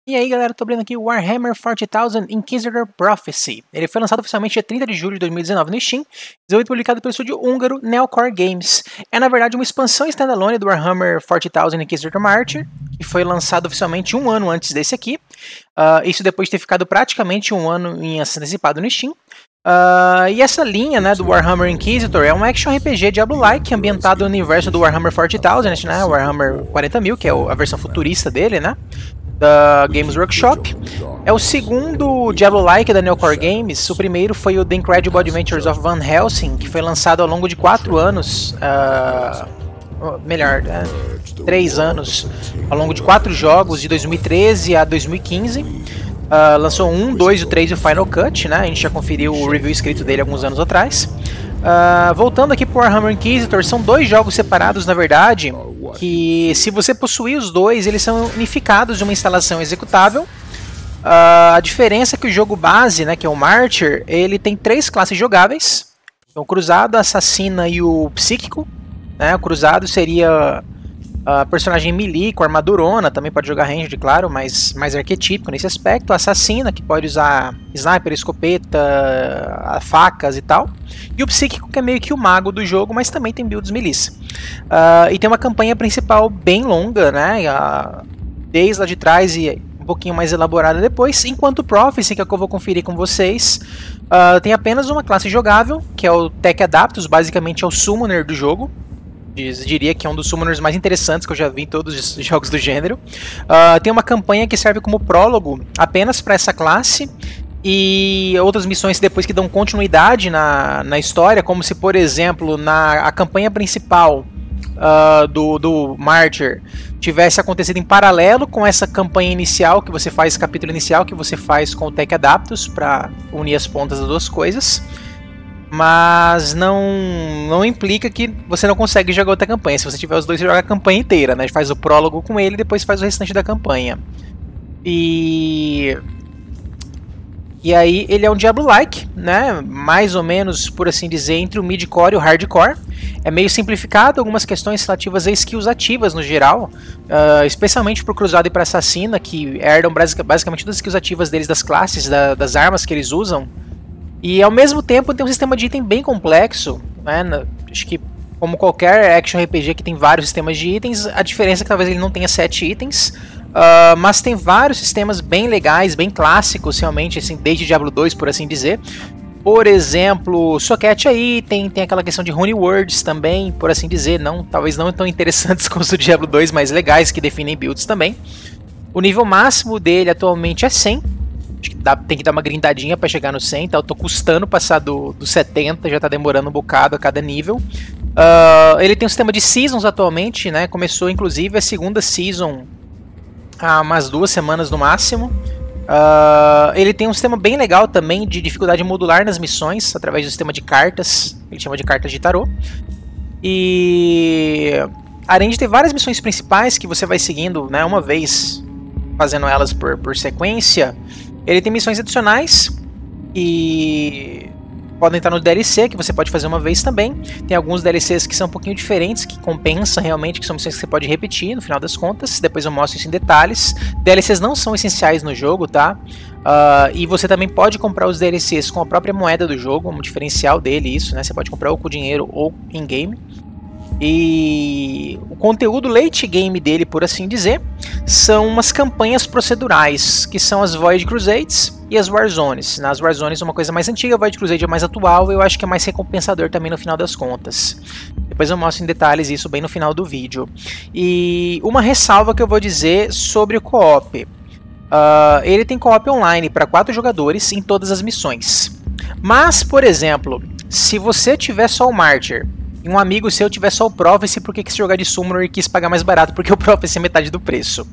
E aí galera, tô abrindo aqui o Warhammer 40,000 Inquisitor Prophecy. Ele foi lançado oficialmente dia 30 de julho de 2019 no Steam, desenvolvido e publicado pelo estúdio húngaro Neocore Games. É na verdade uma expansão standalone do Warhammer 40,000 Inquisitor Martyr, que foi lançado oficialmente um ano antes desse aqui. Isso depois de ter ficado praticamente um ano em antecipado no Steam. E essa linha, né, do Warhammer Inquisitor é um action RPG Diablo-like ambientado no universo do Warhammer 40,000, né, Warhammer 40.000, que é a versão futurista dele, né, da Games Workshop. É o segundo Diablo-like da Neocore Games. O primeiro foi o The Incredible Adventures of Van Helsing, que foi lançado ao longo de 4 anos, 3 anos, ao longo de 4 jogos, de 2013 a 2015. Lançou 1, 2, o 3 e o Final Cut, né? A gente já conferiu o review escrito dele alguns anos atrás. Voltando aqui para o Warhammer Inquisitor, são 2 jogos separados, na verdade, que se você possuir os 2, eles são unificados de uma instalação executável. A diferença é que o jogo base, né, que é o Martyr, ele tem 3 classes jogáveis. Então, o Cruzado, a Assassina e o Psíquico, né? O Cruzado seria a personagem melee com armadurona, também pode jogar ranged, claro, mas mais arquetípico nesse aspecto. A Assassina, que pode usar sniper, escopeta, facas e tal. E o Psíquico, que é meio que o mago do jogo, mas também tem builds milícia. E tem uma campanha principal bem longa, né, desde lá de trás e um pouquinho mais elaborada depois. Enquanto o Prophecy, que é o que eu vou conferir com vocês, tem apenas uma classe jogável, que é o Tech Adaptus, basicamente é o Summoner do jogo. Diria que é um dos summoners mais interessantes que eu já vi em todos os jogos do gênero. Tem uma campanha que serve como prólogo apenas para essa classe, e outras missões depois que dão continuidade na história, como se, por exemplo, a campanha principal do Martyr tivesse acontecido em paralelo com essa campanha inicial que você faz, capítulo inicial que você faz com o Tech Adaptus, para unir as pontas das duas coisas. Mas não implica que você não consegue jogar outra campanha. Se você tiver os dois, você joga a campanha inteira, né? Faz o prólogo com ele e depois faz o restante da campanha. E aí ele é um Diablo-like, né? Mais ou menos, por assim dizer, entre o mid-core e o hardcore. É meio simplificado, algumas questões relativas a skills ativas no geral, especialmente para o Cruzado e para a Assassina, que herdam basicamente todas as skills ativas deles, das classes, das armas que eles usam. E ao mesmo tempo tem um sistema de item bem complexo, né? Acho que como qualquer action RPG que tem vários sistemas de itens, a diferença é que talvez ele não tenha 7 itens, mas tem vários sistemas bem legais, bem clássicos realmente, assim, desde Diablo 2, por assim dizer. Por exemplo, socket a item, tem aquela questão de rune words também, por assim dizer, talvez não tão interessantes como os do Diablo 2, mas legais, que definem builds também. O nível máximo dele atualmente é 100. Acho que tem que dar uma grindadinha para chegar no 100, tá? Eu tô custando passar do 70, já tá demorando um bocado a cada nível. Ele tem um sistema de seasons atualmente, né? Começou inclusive a segunda season há umas 2 semanas no máximo. Ele tem um sistema bem legal também de dificuldade modular nas missões, através do sistema de cartas, ele chama de cartas de tarô. E além de ter várias missões principais que você vai seguindo, né, uma vez, fazendo elas por sequência, ele tem missões adicionais e podem estar no DLC, que você pode fazer uma vez também. Tem alguns DLCs que são um pouquinho diferentes, que compensa realmente, que são missões que você pode repetir no final das contas. Depois eu mostro isso em detalhes. DLCs não são essenciais no jogo, tá? E você também pode comprar os DLCs com a própria moeda do jogo, um diferencial dele, isso, né? Você pode comprar ou com dinheiro ou em game. E o conteúdo late game dele, por assim dizer, são umas campanhas procedurais, que são as Void Crusades e as Warzones. Nas Warzones é uma coisa mais antiga, a Void Crusade é mais atual, e eu acho que é mais recompensador também no final das contas. Depois eu mostro em detalhes isso bem no final do vídeo. E uma ressalva que eu vou dizer sobre o co-op. Ele tem co-op online para 4 jogadores em todas as missões. Mas, por exemplo, se você tiver só o Martyr e um amigo seu tiver só o Prophecy, porque quis jogar de Summoner e quis pagar mais barato, porque o Prophecy é metade do preço.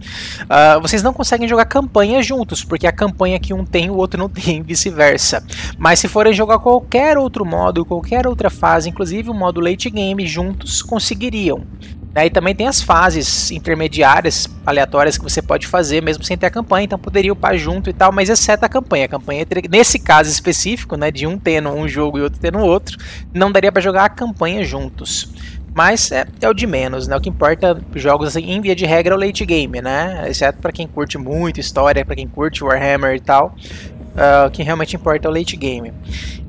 Vocês não conseguem jogar campanha juntos, porque a campanha que um tem, o outro não tem, e vice-versa. Mas se forem jogar qualquer outro modo, qualquer outra fase, inclusive o modo late game, juntos, conseguiriam. E também tem as fases intermediárias, aleatórias, que você pode fazer mesmo sem ter a campanha, então poderia upar junto e tal, mas exceto a campanha. A campanha, nesse caso específico, né, de um tendo um jogo e outro tendo outro, não daria para jogar a campanha juntos. Mas é o de menos, né? O que importa jogos assim, em via de regra é o late game, né? Exceto para quem curte muito história, para quem curte Warhammer e tal. O que realmente importa é o late game.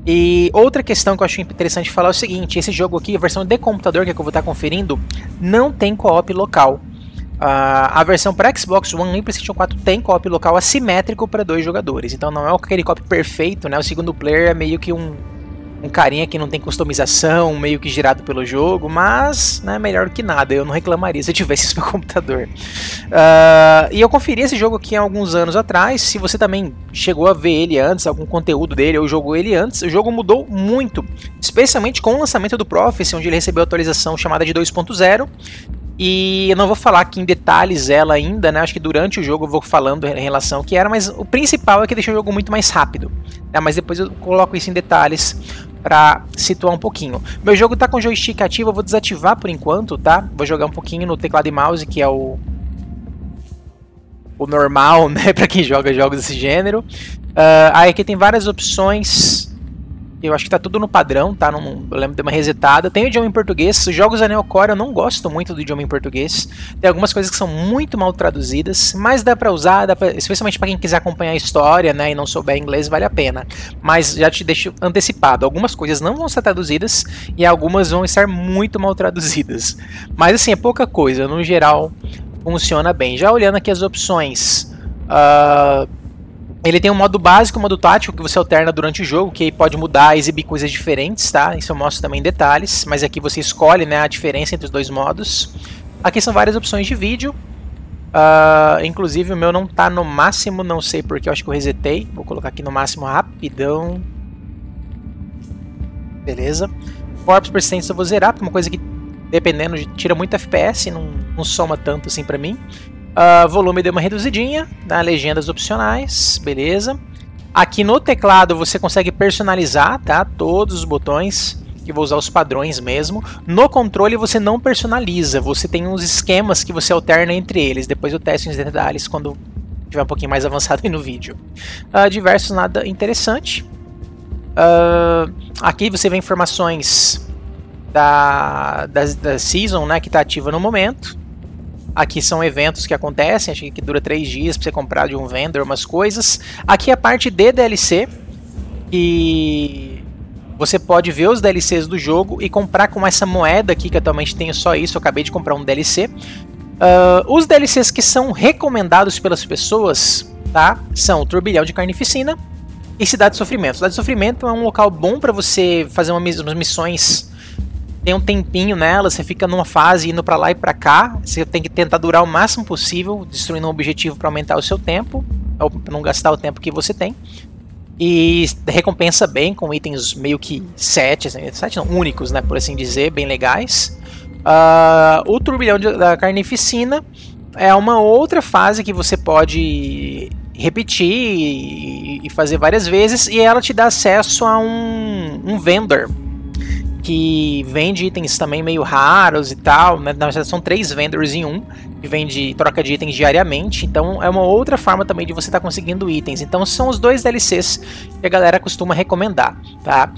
E outra questão que eu acho interessante falar é o seguinte: esse jogo aqui, a versão de computador que eu vou estar conferindo, não tem co-op local. A versão para Xbox One e PlayStation 4 tem co-op local assimétrico para 2 jogadores. Então não é aquele co-op perfeito, né? O segundo player é meio que um carinha que não tem customização, meio que girado pelo jogo, mas né, melhor do que nada, eu não reclamaria se eu tivesse isso no computador. E eu conferi esse jogo aqui há alguns anos atrás. Se você também chegou a ver ele antes, algum conteúdo dele, ou jogou ele antes, o jogo mudou muito, especialmente com o lançamento do Prophecy, onde ele recebeu a atualização chamada de 2.0. E eu não vou falar aqui em detalhes ela ainda, né? Acho que durante o jogo eu vou falando em relação ao que era, mas o principal é que deixa o jogo muito mais rápido, né? Mas depois eu coloco isso em detalhes para situar um pouquinho. Meu jogo tá com joystick ativo, eu vou desativar por enquanto, tá? Vou jogar um pouquinho no teclado e mouse, que é o normal, né? Para quem joga jogos desse gênero. Aí aqui tem várias opções. Eu acho que tá tudo no padrão, tá? Eu lembro de uma resetada. Tem o idioma em português. Os jogos da Neocore eu não gosto muito do idioma em português. Tem algumas coisas que são muito mal traduzidas, mas dá pra usar, especialmente pra quem quiser acompanhar a história, né, e não souber inglês, vale a pena. Mas já te deixo antecipado, algumas coisas não vão ser traduzidas e algumas vão estar muito mal traduzidas. Mas assim, é pouca coisa, no geral funciona bem. Já olhando aqui as opções... ele tem um modo básico, um modo tático que você alterna durante o jogo, que pode mudar, exibir coisas diferentes, tá? Isso eu mostro também em detalhes, mas aqui você escolhe, né, a diferença entre os dois modos. Aqui são várias opções de vídeo. Inclusive o meu não tá no máximo, não sei porque, eu acho que eu resetei. Vou colocar aqui no máximo rapidão. Beleza. Corpos persistentes eu vou zerar, porque é uma coisa que, dependendo, tira muito FPS, não soma tanto assim pra mim. Volume deu uma reduzidinha, tá? Legendas opcionais, beleza. Aqui no teclado você consegue personalizar, tá? Todos os botões, que vou usar os padrões mesmo. No controle você não personaliza, você tem uns esquemas que você alterna entre eles. Depois eu testo em detalhes quando tiver um pouquinho mais avançado aí no vídeo. Diversos, nada interessante. Aqui você vê informações da Season, né, que está ativa no momento. Aqui são eventos que acontecem, acho que dura 3 dias para você comprar de um vendor umas coisas. Aqui é a parte de DLC, e você pode ver os DLCs do jogo e comprar com essa moeda aqui, que atualmente tenho só isso, eu acabei de comprar um DLC. Os DLCs que são recomendados pelas pessoas, tá, são Turbilhão de Carnificina e Cidade de Sofrimento. Cidade de Sofrimento é um local bom para você fazer umas missões. Tem um tempinho nela, você fica numa fase indo pra lá e pra cá, você tem que tentar durar o máximo possível, destruindo um objetivo para aumentar o seu tempo, ou pra não gastar o tempo que você tem. E recompensa bem com itens meio que únicos, né, por assim dizer, bem legais. O Turbilhão da Carnificina é uma outra fase que você pode repetir e fazer várias vezes, e ela te dá acesso a um vendor que vende itens também meio raros e tal, né? Na verdade são 3 vendors em um, que vende, troca de itens diariamente, então é uma outra forma também de você estar conseguindo itens. Então são os 2 DLCs que a galera costuma recomendar, tá?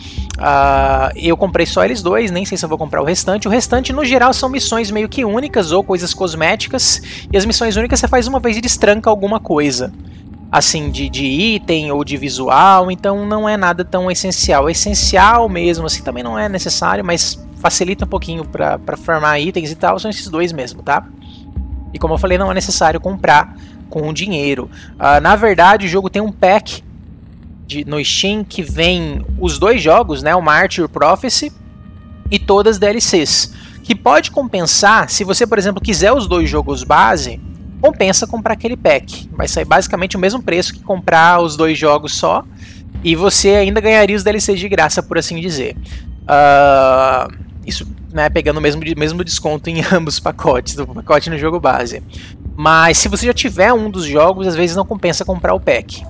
Eu comprei só eles 2, nem sei se eu vou comprar o restante no geral são missões meio que únicas ou coisas cosméticas, e as missões únicas você faz uma vez e destranca alguma coisa, assim, de item ou de visual, então não é nada tão essencial. Essencial mesmo, assim, também não é necessário, mas facilita um pouquinho para farmar itens e tal, são esses 2 mesmo, tá? E como eu falei, não é necessário comprar com dinheiro. Na verdade, o jogo tem um pack no Steam que vem os 2 jogos, né, o Martyr e o Prophecy, e todas as DLCs, que pode compensar, se você, por exemplo, quiser os 2 jogos base, compensa comprar aquele pack. Vai sair basicamente o mesmo preço que comprar os 2 jogos só, e você ainda ganharia os DLCs de graça, por assim dizer. Isso, né, pegando o mesmo desconto em ambos os pacotes, do pacote no jogo base. Mas se você já tiver um dos jogos, às vezes não compensa comprar o pack,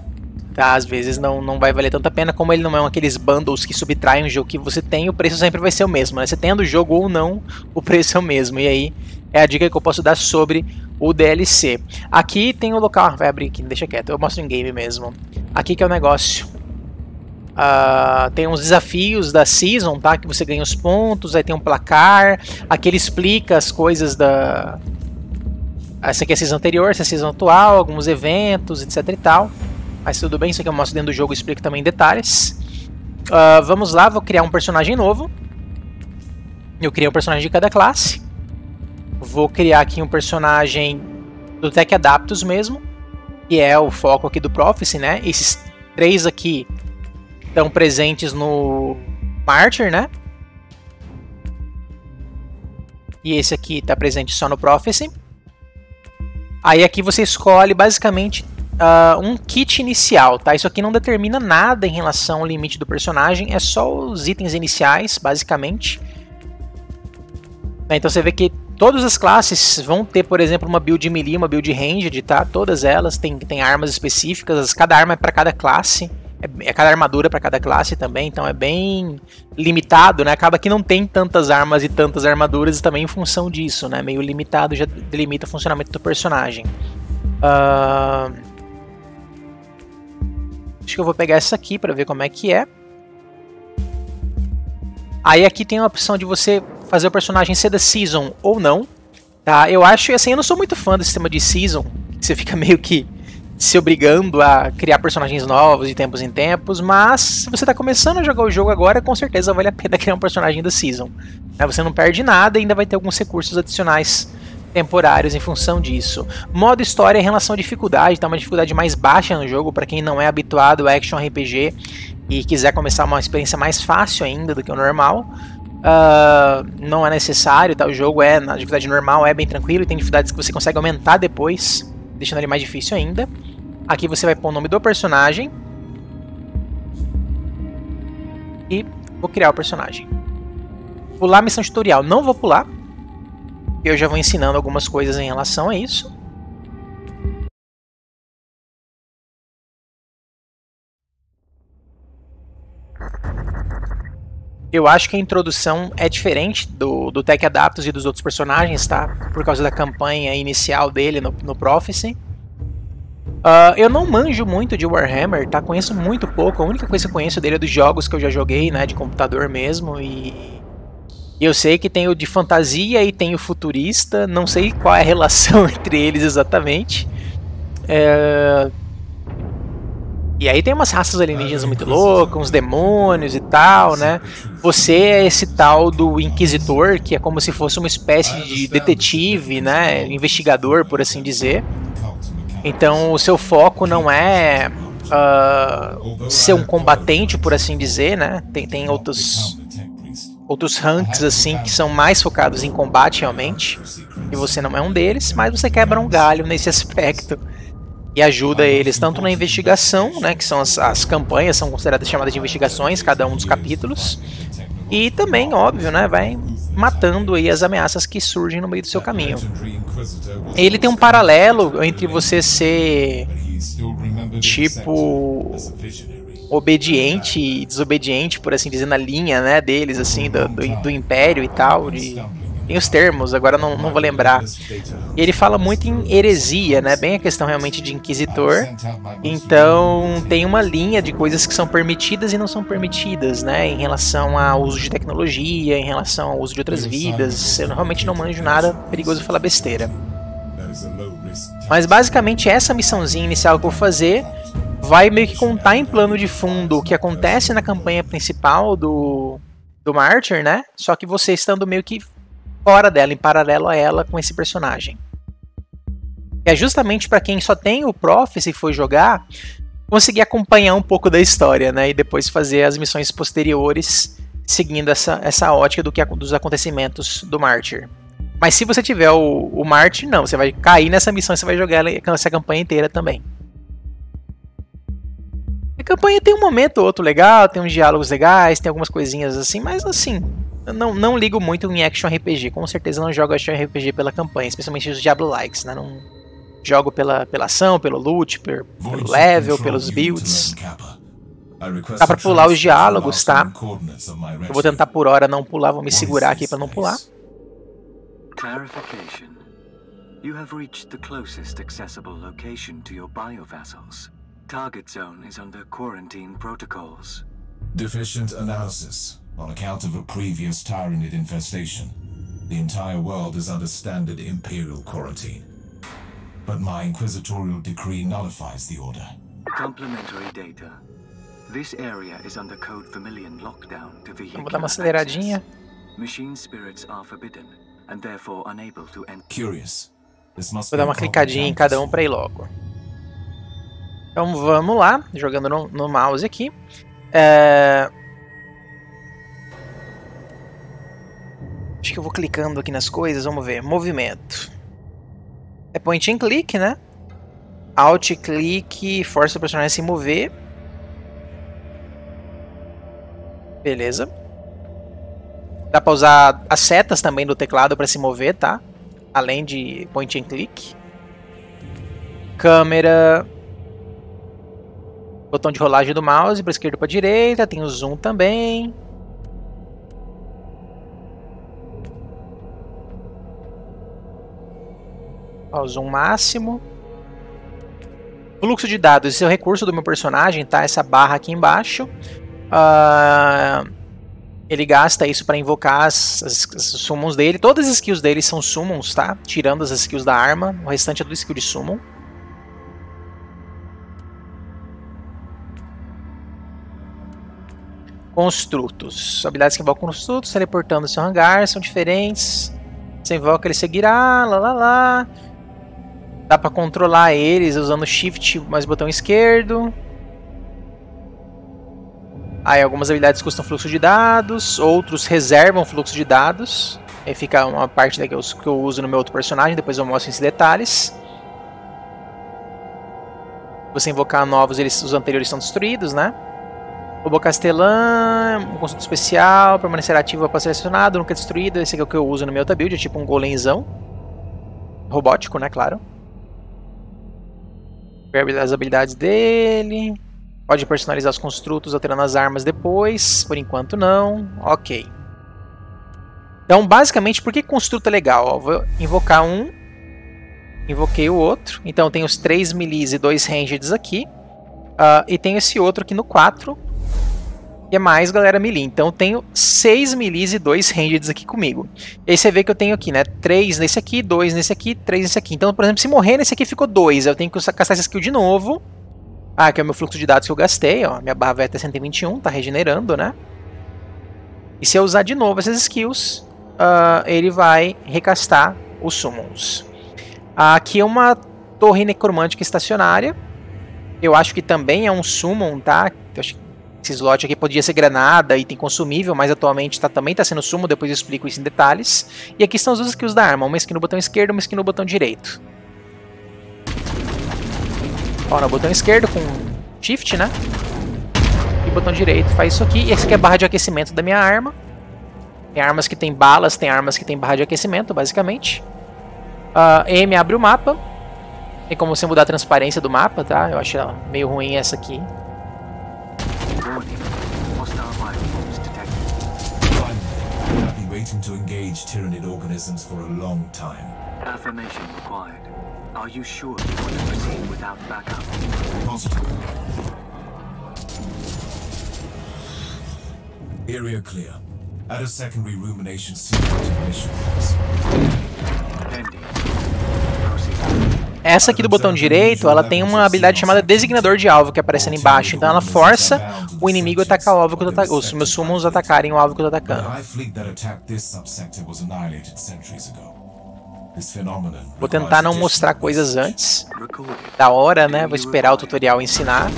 tá? Às vezes não vai valer tanta pena, como ele não é aqueles bundles que subtraem o jogo que você tem, o preço sempre vai ser o mesmo, né? Você tendo o jogo ou não, o preço é o mesmo. E aí é a dica que eu posso dar sobre o DLC. Aqui tem o local... vai abrir aqui, deixa quieto, eu mostro em game mesmo. Aqui que é o negócio. Tem uns desafios da season, tá? Que você ganha os pontos, aí tem um placar. Aqui ele explica as coisas da... Essa aqui é a season anterior, essa é a season atual, alguns eventos, etc e tal. Mas tudo bem, isso aqui eu mostro dentro do jogo e explico também em detalhes. Vamos lá, vou criar um personagem novo. Eu criei um personagem de cada classe. Vou criar aqui um personagem do Tech Adaptus mesmo, que é o foco aqui do Prophecy, né? Esses 3 aqui estão presentes no Martyr, né? E esse aqui está presente só no Prophecy. Aí aqui você escolhe basicamente um kit inicial, tá? Isso aqui não determina nada em relação ao limite do personagem, é só os itens iniciais, basicamente. Então você vê que todas as classes vão ter, por exemplo, uma build melee, uma build ranged, tá? Todas elas têm armas específicas, cada arma é para cada classe, cada armadura para cada classe também, então é bem limitado, né? Acaba que não tem tantas armas e tantas armaduras também em função disso, né? Meio limitado, já delimita o funcionamento do personagem. Acho que eu vou pegar essa aqui para ver como é que é. Aí aqui tem a opção de você fazer o personagem ser da Season ou não, tá? Eu acho, assim, eu não sou muito fã do sistema de Season, que você fica meio que se obrigando a criar personagens novos de tempos em tempos, mas se você está começando a jogar o jogo agora, com certeza vale a pena criar um personagem da Season. Você não perde nada e ainda vai ter alguns recursos adicionais temporários em função disso. Modo história em relação à dificuldade, tá uma dificuldade mais baixa no jogo, para quem não é habituado a Action RPG e quiser começar uma experiência mais fácil ainda do que o normal. Não é necessário, tá? O jogo na dificuldade normal é bem tranquilo e tem dificuldades que você consegue aumentar depois, deixando ele mais difícil ainda. Aqui você vai pôr o nome do personagem e vou criar o personagem. Pular a missão tutorial, não vou pular, eu já vou ensinando algumas coisas em relação a isso. Eu acho que a introdução é diferente do Tech Adaptus e dos outros personagens, tá? Por causa da campanha inicial dele no Prophecy. Eu não manjo muito de Warhammer, tá? Conheço muito pouco. A única coisa que eu conheço dele é dos jogos que eu já joguei, né? De computador mesmo. E eu sei que tem o de fantasia e tem o futurista. Não sei qual é a relação entre eles exatamente. E aí tem umas raças alienígenas muito loucas, uns demônios e tal, né? Você é esse tal do Inquisitor, que é como se fosse uma espécie de detetive, né? Investigador, por assim dizer. Então o seu foco não é ser um combatente, por assim dizer, né? Tem outros ranks assim que são mais focados em combate realmente. E você não é um deles, mas você quebra um galho nesse aspecto. E ajuda eles tanto na investigação, né, que são as campanhas, são consideradas chamadas de investigações, cada um dos capítulos. E também, óbvio, né, vai matando aí as ameaças que surgem no meio do seu caminho. Ele tem um paralelo entre você ser tipo obediente e desobediente, por assim dizer, na linha, né, deles, assim, do Império e tal, tem os termos, agora não vou lembrar. E ele fala muito em heresia, né? Bem a questão realmente de inquisitor. Então tem uma linha de coisas que são permitidas e não são permitidas, né? Em relação ao uso de tecnologia, em relação ao uso de outras vidas. Eu realmente não manjo nada, perigoso falar besteira. Mas basicamente essa missãozinha inicial que eu vou fazer vai meio que contar em plano de fundo o que acontece na campanha principal do Martyr, né? Só que você estando meio que fora dela, em paralelo a ela com esse personagem. É justamente para quem só tem o Prophecy e foi jogar, conseguir acompanhar um pouco da história, né? E depois fazer as missões posteriores, seguindo essa ótica dos acontecimentos do Martyr. Mas se você tiver o Martyr, não, você vai cair nessa missão e você vai jogar essa campanha inteira também. A campanha tem um momento ou outro legal, tem uns diálogos legais, tem algumas coisinhas assim, mas assim, eu não ligo muito em Action RPG. Com certeza não jogo Action RPG pela campanha, especialmente os Diablo-likes, né? Não jogo pela ação, pelo loot, pelo level, pelos builds. Dá pra pular os diálogos, tá? Eu vou tentar por hora não pular, vou me segurar aqui pra não pular. Clarification. You have reached the closest accessible location to your biovessels. Target zone is under quarantine protocols. Deficient analysis on account of a previous Tyranid infestation. The entire world is under standard Imperial quarantine. But my inquisitorial decree nullifies the order. Complementary data. This area is under Code Vermilion lockdown to vehicular Vou dar uma aceleradinha. access. Machine spirits are forbidden and therefore unable to enter. Curious. This must Vou be dar uma a common clicadinha em cada campus. pra ir logo. Então vamos lá, jogando no mouse aqui. Acho que eu vou clicando aqui nas coisas, vamos ver. Movimento. É point and click, né? Alt clique, força o personagem a se mover. Beleza. Dá pra usar as setas também do teclado para se mover, tá? Além de point and click. Câmera. Botão de rolagem do mouse para esquerda e para direita. Tem o zoom também. Ó, o zoom máximo. Fluxo de dados. Esse é o recurso do meu personagem, tá? Essa barra aqui embaixo. Ele gasta isso para invocar as summons dele. Todas as skills dele são summons, tá? Tirando as skills da arma. O restante é tudo skill de summon. Construtos. Habilidades que invocam construtos, teleportando seu hangar, são diferentes. Você invoca, ele seguirá, lá. Dá pra controlar eles usando Shift mais botão esquerdo. Aí algumas habilidades custam fluxo de dados, outros reservam fluxo de dados. Aí fica uma parte daqui que eu uso no meu outro personagem, depois eu mostro esses detalhes. Se você invocar novos, os anteriores são destruídos, né? Robô Castelã, um consulto especial, permanecer ativo após selecionado, nunca destruído. Esse aqui é o que eu uso no meu outra build, é tipo um golemzão. Robótico, né, claro. Ver as habilidades dele. Pode personalizar os construtos alterando as armas depois. Por enquanto não. Ok. Então, basicamente, por que construto é legal? Ó, vou invocar um. Invoquei o outro. Então, tem os 3 melees e 2 ranged aqui. E tem esse outro aqui no 4. E é mais galera melee. Então eu tenho 6 melees e 2 ranged aqui comigo. E aí você vê que eu tenho aqui, né? 3 nesse aqui, 2 nesse aqui, 3 nesse aqui. Então, por exemplo, se morrer nesse aqui ficou 2. Eu tenho que gastar essa skill de novo. Que é o meu fluxo de dados que eu gastei. Ó. Minha barra vai até 121, tá regenerando, né? E se eu usar de novo essas skills, ele vai recastar os summons. Aqui é uma torre necromântica estacionária. Eu acho que também é um summon, tá? Eu acho que esse slot aqui podia ser granada, item consumível, mas atualmente também está sendo summon, depois eu explico isso em detalhes. E aqui estão as duas skills da arma, uma skin no botão esquerdo e uma skin no botão direito. Ó, no botão esquerdo com Shift, né? E o botão direito faz isso aqui. E essa aqui é a barra de aquecimento da minha arma. Tem armas que tem balas, tem armas que tem barra de aquecimento, basicamente. M abre o mapa. Tem como você mudar a transparência do mapa, tá? Eu acho meio ruim essa aqui. I've been waiting to engage Tyranid organisms for a long time. Affirmation required. Are you sure you want to proceed without backup? Positive. Area clear. Add a secondary rumination secret mission. Pending. Proceed. Essa aqui do botão direito, ela tem uma habilidade chamada Designador de Alvo, que aparece ali embaixo. Então ela força o inimigo a atacar o alvo que eu tô atacando. Os meus summons atacarem o alvo que eu tô atacando. Vou tentar não mostrar coisas antes da hora, né? Vou esperar o tutorial ensinar.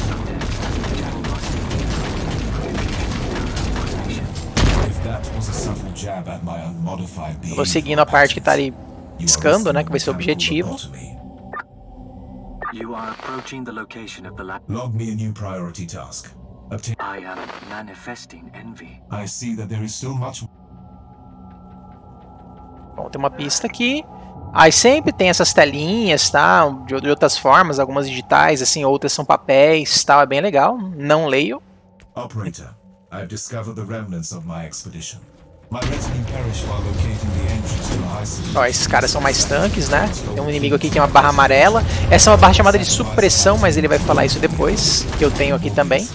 Eu vou seguindo a parte que tá ali piscando, né? Que vai ser o objetivo. You are approaching the location of the lab. Log me a new priority task. I am manifesting envy. I see that there is still much. Bom, tem uma pista aqui. Aí sempre tem essas telinhas, tá? De outras formas, algumas digitais, assim, outras são papéis, tal. É bem legal. Não leio. Operator, I have discovered the remnants of my expedition. My retinue perished while locating the entrance to a high. Ó, esses caras são mais tanques, né? Tem um inimigo aqui que é uma barra amarela. Essa é uma barra chamada de supressão, mas ele vai falar isso depois, que eu tenho aqui também.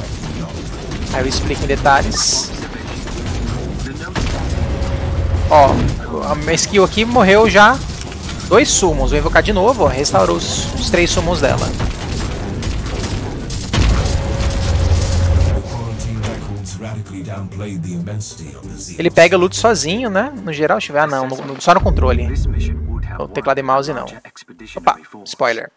Aí eu explico em detalhes. Ó, a minha skill aqui morreu já 2 summons. Vou invocar de novo, ó, restaurou os 3 summons dela. Ele pega loot sozinho, né? No geral, deixa eu ver. Ah, não, só no controle. No teclado e mouse não. Opa, spoiler.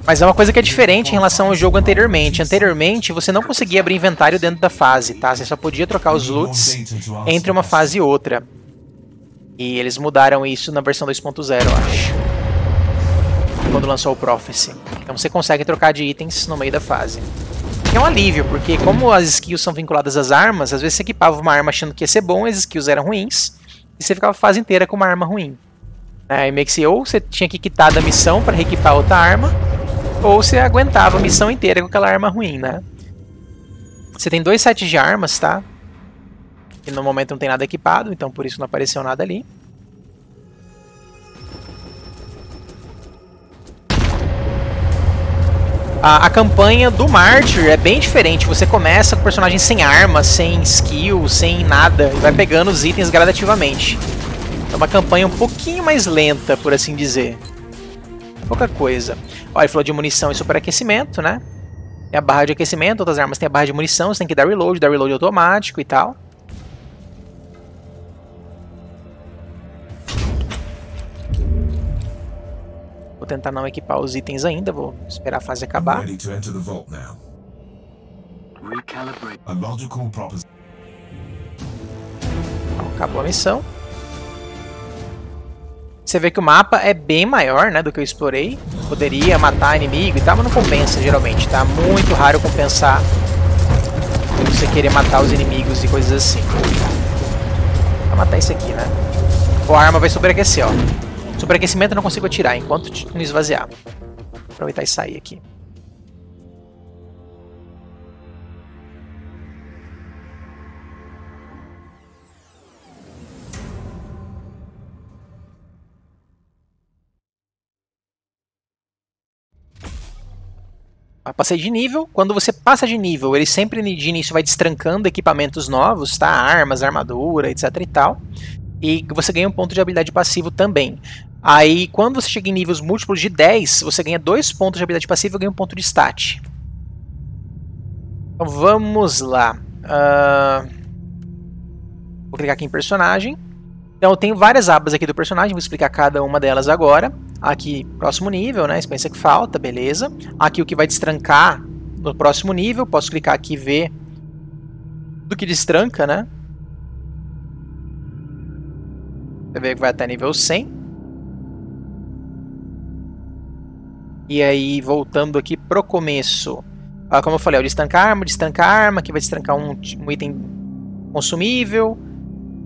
Mas é uma coisa que é diferente em relação ao jogo anteriormente. Anteriormente, você não conseguia abrir inventário dentro da fase, tá? Você só podia trocar os loots entre uma fase e outra. E eles mudaram isso na versão 2.0, eu acho. Quando lançou o Prophecy. Então você consegue trocar de itens no meio da fase. É um alívio, porque como as skills são vinculadas às armas, às vezes você equipava uma arma achando que ia ser bom, as skills eram ruins, e você ficava a fase inteira com uma arma ruim. Aí meio que se ou você tinha que quitar da missão para reequipar outra arma, ou você aguentava a missão inteira com aquela arma ruim, né? Você tem 2 sets de armas, tá? E no momento não tem nada equipado, então por isso não apareceu nada ali. A campanha do Martyr é bem diferente. Você começa com o personagem sem arma, sem skill, sem nada, e vai pegando os itens gradativamente. É uma campanha um pouquinho mais lenta, por assim dizer. Pouca coisa. Olha, ele falou de munição e superaquecimento, né? Tem a barra de aquecimento, outras armas tem a barra de munição, você tem que dar reload automático e tal. Vou tentar não equipar os itens ainda, vou esperar a fase acabar. Acabou a missão. Você vê que o mapa é bem maior, né, do que eu explorei. Poderia matar inimigo e tal, mas não compensa geralmente, tá? Muito raro compensar você querer matar os inimigos e coisas assim. Vou matar esse aqui, né? Ou a arma vai sobreaquecer, ó. Superaquecimento eu não consigo atirar enquanto não esvaziar. Vou aproveitar e sair aqui. Passei de nível. Quando você passa de nível, ele sempre de início vai destrancando equipamentos novos, tá? Armas, armadura, etc e tal. E você ganha um ponto de habilidade passivo também. Aí, quando você chega em níveis múltiplos de 10, você ganha 2 pontos de habilidade passiva e ganha um ponto de stat. Então vamos lá. Vou clicar aqui em personagem. Então eu tenho várias abas aqui do personagem, vou explicar cada uma delas agora. Aqui, próximo nível, né? Experiência que falta, beleza. Aqui o que vai destrancar no próximo nível, posso clicar aqui e ver do que destranca, né? Você vê que vai até nível 100. E aí, voltando aqui pro começo. Como eu falei, o destranca arma, que vai destrancar um item consumível,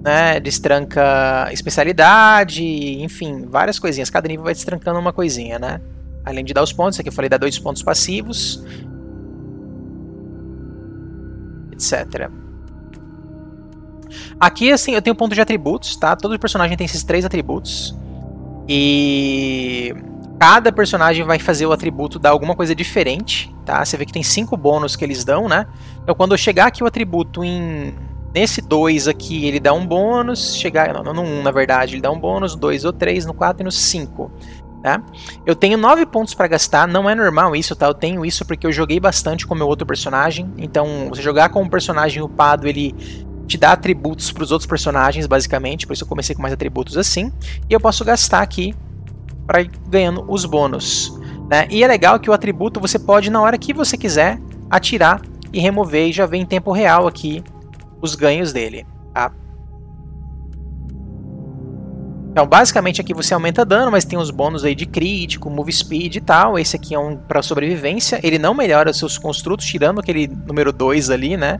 né? Destranca especialidade, enfim, várias coisinhas. Cada nível vai destrancando uma coisinha, né? Além de dar os pontos, aqui eu falei, dá 2 pontos passivos, etc. Aqui, assim, eu tenho ponto de atributos, tá? Todo personagem tem esses 3 atributos. E cada personagem vai fazer o atributo dar alguma coisa diferente, tá? Você vê que tem 5 bônus que eles dão, né? Então quando eu chegar aqui o atributo nesse 2 aqui, ele dá um bônus. Não, no 1 na verdade, ele dá um bônus, 2 ou 3, no 4 e no 5. Tá? Eu tenho 9 pontos para gastar, não é normal isso, tá? Eu tenho isso porque eu joguei bastante com o meu outro personagem. Então, você jogar com um personagem upado, ele te dá atributos para os outros personagens, basicamente. Por isso eu comecei com mais atributos assim. E eu posso gastar aqui para ir ganhando os bônus, né? E é legal que o atributo você pode, na hora que você quiser, atirar e remover, e já vem em tempo real aqui os ganhos dele, tá? Então, basicamente aqui você aumenta dano, mas tem os bônus aí de crítico, move speed e tal. Esse aqui é um para sobrevivência. Ele não melhora os seus construtos, tirando aquele número 2 ali, né?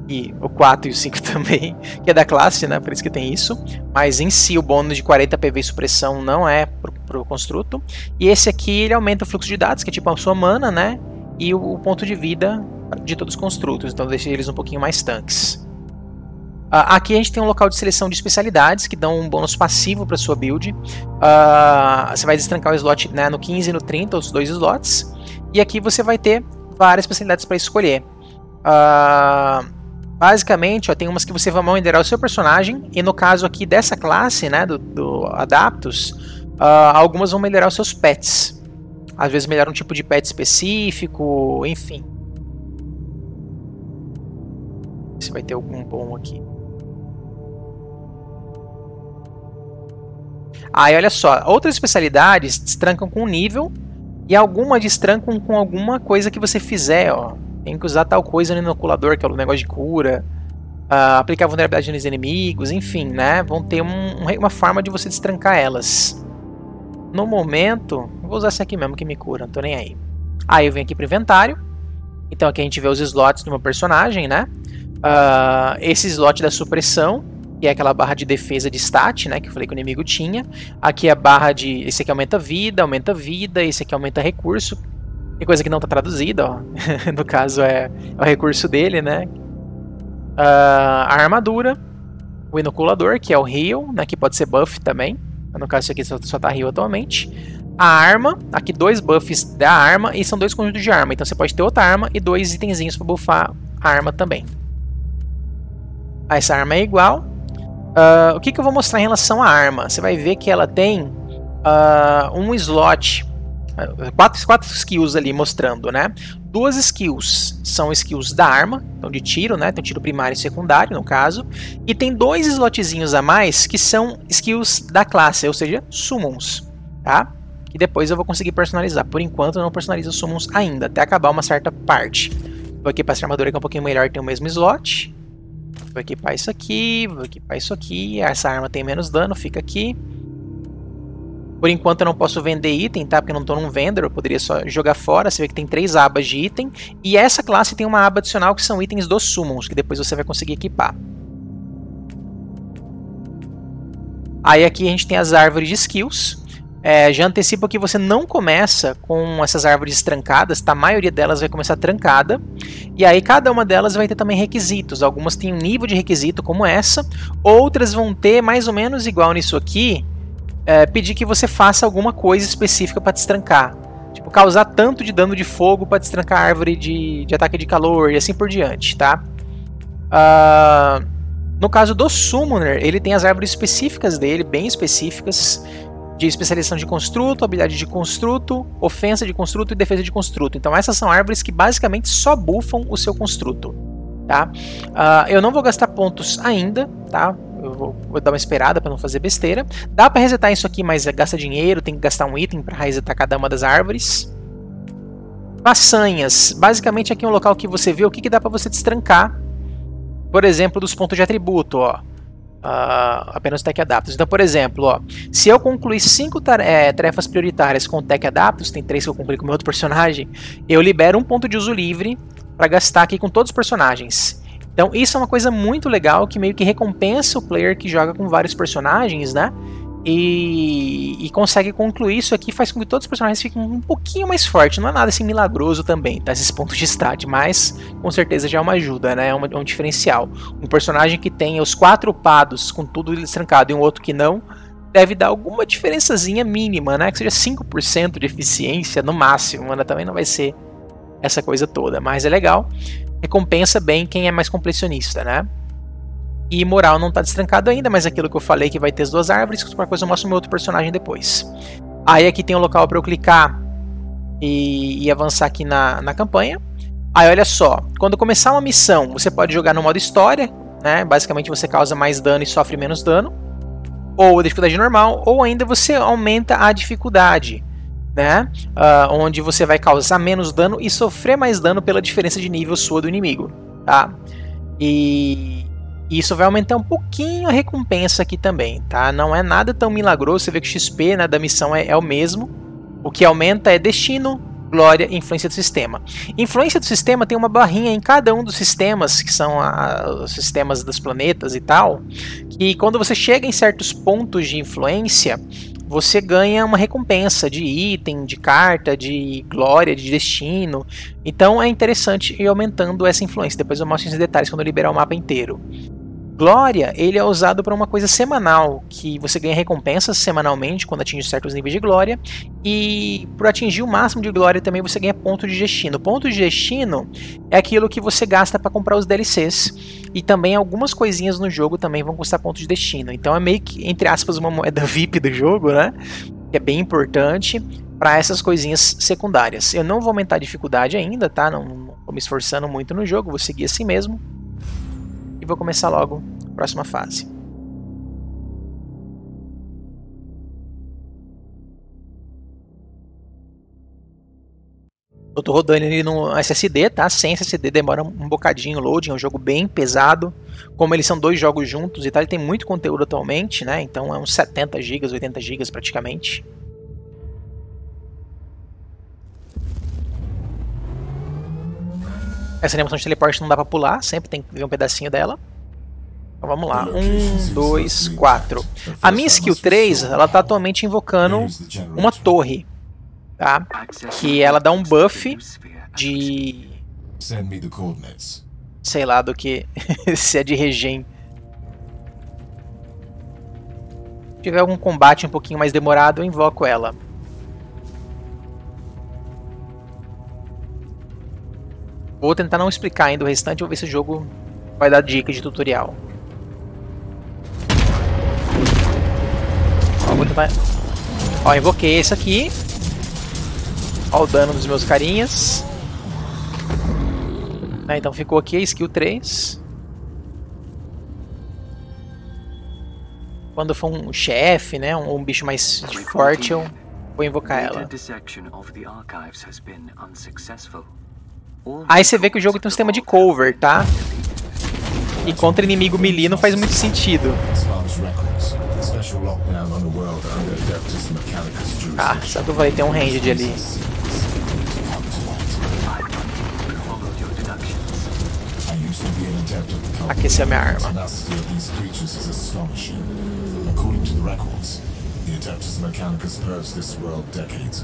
E o 4 e o 5 também, que é da classe, né? Por isso que tem isso. Mas em si o bônus de 40 PV e supressão não é pro construto. E esse aqui ele aumenta o fluxo de dados, que é tipo a sua mana, né? E o ponto de vida de todos os construtos. Então deixa eles um pouquinho mais tanques. Aqui a gente tem um local de seleção de especialidades que dão um bônus passivo para sua build. Você vai destrancar o slot, né, no 15 e no 30, os 2 slots. E aqui você vai ter várias especialidades para escolher. Basicamente, ó, tem umas que você vai melhorar o seu personagem, e no caso aqui dessa classe, né, do Adaptus, algumas vão melhorar os seus pets. Às vezes melhora um tipo de pet específico, enfim. Se vai ter algum bom aqui. Aí olha só, outras especialidades destrancam com nível, e algumas destrancam com alguma coisa que você fizer, ó. Tem que usar tal coisa no inoculador, que é o negócio de cura, aplicar vulnerabilidade nos inimigos, enfim, né? Vão ter uma forma de você destrancar elas. No momento, eu vou usar essa aqui mesmo que me cura, não tô nem aí. Aí eu venho aqui pro inventário. Então aqui a gente vê os slots do meu personagem, né? Esse slot da supressão, que é aquela barra de defesa de stat, né? Que eu falei que o inimigo tinha. Aqui é a barra de... Esse aqui aumenta vida, esse aqui aumenta recurso. Tem coisa que não está traduzida, ó. No caso é o recurso dele, né? A armadura, o inoculador, que é o heal, né? Que pode ser buff também. No caso, isso aqui só tá heal atualmente. A arma, aqui 2 buffs da arma, e são 2 conjuntos de arma. Então você pode ter outra arma e 2 itenzinhos para buffar a arma também. Essa arma é igual. O que eu vou mostrar em relação à arma? Você vai ver que ela tem um slot, 4 skills ali mostrando, né? 2 skills são skills da arma, então de tiro, né? Tem tiro primário e secundário, no caso. E tem 2 slotzinhos a mais que são skills da classe, ou seja, summons, tá? Que depois eu vou conseguir personalizar. Por enquanto eu não personalizo summons ainda, até acabar uma certa parte. Vou equipar essa armadura que é um pouquinho melhor, tem o mesmo slot. Vou equipar isso aqui, vou equipar isso aqui. Essa arma tem menos dano, fica aqui. Por enquanto eu não posso vender item, tá? Porque eu não estou num vendor, eu poderia só jogar fora. Você vê que tem 3 abas de item. E essa classe tem uma aba adicional que são itens dos summons, que depois você vai conseguir equipar. Aí aqui a gente tem as árvores de skills. Já antecipo que você não começa com essas árvores trancadas, tá? A maioria delas vai começar trancada. E aí cada uma delas vai ter também requisitos. Algumas têm um nível de requisito como essa. Outras vão ter mais ou menos igual nisso aqui. Pedir que você faça alguma coisa específica para destrancar. Tipo, causar tanto de dano de fogo para destrancar a árvore de ataque de calor e assim por diante, tá? No caso do Summoner, ele tem as árvores específicas dele, bem específicas, de especialização de construto, habilidade de construto, ofensa de construto e defesa de construto. Então essas são árvores que basicamente só buffam o seu construto, tá? Eu não vou gastar pontos ainda, tá? Eu vou dar uma esperada para não fazer besteira. Dá para resetar isso aqui, mas gasta dinheiro, tem que gastar um item para resetar cada uma das árvores. Façanhas. Basicamente aqui é um local que você vê o que dá para você destrancar. Por exemplo, dos pontos de atributo, ó. Apenas Tech Adaptus. Então, por exemplo, ó, se eu concluir 5 tarefas prioritárias com o Tech Adaptus, tem 3 que eu cumpri com o meu outro personagem, eu libero um ponto de uso livre para gastar aqui com todos os personagens. Então isso é uma coisa muito legal que meio que recompensa o player que joga com vários personagens, né? E consegue concluir isso aqui, faz com que todos os personagens fiquem um pouquinho mais fortes. Não é nada assim milagroso também, tá? Esses pontos de stat, mas com certeza já é uma ajuda, né? É um diferencial. Um personagem que tem os 4 upados com tudo destrancado e um outro que não, deve dar alguma diferençazinha mínima, né? Que seja 5% de eficiência no máximo, né? Também não vai ser essa coisa toda, mas é legal. Recompensa bem quem é mais completionista, né? E moral não está destrancado ainda, mas aquilo que eu falei que vai ter as 2 árvores, que qualquer coisa eu mostro o meu outro personagem depois. Aí aqui tem um local para eu clicar e avançar aqui na campanha. Aí olha só, quando começar uma missão, você pode jogar no modo história, né? Basicamente você causa mais dano e sofre menos dano. Ou a dificuldade normal, ou ainda você aumenta a dificuldade, né? Onde você vai causar menos dano e sofrer mais dano pela diferença de nível sua do inimigo, tá? E isso vai aumentar um pouquinho a recompensa aqui também, tá? Não é nada tão milagroso, você vê que o XP, né, da missão é o mesmo. O que aumenta é destino, glória e influência do sistema. Influência do sistema tem uma barrinha em cada um dos sistemas, que são os sistemas dos planetas e tal, que quando você chega em certos pontos de influência, você ganha uma recompensa de item, de carta, de glória, de destino. Então é interessante ir aumentando essa influência. Depois eu mostro esses detalhes quando eu liberar o mapa inteiro. Glória, ele é usado para uma coisa semanal, que você ganha recompensas semanalmente quando atinge certos níveis de glória, e por atingir o máximo de glória também você ganha ponto de destino. Ponto de destino é aquilo que você gasta para comprar os DLCs, e também algumas coisinhas no jogo também vão custar ponto de destino. Então é meio que, entre aspas, uma moeda VIP do jogo, né? Que é bem importante para essas coisinhas secundárias. Eu não vou aumentar a dificuldade ainda, tá? Não tô me esforçando muito no jogo, vou seguir assim mesmo. E vou começar logo a próxima fase. Eu tô rodando ele no SSD, tá? Sem SSD demora um bocadinho o loading, é um jogo bem pesado. Como eles são dois jogos juntos e tal, ele tem muito conteúdo atualmente, né? Então é uns 70 GB, 80 GB praticamente. Essa animação de teleporte não dá pra pular, sempre tem que ver um pedacinho dela. Então vamos lá, 1, 2, 4. A minha skill 3, ela tá atualmente invocando uma torre, tá? Que ela dá um buff de... sei lá do que, se é de regen. Se tiver algum combate um pouquinho mais demorado, eu invoco ela. Vou tentar não explicar ainda o restante, vou ver se o jogo vai dar dica de tutorial. Ó, vou tentar... Ó, invoquei esse aqui. Ó o dano dos meus carinhas. Então ficou aqui a skill 3. Quando for um chefe, né, um bicho mais forte, eu vou invocar ela. Aí você vê que o jogo tem um sistema de cover, tá? E contra inimigo melee não faz muito sentido. Ah, só que eu falei, tem um ranged ali. Aqueceu a minha arma.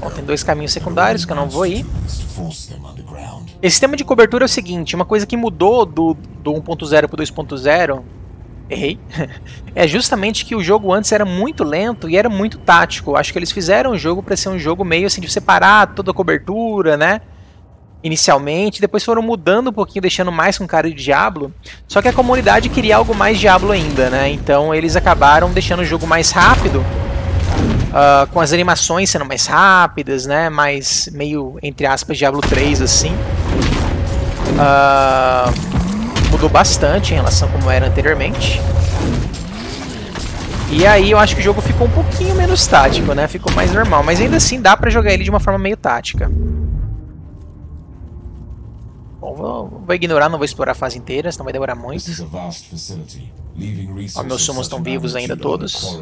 Bom, tem dois caminhos secundários que eu não vou ir. Esse sistema de cobertura é o seguinte, uma coisa que mudou do 1.0 para o 2.0, errei, é justamente que o jogo antes era muito lento e era muito tático. Acho que eles fizeram o jogo para ser um jogo meio assim de separar toda a cobertura, né? Inicialmente, depois foram mudando um pouquinho, deixando mais com cara de Diablo. Só que a comunidade queria algo mais Diablo ainda, né? Então eles acabaram deixando o jogo mais rápido, com as animações sendo mais rápidas, né? Mais meio, entre aspas, Diablo 3 assim. Mudou bastante em relação a como era anteriormente. E aí eu acho que o jogo ficou um pouquinho menos tático, né? Ficou mais normal, mas ainda assim dá pra jogar ele de uma forma meio tática. Bom, vou ignorar, não vou explorar a fase inteira, senão vai demorar muito. Ó, meus summons estão vivos ainda todos.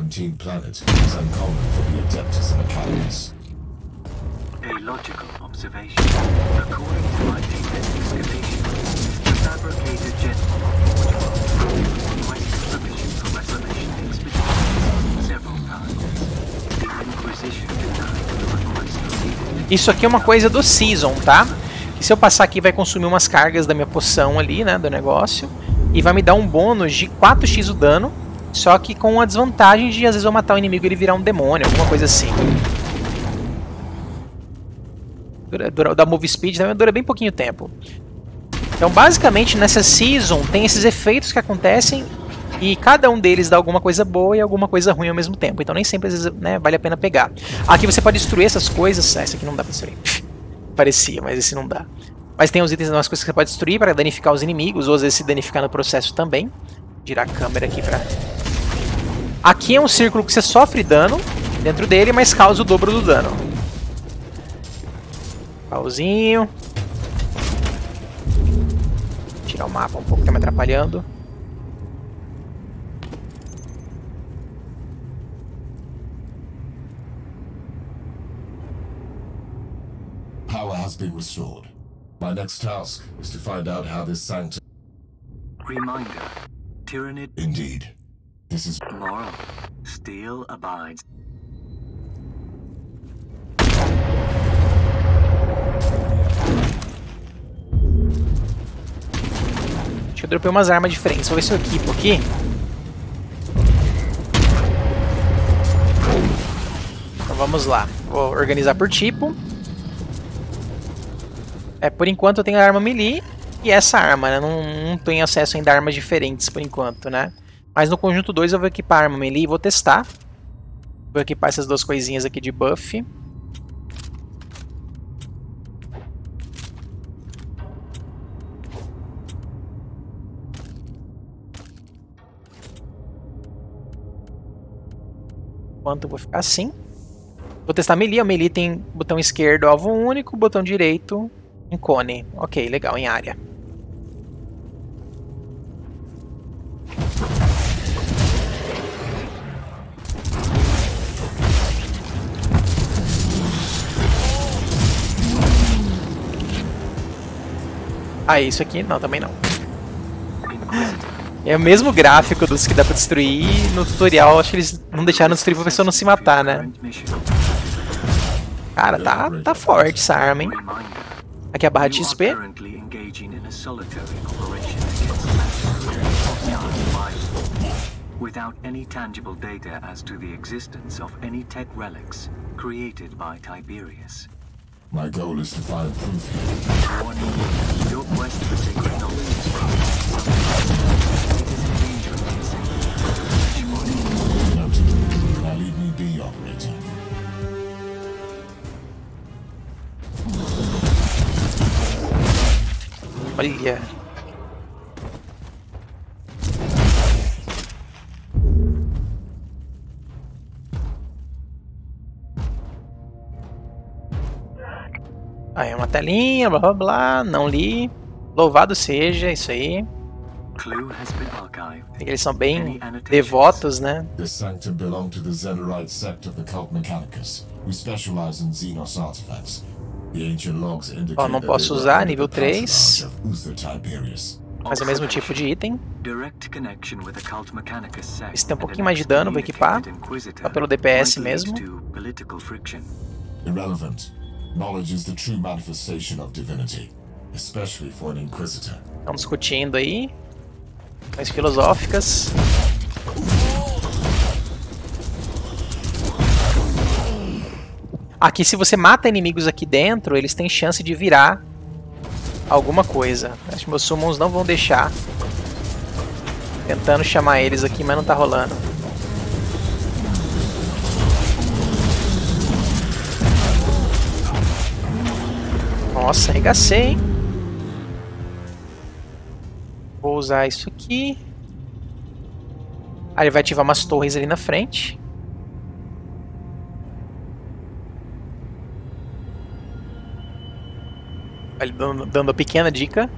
Isso aqui é uma coisa do Season, tá? Que se eu passar aqui vai consumir umas cargas da minha poção ali, né, do negócio. E vai me dar um bônus de 4x o dano. Só que com a desvantagem de às vezes eu matar o inimigo e ele virar um demônio, alguma coisa assim. Da Move Speed também dura bem pouquinho tempo. Então basicamente nessa Season tem esses efeitos que acontecem. E cada um deles dá alguma coisa boa e alguma coisa ruim ao mesmo tempo. Então nem sempre às vezes, né, vale a pena pegar. Aqui você pode destruir essas coisas. Essa aqui não dá pra destruir. Parecia, mas esse não dá. Mas tem os itens, umas coisas que você pode destruir para danificar os inimigos, ou às vezes se danificar no processo também. Vou girar a câmera aqui pra... Aqui é um círculo que você sofre dano dentro dele, mas causa o dobro do dano. Pauzinho. Vou tirar o mapa um pouco que tá me atrapalhando. Power has been restored. My next task is to find out how this sanctum... Reminder, Tyranid Indeed. This is... moral still abides. Acho que eu dropei umas armas diferentes. Vou ver se eu equipo aqui. Vamos lá. Vou organizar por tipo. Por enquanto eu tenho a arma melee e essa arma, né? Não tenho acesso ainda a armas diferentes por enquanto, né? Mas no conjunto 2 eu vou equipar a arma melee e vou testar. Vou equipar essas duas coisinhas aqui de buff. Enquanto eu vou ficar assim. Vou testar a melee. A melee tem botão esquerdo, alvo único, botão direito em cone. Ok, legal, em área. Ah, isso aqui? Não, também não. É o mesmo gráfico dos que dá pra destruir. No tutorial, acho que eles não deixaram destruir pra pessoa não se matar, né? Cara, tá forte essa arma, hein? Aqui é a barra de XP. Without any tangible data as to the existence of any tech relics created by Tiberius. My goal is to find proof. Warning, your quest for sacred knowledge is wrong. It is in danger of missing. Noted. Now leave me be, operator. Olha. Aí uma telinha, blá blá blá, não li. Louvado seja, isso aí. Eles são bem devotos, né? This sanctum belonged to the Zenerite sect of the cult Mechanicus, who specialize in Xenos artifacts. The ancient logs indicate Ó, não posso usar, nível 3. Mas é o mesmo tipo de item. Esse tem um pouquinho mais de dano, vou equipar. Só pelo DPS mesmo. Irrelevant. Knowledge is the true manifestation of divinity, especially for an inquisitor. Estão discutindo aí. Questões filosóficas. Aqui, se você mata inimigos aqui dentro, eles têm chance de virar alguma coisa. Acho que meus summons não vão deixar. Tentando chamar eles aqui, mas não tá rolando. Nossa, arregacei, hein? Vou usar isso aqui. Aí ele vai ativar umas torres ali na frente. Ele dando a pequena dica.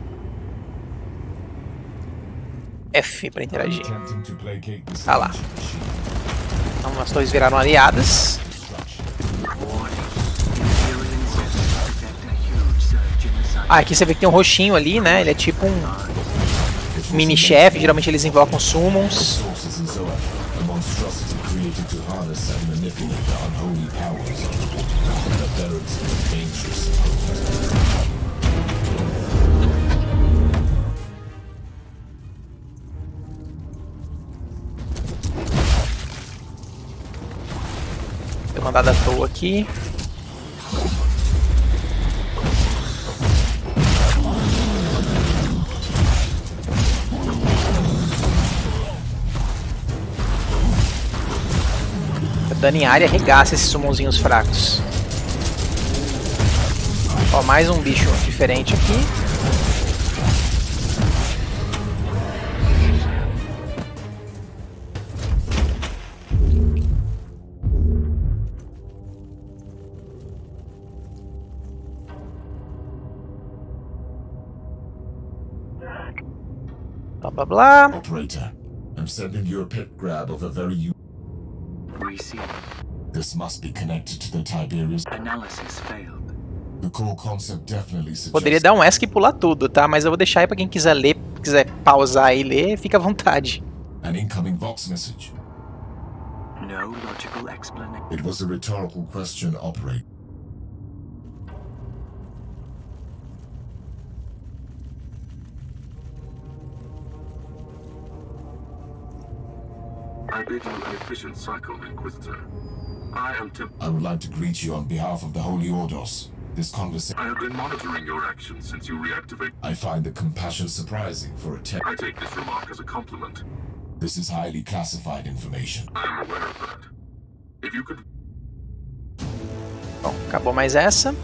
F para interagir. Ah lá. Então as torres viraram aliadas. Ah, aqui você vê que tem um roxinho ali, né? Ele é tipo um mini-chefe. Geralmente eles invocam summons. Deu mandado à toa aqui. Dano em área, arregaça esses summonzinhos fracos. Ó, mais um bicho diferente aqui. Blá blá blá. Operator, I'm sending you a pit grab of a very This must be connected to the Tiberius. Analysis failed. The core concept definitely suggests. Poderia dar um ESC e pular tudo, tá? Mas eu vou deixar aí pra quem quiser ler, quiser pausar e ler, fica à vontade. An incoming Vox message. No logical explanation. It was a rhetorical question, operator. I bid you an efficient cycle, Inquisitor. I am Tim. I would like to greet you on behalf of the Holy Ordos. This conversation... I have been monitoring your actions since you reactivate. I find the compassion surprising for a tech... I take this remark as a compliment. This is highly classified information. I am aware of that. If you could... Bom, acabou mais essa.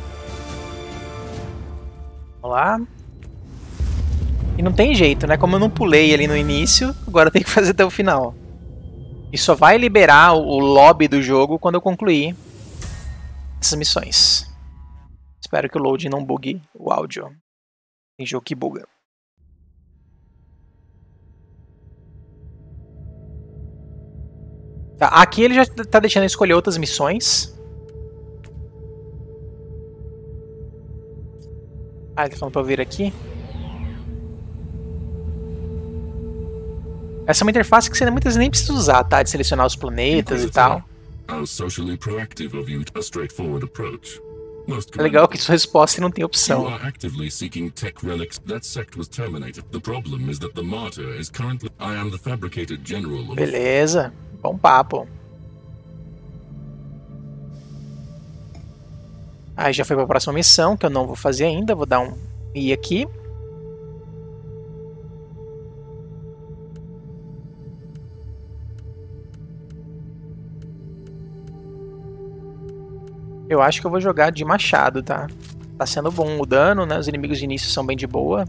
Vamos lá. E não tem jeito, né? Como eu não pulei ali no início, agora eu tenho que fazer até o final. E só vai liberar o lobby do jogo quando eu concluir essas missões. Espero que o load não bugue o áudio. Tem jogo que buga. Tá, aqui ele já está deixando eu escolher outras missões. Ah, ele tá falando pra eu vir aqui. Essa é uma interface que você muitas vezes nem precisa usar, tá? De selecionar os planetas e tal. É legal que sua resposta não tem opção. Beleza, bom papo. Aí já foi para a próxima missão, que eu não vou fazer ainda. Vou dar um I aqui. Eu acho que eu vou jogar de machado, tá? Tá sendo bom o dano, né? Os inimigos de início são bem de boa.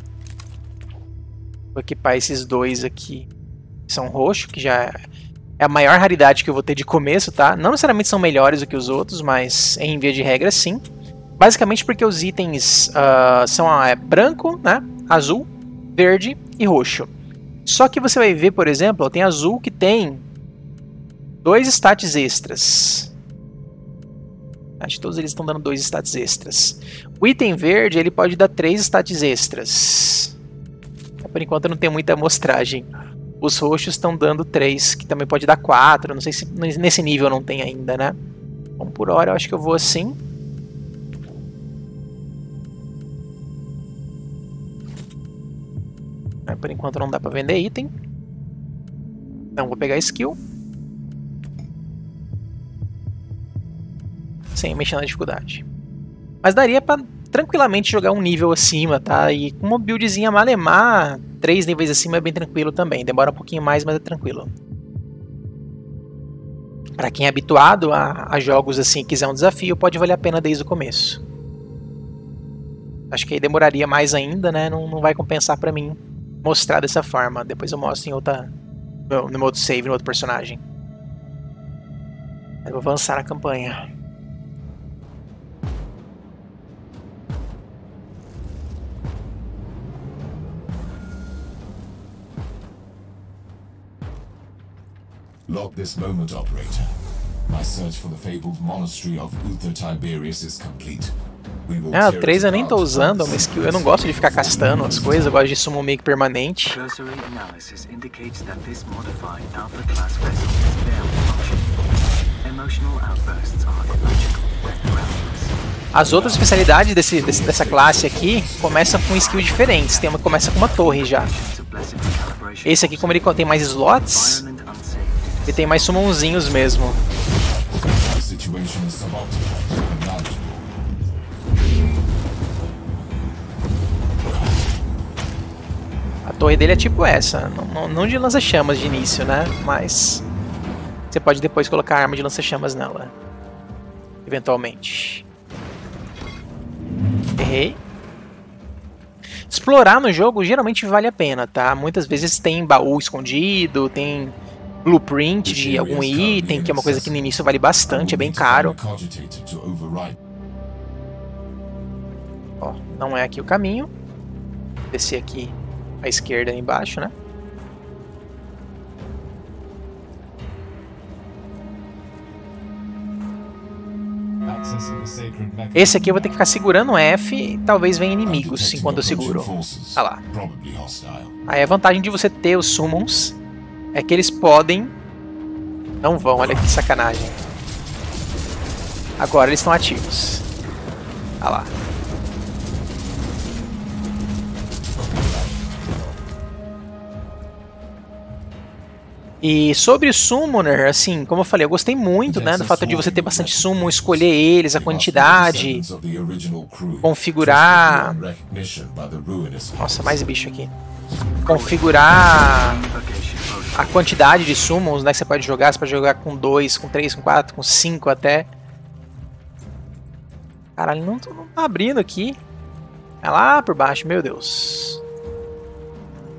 Vou equipar esses dois aqui, que são roxo, que já é a maior raridade que eu vou ter de começo, tá? Não necessariamente são melhores do que os outros, mas em via de regra, sim. Basicamente porque os itens são branco, né? Azul, verde e roxo. Só que você vai ver, por exemplo, tem azul que tem 2 stats extras. Acho que todos eles estão dando 2 stats extras. O item verde, ele pode dar 3 stats extras. Por enquanto não tem muita amostragem. Os roxos estão dando 3, que também pode dar 4. Não sei se nesse nível não tem ainda, né? Bom, por hora eu acho que eu vou assim. Por enquanto não dá pra vender item. Então vou pegar skill. Sem mexer na dificuldade. Mas daria pra tranquilamente jogar um nível acima, tá? E com uma buildzinha malemar, 3 níveis acima é bem tranquilo também. Demora um pouquinho mais, mas é tranquilo. Pra quem é habituado a jogos assim e quiser um desafio, pode valer a pena desde o começo. Acho que aí demoraria mais ainda, né? Não vai compensar pra mim mostrar dessa forma. Depois eu mostro em outra... no modo save, no outro personagem. Eu vou avançar na campanha. Log this moment, operator. My search for the fabled monastery of Uther Tiberius is complete. O 3 eu nem tô usando, mas que eu não gosto de ficar castando as coisas, eu gosto de summon make permanente. As outras especialidades dessa classe aqui começam com skills diferentes. Tem uma que começa com uma torre já. Esse aqui, como ele tem mais slots, ele tem mais summonzinhos mesmo. A torre dele é tipo essa, não de lança-chamas de início, né? Mas você pode depois colocar arma de lança-chamas nela, eventualmente. Errei. Explorar no jogo geralmente vale a pena, tá? Muitas vezes tem baú escondido, tem blueprint de algum item, que é uma coisa que no início vale bastante, é bem caro. Ó, não é aqui o caminho. Descer aqui à esquerda aí embaixo, né? Esse aqui eu vou ter que ficar segurando F e talvez venha inimigos enquanto eu seguro. Olha lá. Aí a vantagem de você ter os summons é que eles podem... Não vão, olha que sacanagem. Agora eles estão ativos. Olha lá. E sobre o Summoner, assim, como eu falei, eu gostei muito, né, do fato de você ter bastante Summon, escolher eles, a quantidade, configurar... Nossa, mais bicho aqui. Configurar a quantidade de Summons, né, que você pode jogar. Você pode jogar com 2, com 3, com 4, com 5 até. Caralho, não tá abrindo aqui. É lá por baixo, meu Deus.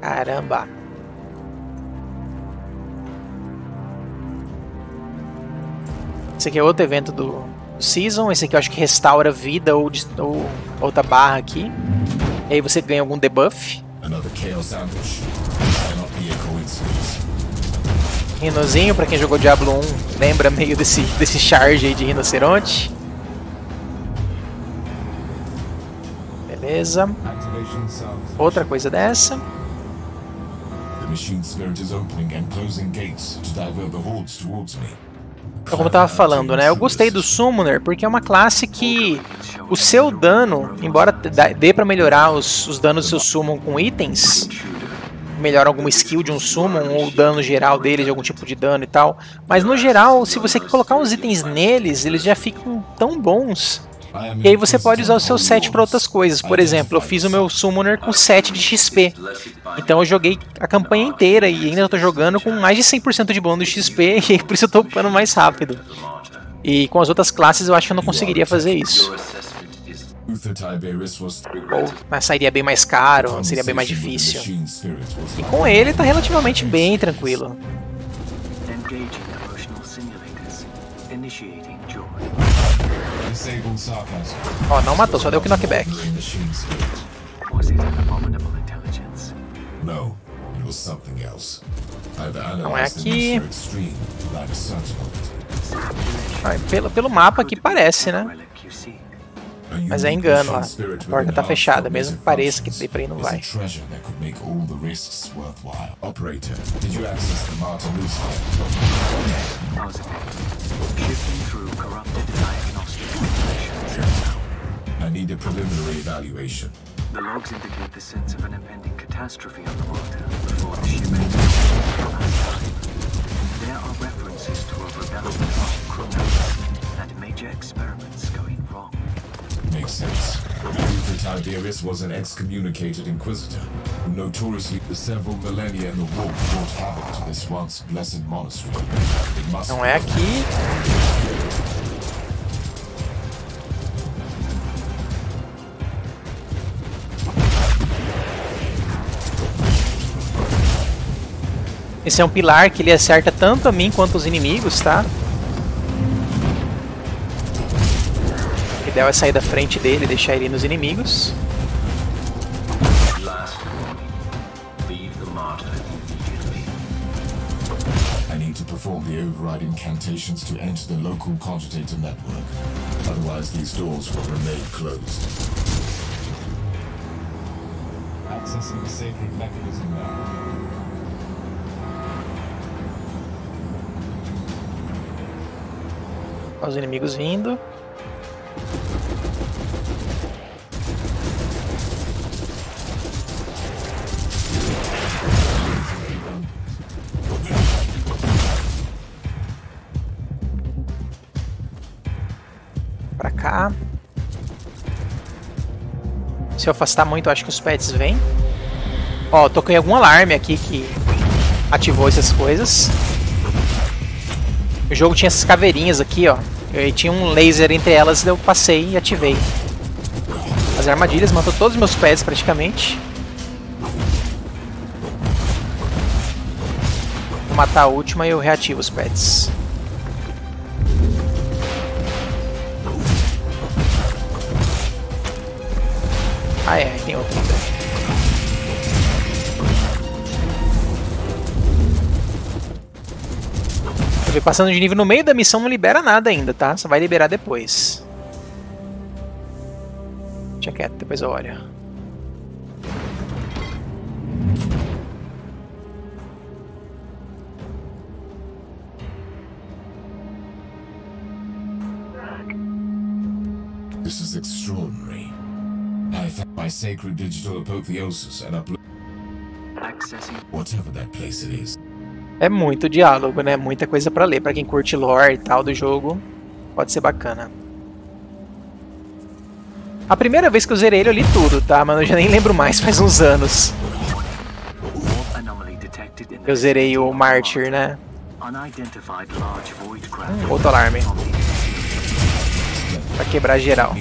Caramba. Esse aqui é outro evento do Season. Esse aqui eu acho que restaura vida ou outra barra aqui. E aí você ganha algum debuff. Rinozinho, pra quem jogou Diablo 1, lembra meio desse charge aí de rinoceronte. Beleza. Outra coisa dessa. Então, como eu tava falando, né? Eu gostei do Summoner porque é uma classe que o seu dano, embora dê pra melhorar os danos do seu Summon com itens, melhora alguma skill de um Summon ou o dano geral dele de algum tipo de dano e tal, mas no geral, se você colocar uns itens neles, eles já ficam tão bons. E aí você pode usar o seu set para outras coisas. Por exemplo, eu fiz o meu Summoner com 7 de XP. Então eu joguei a campanha inteira e ainda estou jogando com mais de 100% de bônus de XP, e por isso eu estou upando mais rápido. E com as outras classes eu acho que eu não conseguiria fazer isso. Ou sairia bem mais caro, seria bem mais difícil. E com ele tá relativamente bem tranquilo. Ó, não matou, só deu que knockback. Não é aqui. Pelo mapa aqui parece, né? Mas é engano lá. A porta tá fechada, mesmo que pareça que daí pra aí não vai. I need a preliminary evaluation. The logs indicate the sense of an impending catastrophe on the water before the ship entered last time. There are references to a rebellion of criminals and major experiments going wrong. Makes sense. Luther Tiberius was an excommunicated inquisitor who notoriously for several millennia in the war brought havoc to this once blessed monastery. It must Não é aqui. Esse é um pilar que ele acerta tanto a mim quanto os inimigos, tá? O ideal é sair da frente dele e deixar ele nos inimigos. I need to perform the override incantations to enter the local cogitator network. Otherwise these doors will remain closed. Accessing the sacred mechanism now. Os inimigos vindo. Pra cá. Se eu afastar muito, eu acho que os pets vêm. Ó, toquei algum alarme aqui que ativou essas coisas. O jogo tinha essas caveirinhas aqui, ó. E tinha um laser entre elas, eu passei e ativei. As armadilhas matou todos os meus pets praticamente. Vou matar a última e eu reativo os pets. Ah é, tem outro ainda. Passando de nível no meio da missão não libera nada ainda, tá? Só vai liberar depois. Deixa quieto, depois eu olho. This is extraordinary. I found my sacred digital apotheosis and upload whatever that place it is. É muito diálogo, né? Muita coisa pra ler. Pra quem curte lore e tal do jogo, pode ser bacana. A primeira vez que eu zerei ele, eu li tudo, tá? Mas eu já nem lembro mais, faz uns anos. Eu zerei o Martyr, né? Outro alarme. Pra quebrar geral.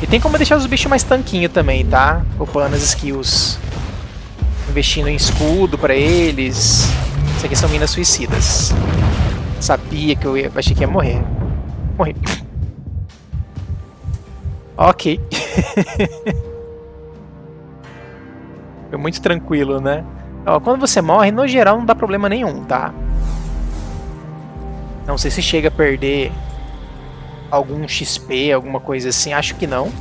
E tem como deixar os bichos mais tanquinho também, tá? Upando as skills. Investindo em escudo pra eles. Isso aqui são minas suicidas. Sabia que eu achei que ia morrer. Morri. Ok. Foi muito tranquilo, né? Ó, quando você morre, no geral não dá problema nenhum, tá? Não sei se chega a perder algum XP, alguma coisa assim. Acho que não.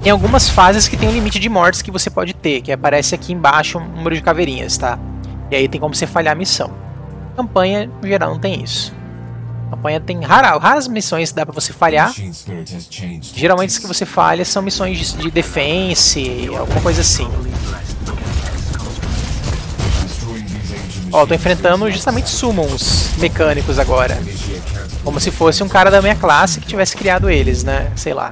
Tem algumas fases que tem um limite de mortes que você pode ter, que aparece aqui embaixo um número de caveirinhas, tá? E aí tem como você falhar a missão. Campanha, no geral, não tem isso. Campanha tem raras missões que dá pra você falhar. Geralmente as que você falha são missões de defense, alguma coisa assim. Ó, tô enfrentando justamente summons mecânicos agora. Como se fosse um cara da minha classe que tivesse criado eles, né? Sei lá.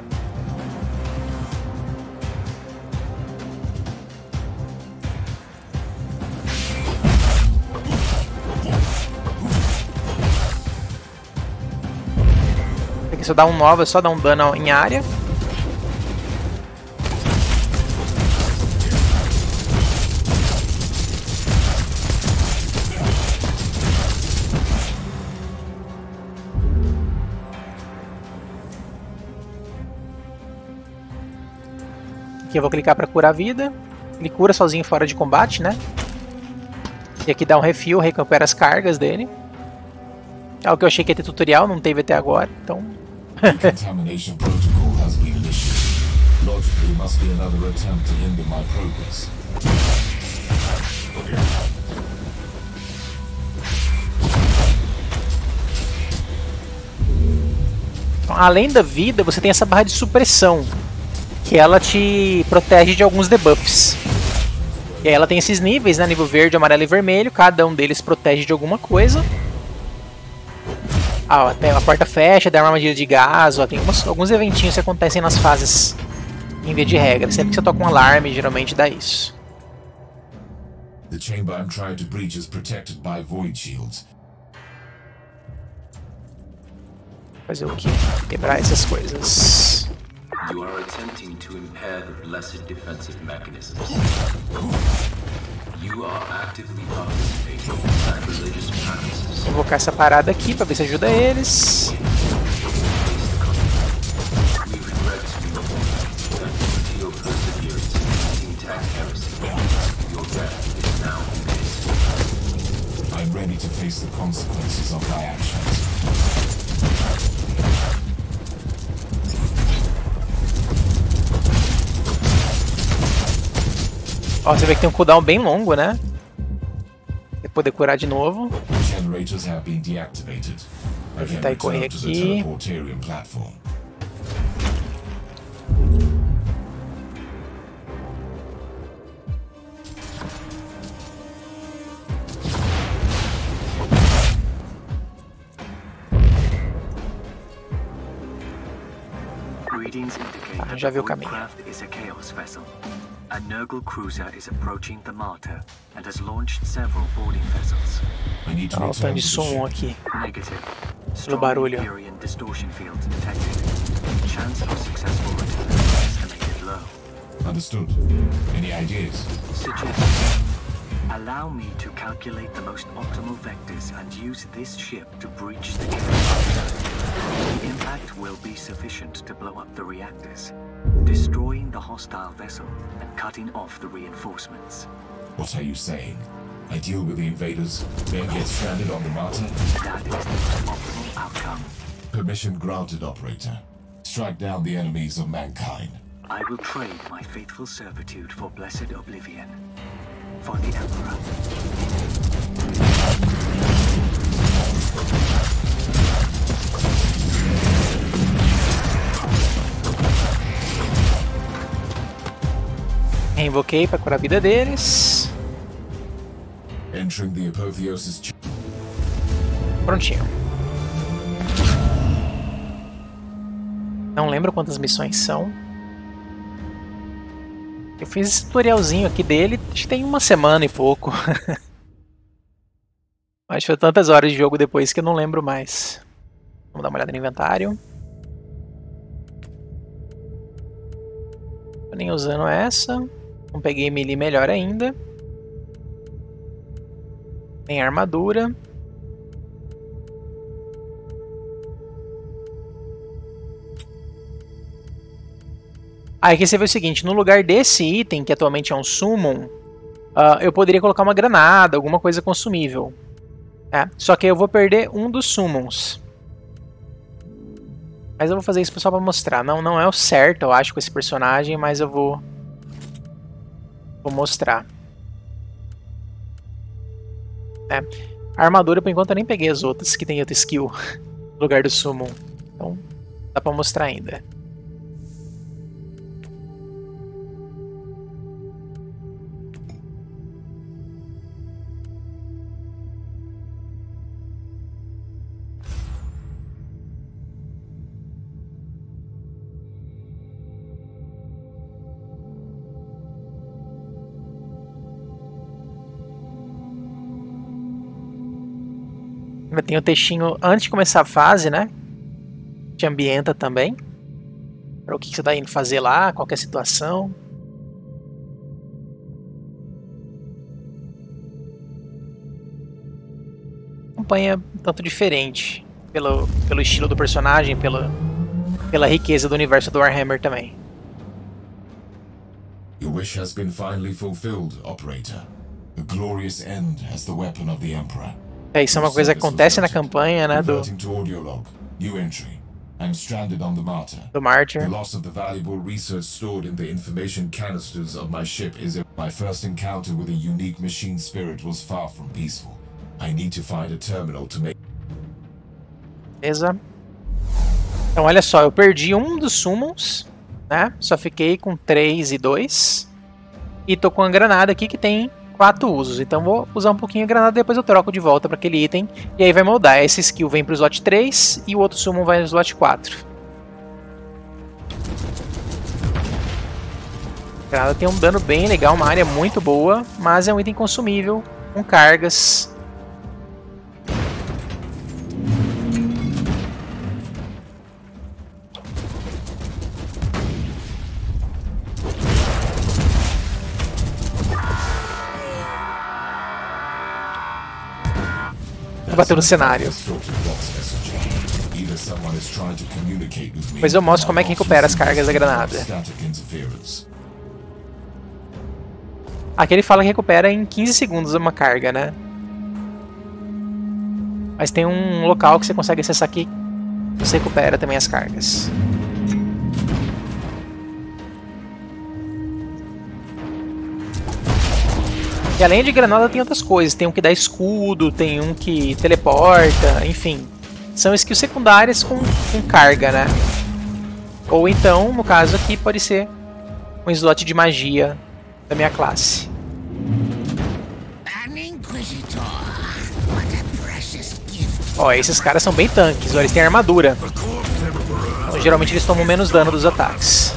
Aqui se eu dar um nova, é só dar um dano em área. Aqui eu vou clicar para curar a vida. Ele cura sozinho fora de combate, né? E aqui dá um refill, recupera as cargas dele. É o que eu achei que ia ter tutorial, não teve até agora, então... Contamination protocol has been initiated. Logically, must be another attempt to hinder my progress. Além da vida, você tem essa barra de supressão, que ela te protege de alguns debuffs. E aí ela tem esses níveis, né? Nível verde, amarelo e vermelho. Cada um deles protege de alguma coisa. Ah, até a porta fecha, dá uma armadilha de gás. Ó, tem alguns eventinhos que acontecem nas fases em via de regra. Sempre que você toca um alarme, geralmente dá isso. The chamber I'm trying to breach is protected by void shields. Fazer o quê? Quebrar essas coisas. You are attempting to impair the blessed defensive mechanisms. You are actively participating in sacrilegious practices. Vou invocar essa parada aqui pra ver se ajuda eles. We regret to inform you that due to your perseverance in intact heresy, your death is now imminent. I'm ready to face the consequences of my actions. Ó, você vê que tem um cooldown bem longo, né? Pra poder curar de novo. Generators have been deactivated. I can Tentar correr return to the aqui. teleportarium platform. Readings indicate that já the vi o caminho. Voidcraft is a Chaos vessel. A Nurgle cruiser is approaching the Martyr and has launched several boarding vessels. I need to Ó, o return tanto to de the som ship. aqui. Negative. Pelo Strong barulho. Empyrean distortion fields detected. Chance of successful return estimated low. Understood. Any ideas? Suggestion. Allow me to calculate the most optimal vectors and use this ship to breach the Chaos. The impact will be sufficient to blow up the reactors, destroying the hostile vessel and cutting off the reinforcements. What are you saying? I deal with the invaders, then get stranded on the Martyr? That is the most optimal outcome. Permission granted, operator. Strike down the enemies of mankind. I will trade my faithful servitude for blessed oblivion. For the Emperor. invoquei pra curar a vida deles. Entering the apotheosis. Prontinho. Não lembro quantas missões são. Eu fiz esse tutorialzinho aqui dele, acho que tem uma semana e pouco. Mas foi tantas horas de jogo depois que eu não lembro mais. Vamos dar uma olhada no inventário. Tô nem usando essa. Não peguei melee, melhor ainda. Nem armadura. Aí aqui você vê o seguinte, no lugar desse item, que atualmente é um summon, eu poderia colocar uma granada, alguma coisa consumível. Só que eu vou perder um dos summons. Mas eu vou fazer isso só pra mostrar. Não é o certo, eu acho, com esse personagem, mas eu vou mostrar. A armadura, por enquanto, eu nem peguei as outras, que tem outra skill no lugar do summon. Então, dá pra mostrar ainda. Tem o textinho antes de começar a fase, né? Te ambienta também. Para o que você está indo fazer lá, qual que é a situação. Campanha um tanto diferente. Pelo estilo do personagem, pela riqueza do universo do Warhammer também. Your wish has been finally fulfilled, Operator. The glorious end as the weapon of the Emperor. Isso é uma coisa que acontece na campanha, né, do Martyr. The loss of the valuable research stored in the information canisters of my ship is my first encounter with a unique machine spirit was far from peaceful. I need to find a terminal to make. Beleza. Então olha só, eu perdi um dos summons, né? Só fiquei com 3 e 2. E tô com uma granada aqui que tem 4 usos, então vou usar um pouquinho a granada, depois eu troco de volta para aquele item, e aí vai moldar, esse skill vem para o slot 3 e o outro summon vai no slot 4. A granada tem um dano bem legal, uma área muito boa, mas é um item consumível, com cargas. Bateu no cenário. Depois eu mostro como é que recupera as cargas da granada. Aqui ele fala que recupera em 15 segundos uma carga, né? Mas tem um local que você consegue acessar aqui, você recupera também as cargas. E além de granada tem outras coisas, tem um que dá escudo, tem um que teleporta, enfim. São skills secundárias com carga, né? Ou então, no caso aqui, pode ser um slot de magia da minha classe. Ó, esses caras são bem tanques, ó, eles têm armadura. Então, geralmente eles tomam menos dano dos ataques.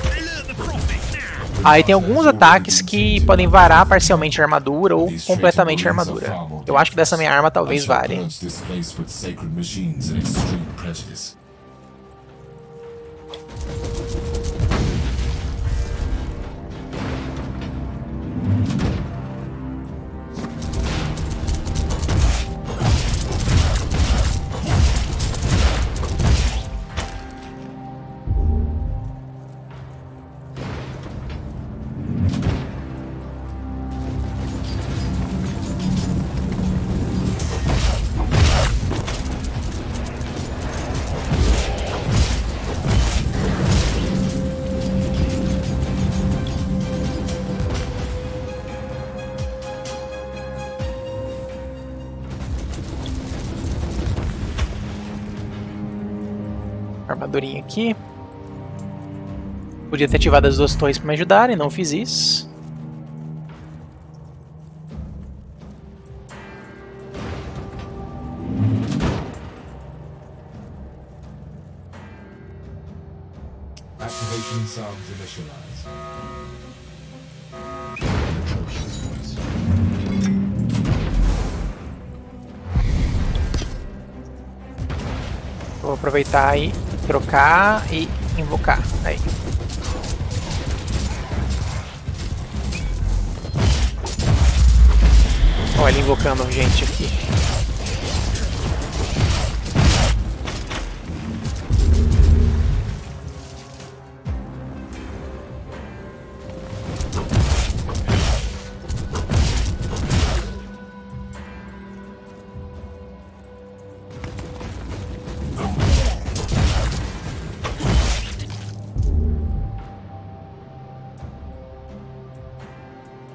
Aí tem alguns ataques que podem varar parcialmente a armadura ou completamente a armadura. Eu acho que dessa minha arma talvez vare. Armadurinha aqui. Podia ter ativado as duas torres para me ajudarem, não fiz isso. Activation sounds initialized. Vou aproveitar e trocar e invocar. Aí. Olha ele invocando gente aqui.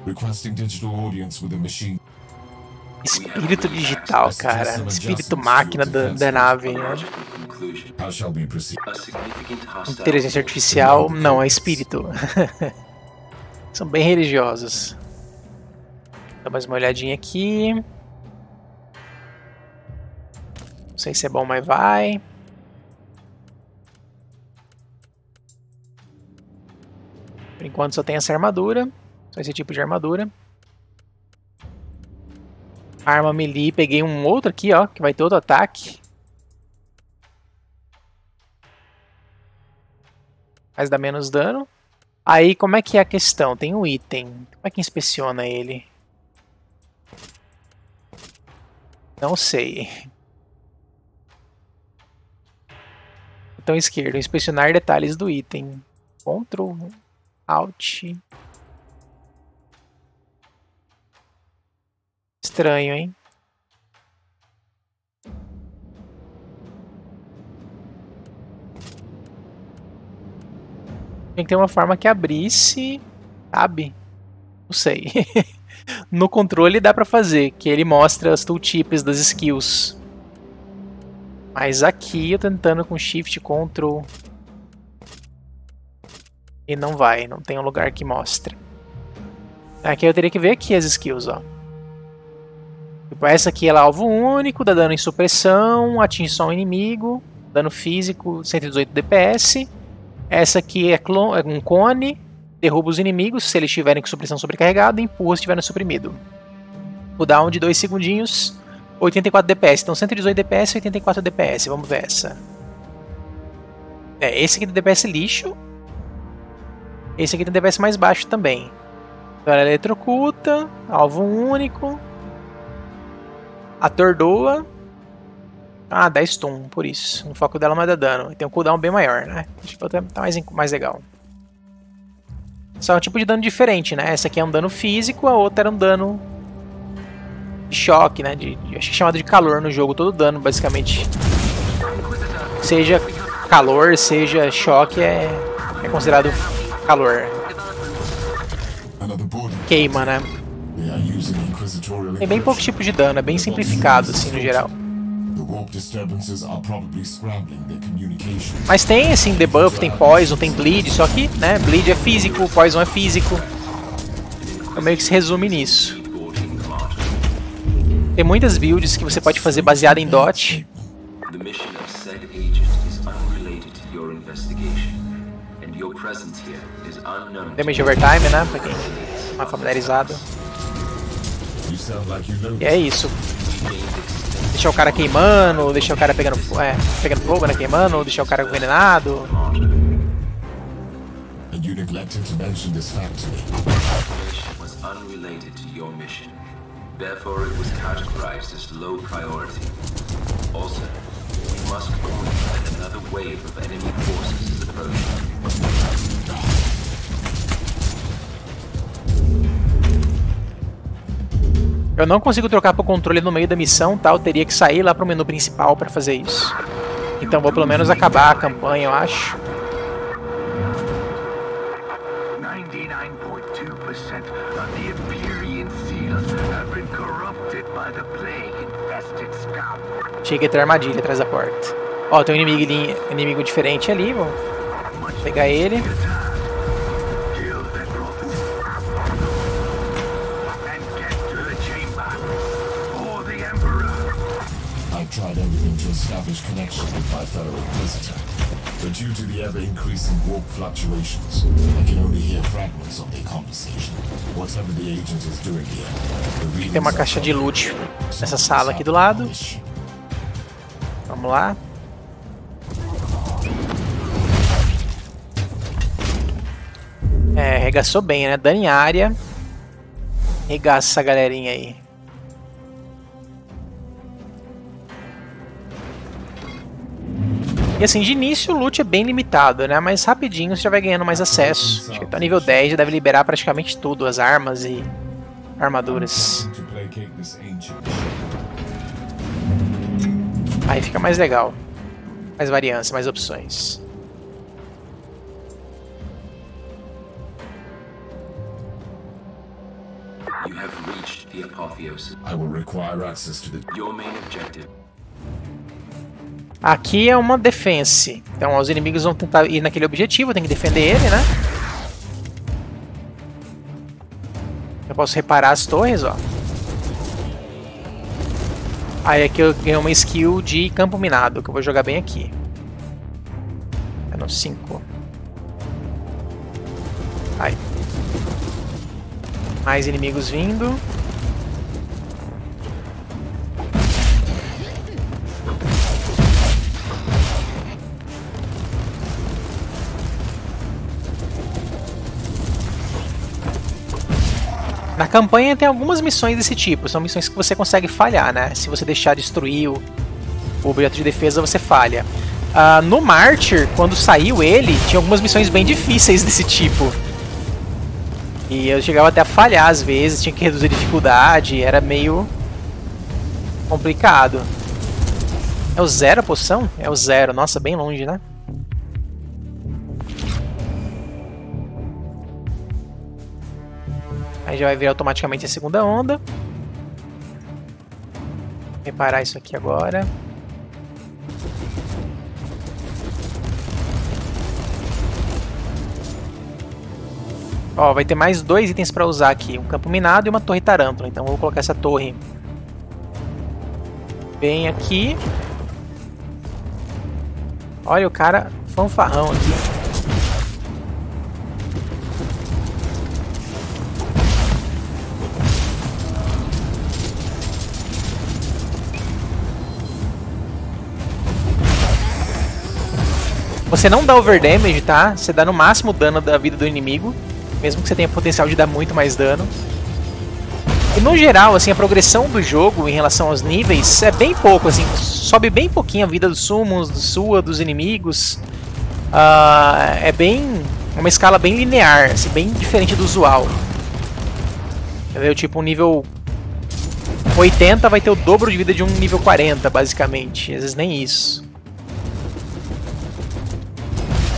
Requesting digital audience with a machine. Espírito digital, cara. Espírito máquina da nave. Né? How shall we proceed? Inteligência artificial, não, é espírito. São bem religiosos. Dá mais uma olhadinha aqui. Não sei se é bom, mas vai. Por enquanto só tem essa armadura. Só esse tipo de armadura. Arma melee, peguei um outro aqui, ó, que vai ter outro ataque. Mas dá menos dano. Aí, como é que é a questão? Tem um item. Como é que inspeciona ele? Não sei. Botão esquerdo, inspecionar detalhes do item. Ctrl, Alt. Estranho, hein? Tem que ter uma forma que abrisse, sabe? Não sei. No controle dá pra fazer, que ele mostra as tooltips das skills. Mas aqui eu tentando com Shift, Ctrl. E não vai, não tem um lugar que mostre. Aqui eu teria que ver aqui as skills, ó. Tipo, essa aqui ela é alvo único, dá dano em supressão, atinge só um inimigo, dano físico 118 DPS. Essa aqui é um cone, derruba os inimigos se eles estiverem com supressão sobrecarregada e empurra se estiverem suprimido. Cooldown de 2 segundinhos, 84 DPS. Então 118 DPS e 84 DPS. Vamos ver essa. Esse aqui tem DPS lixo. Esse aqui tem DPS mais baixo também. Então ela eletrocuta, alvo único. Atordoa. Ah, dá stun, por isso. O foco dela mais dá dano. E tem um cooldown bem maior, né? Acho que tá mais legal. Só é um tipo de dano diferente, né? Essa aqui é um dano físico, a outra era um dano de choque, né? Acho que é chamado de calor no jogo. Todo dano, basicamente. Seja calor, seja choque, é considerado calor. Queima, né? Tem bem poucos tipos de dano, é bem simplificado, assim, no geral. Mas tem, assim, debuff, tem poison, tem bleed, só que, né, bleed é físico, poison é físico. Então meio que se resume nisso. Tem muitas builds que você pode fazer baseada em dot. Damage overtime, né, pra quem não é familiarizado. E é isso. Deixar o cara queimando, deixar o cara pegando fogo, né, queimando, deixar o cara envenenado. Eu não consigo trocar pro controle no meio da missão, tá? Eu teria que sair lá pro menu principal pra fazer isso. Então vou pelo menos acabar a campanha, eu acho. 99.2% of the Empyrean seals have been corrupted by the plague-infested scum. Achei que tem armadilha atrás da porta. Ó, tem um inimigo diferente ali, vou pegar ele. Tried everything to establish connection with my fellow Inquisitor. But due to the ever-increasing warp fluctuations, I can only hear fragments of their conversation. Whatever the agent is doing here, the readings Tem uma caixa de loot nessa sala aqui do lado. Vamos lá. É, regaçou bem, né? Dano em área. Regaça essa galerinha aí. E assim, de início o loot é bem limitado, né? Mas rapidinho você já vai ganhando mais acesso. Acho que tá nível 10, já deve liberar praticamente tudo, as armas e armaduras. Aí fica mais legal. Mais variância, mais opções. You have reached the apotheosis. I will require access to the... Your main objective. Aqui é uma defense. Então os inimigos vão tentar ir naquele objetivo, tem que defender ele, né? Eu posso reparar as torres, ó. Aí aqui eu ganho uma skill de campo minado, que eu vou jogar bem aqui. É no 5. Aí. Mais inimigos vindo. Na campanha tem algumas missões desse tipo, são missões que você consegue falhar, né? Se você deixar destruir o objeto de defesa, você falha. No Martyr, quando saiu ele, tinha algumas missões bem difíceis desse tipo. E eu chegava até a falhar às vezes, tinha que reduzir a dificuldade, era meio complicado. É o 0 a poção? É o 0, nossa, bem longe, né? Aí já vai vir automaticamente a segunda onda. Vou reparar isso aqui agora. Ó, vai ter mais 2 itens para usar aqui. Um campo minado e uma torre tarântula. Então eu vou colocar essa torre bem aqui. Olha o cara fanfarrão aqui. Você não dá overdamage, tá? Você dá no máximo dano da vida do inimigo, mesmo que você tenha potencial de dar muito mais dano. E no geral, assim, a progressão do jogo em relação aos níveis é bem pouco, assim, sobe bem pouquinho a vida dos summons, dos inimigos. É bem uma escala bem linear, assim, bem diferente do usual. Entendeu? Tipo, um nível 80 vai ter o dobro de vida de um nível 40, basicamente. Às vezes nem isso.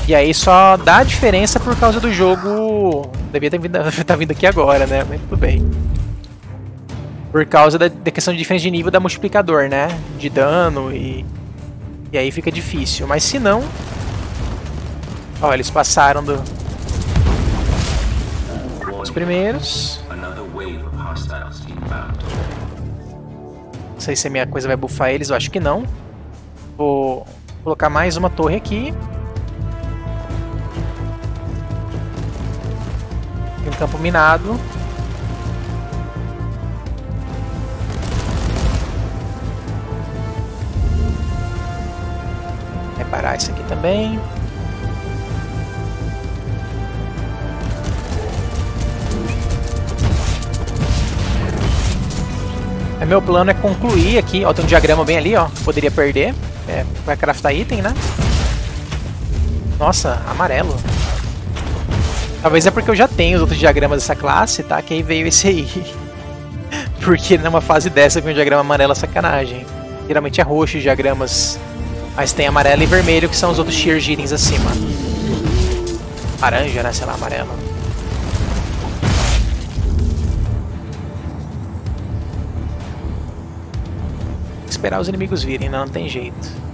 E aí só dá diferença por causa do jogo... Devia ter tá vindo aqui agora, né? Mas tudo bem. Por causa da questão de diferença de nível da multiplicador, né? De dano e aí fica difícil. Mas se não... Ó, eles passaram os primeiros. Não sei se a minha coisa vai buffar eles, eu acho que não. Vou colocar mais uma torre aqui. Um campo minado. Reparar isso aqui também. Meu plano é concluir aqui. Ó, tem um diagrama bem ali, ó. Poderia perder. Vai craftar item, né? Nossa, amarelo. Talvez é porque eu já tenho os outros diagramas dessa classe, tá? Que aí veio esse aí. Porque numa fase dessa vem um diagrama amarelo, sacanagem. Geralmente é roxo os diagramas, mas tem amarelo e vermelho que são os outros tier itens acima. Laranja, né? Sei lá, amarelo. Esperar os inimigos virem, não tem jeito.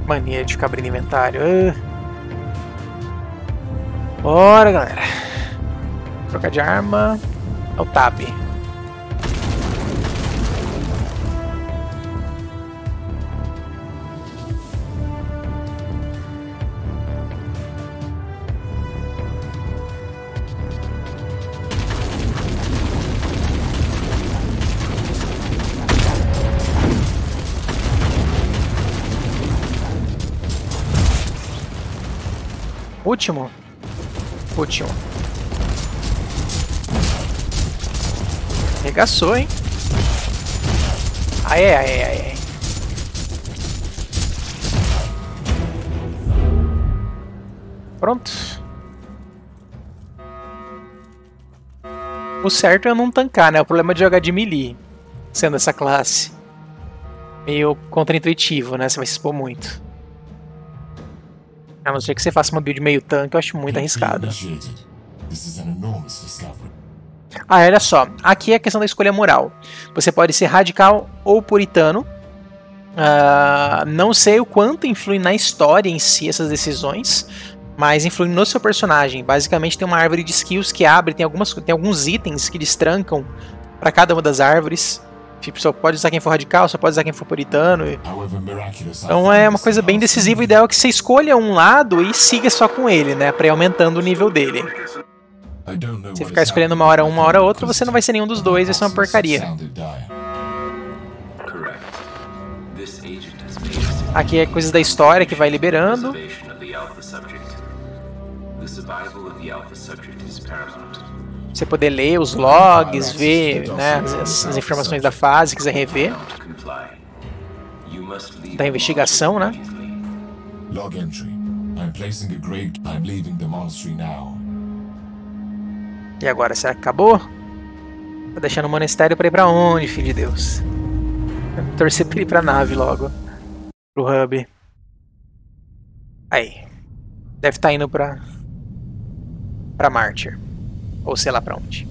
Mania de ficar abrindo inventário. Bora, galera. Trocar de arma. É o tab. Último. Arregaçou, hein? Ai. Pronto. O certo é não tancar, né? O problema é de jogar de melee, sendo essa classe. Meio contra-intuitivo, né? Você vai se expor muito. A não ser que você faça uma build meio tanque, eu acho muito arriscado. Ah, olha só. Aqui é a questão da escolha moral. Você pode ser radical ou puritano. Não sei o quanto influi na história em si essas decisões, mas influi no seu personagem. Basicamente tem uma árvore de skills que abre, tem alguns itens que destrancam para cada uma das árvores. Tipo, só pode usar quem for radical, só pode usar quem for puritano. Então é uma coisa bem decisiva. O ideal é que você escolha um lado e siga só com ele, né? Pra ir aumentando o nível dele. Se ficar escolhendo uma hora outra, você não vai ser nenhum dos dois, isso é uma porcaria. Aqui é coisas da história que vai liberando. Você poder ler os logs, ver, né, as informações da fase, quiser rever. Da investigação, né? Log entry. I'm placing a grade. I'm leaving the monastery now. E agora, será que acabou? Tá deixando o monastério pra ir pra onde, filho de Deus? Torcer pra ir pra nave logo. Pro hub. Aí. Deve estar indo pra Martyr. Ou sei lá pra onde.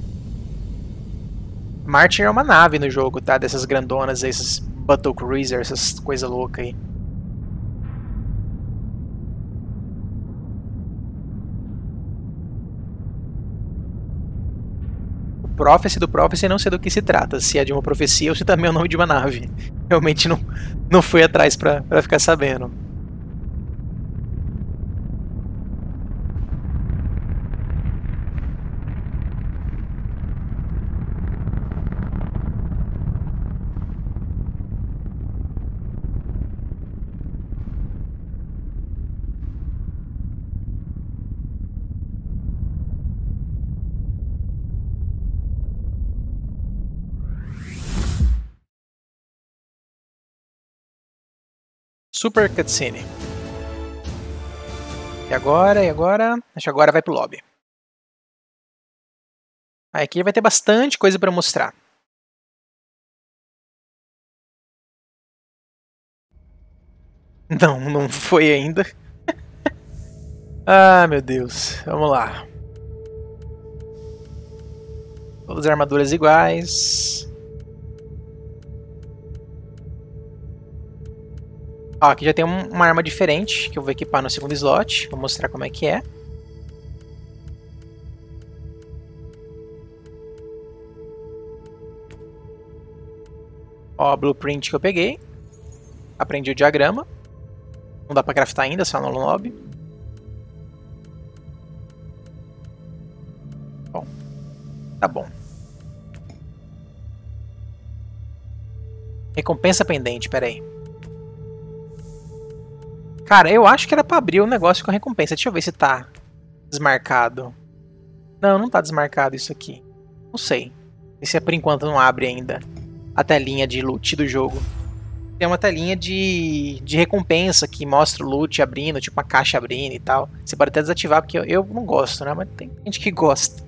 Martyr é uma nave no jogo, tá? Dessas grandonas, esses Battle Cruiser, essas coisas loucas aí. O Prophecy do Prophecy não sei do que se trata. Se é de uma profecia ou se também é o nome de uma nave. Realmente não fui atrás pra ficar sabendo. Super cutscene. E agora? Acho que agora vai pro lobby. Aqui vai ter bastante coisa pra mostrar. Não foi ainda. Ah, meu Deus. Vamos lá. Todas as armaduras iguais. Ó, aqui já tem uma arma diferente que eu vou equipar no segundo slot. Vou mostrar como é que é. Ó, a blueprint que eu peguei. Aprendi o diagrama. Não dá pra craftar ainda, só no lobby. Bom, tá bom. Recompensa pendente, pera aí. Cara, eu acho que era pra abrir o negócio com a recompensa. Deixa eu ver se tá desmarcado. Não tá desmarcado isso aqui. Não sei. Esse por enquanto não abre ainda a telinha de loot do jogo. Tem uma telinha de recompensa que mostra o loot abrindo, tipo uma caixa abrindo e tal. Você pode até desativar, porque eu não gosto, né? Mas tem gente que gosta.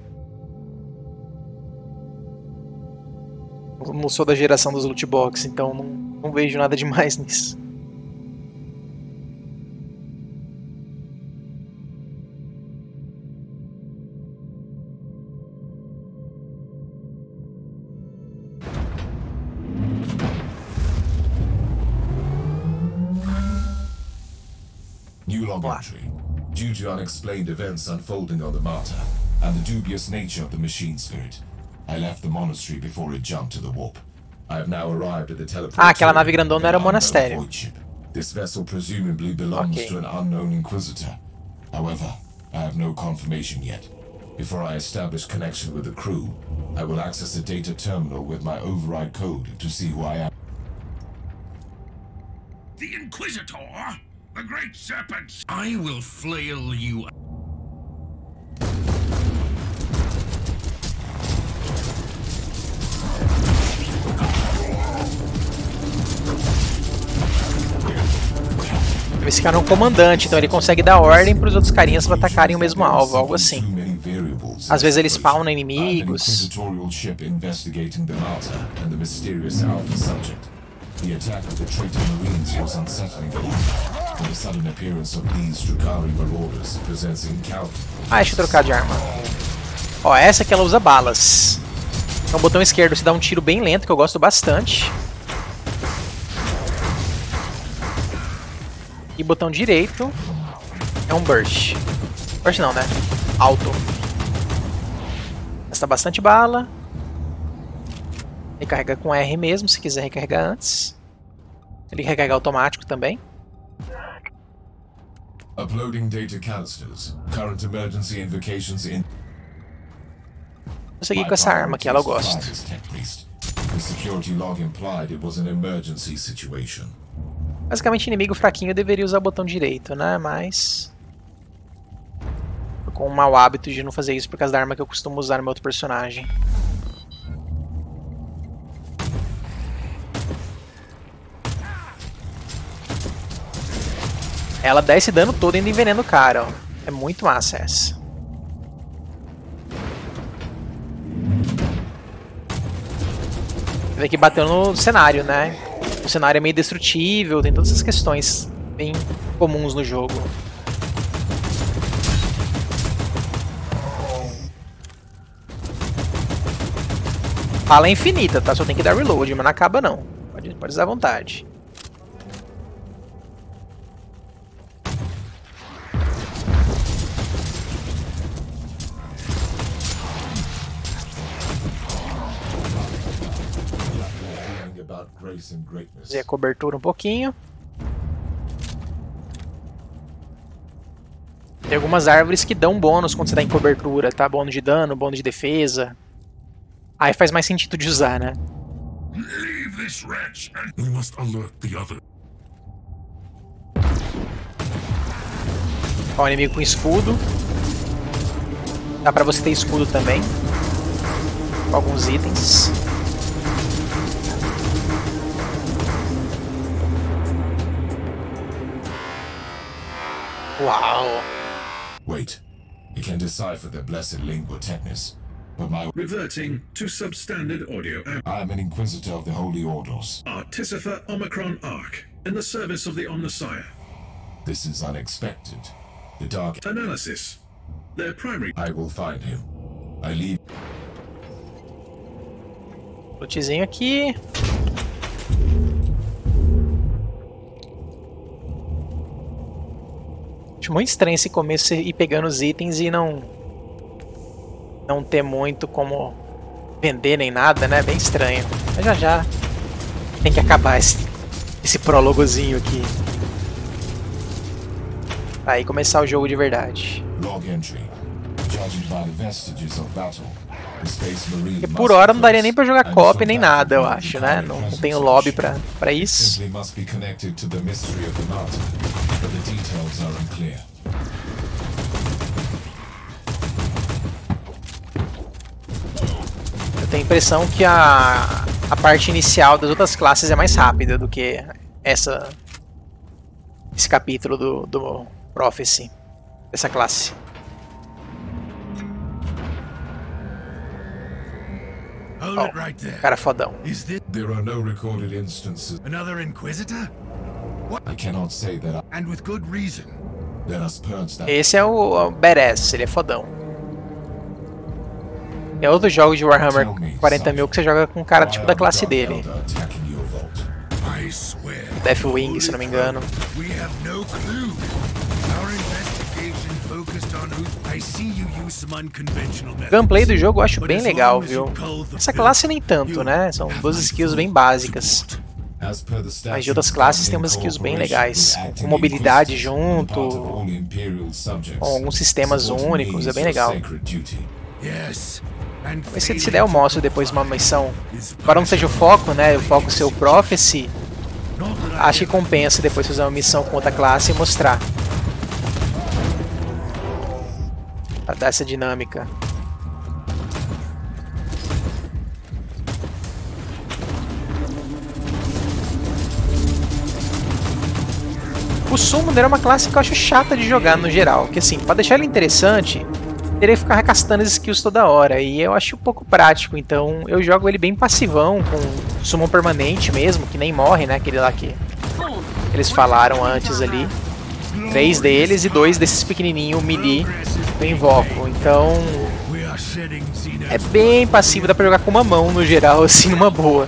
Eu não sou da geração dos loot box, então não vejo nada demais nisso. New log entry. Due to unexplained events unfolding on the Martyr, and the dubious nature of the machine spirit, I left the monastery before it jumped to the warp. I have now arrived at the teleportation. Ah, aquela nave grandona era o monastério. This vessel presumably belongs to an unknown Inquisitor. However, I have no confirmation yet. Before I establish connection with the crew, I will access the data terminal with my override code to see who I am. The Inquisitor? The Great Serpent! I will flail you. Esse cara é um comandante, então ele consegue dar ordem para os outros carinhas para atacarem o mesmo alvo, algo assim. Às vezes ele spawna inimigos. Ah, deixa eu trocar de arma. Ó, essa aqui ela usa balas. Então o botão esquerdo se dá um tiro bem lento, que eu gosto bastante. E botão direito é um burst. Burst não, né? Alto. Gasta bastante bala. Recarrega com R mesmo, se quiser recarregar antes. Ele recarrega automático também. Uploading data canisters. Current emergency invocations in. Vou seguir com essa arma aqui, ela eu gosto. The security log implied it was an emergency situation. Basicamente, inimigo fraquinho deveria usar o botão direito, né? Mas... tô com um mau hábito de não fazer isso por causa da arma que eu costumo usar no meu outro personagem. Ela dá esse dano todo e ainda envenena o cara, ó. É muito massa essa. Você vê que bateu no cenário, né? O cenário é meio destrutível, tem todas essas questões bem comuns no jogo. Bala é infinita, tá? Só tem que dar reload, mas não acaba não. Pode usar à vontade. Fazer a cobertura um pouquinho. Tem algumas árvores que dão bônus quando você tá em cobertura, tá? Bônus de dano, bônus de defesa. Aí faz mais sentido de usar, né? Leave this wretch and we must alert the other. Ó, o inimigo com escudo. Dá pra você ter escudo também. Com alguns itens. Uau! Wait, you can decipher the blessed lingua technis, but my Reverting to substandard audio. I am an Inquisitor of the Holy Orders. Artificer Omicron Arc, in the service of the Omnissiah. This is unexpected. The Dark Analysis. Their primary... I will find him. I leave. Lootzinho aqui. Acho muito estranho esse começo ir pegando os itens e não ter muito como vender nem nada, né? Bem estranho. Mas já tem que acabar esse prólogozinho aqui. Pra aí começar o jogo de verdade. Log entry. Judging by the vestiges of battle, the Space Marine Porque por hora não daria nem pra jogar co-op nem nada, eu acho, né? Não tem lobby pra isso. simply must be connected to the mystery of the Martyr, but the details are unclear. Eu tenho a impressão que a parte inicial das outras classes é mais rápida do que esse capítulo do Prophecy, dessa classe. Hold it right there. Cara fodão. Is this There are no recorded instances. another Inquisitor? I cannot say that. And with good reason. Let us purge that. Esse é o Badass, ele é fodão. Tem outros jogos de Warhammer 40.000 que você joga com um cara tipo da classe dele. I swear. Deathwing, se não me engano. We have no clue. Our investigation O gameplay do jogo eu acho bem legal, viu? Essa classe nem tanto, né? São 12 skills bem básicas. Mas de outras classes tem umas skills bem legais. Com mobilidade junto, com alguns sistemas únicos, é bem legal. Mas se der eu mostro depois uma missão. Embora não seja o foco, né? O foco ser o Prophecy, acho que compensa depois fazer uma missão com outra classe e mostrar. Pra dar essa dinâmica. O Summoner é uma classe que eu acho chata de jogar no geral, porque assim, pra deixar ele interessante, teria que ficar recastando as skills toda hora, e eu acho um pouco prático, então eu jogo ele bem passivão, com Summon permanente mesmo, que nem morre, né, aquele lá que eles falaram antes ali. 3 deles e 2 desses pequenininhos melee eu invoco, então é bem passivo, dá pra jogar com uma mão no geral, assim, numa boa.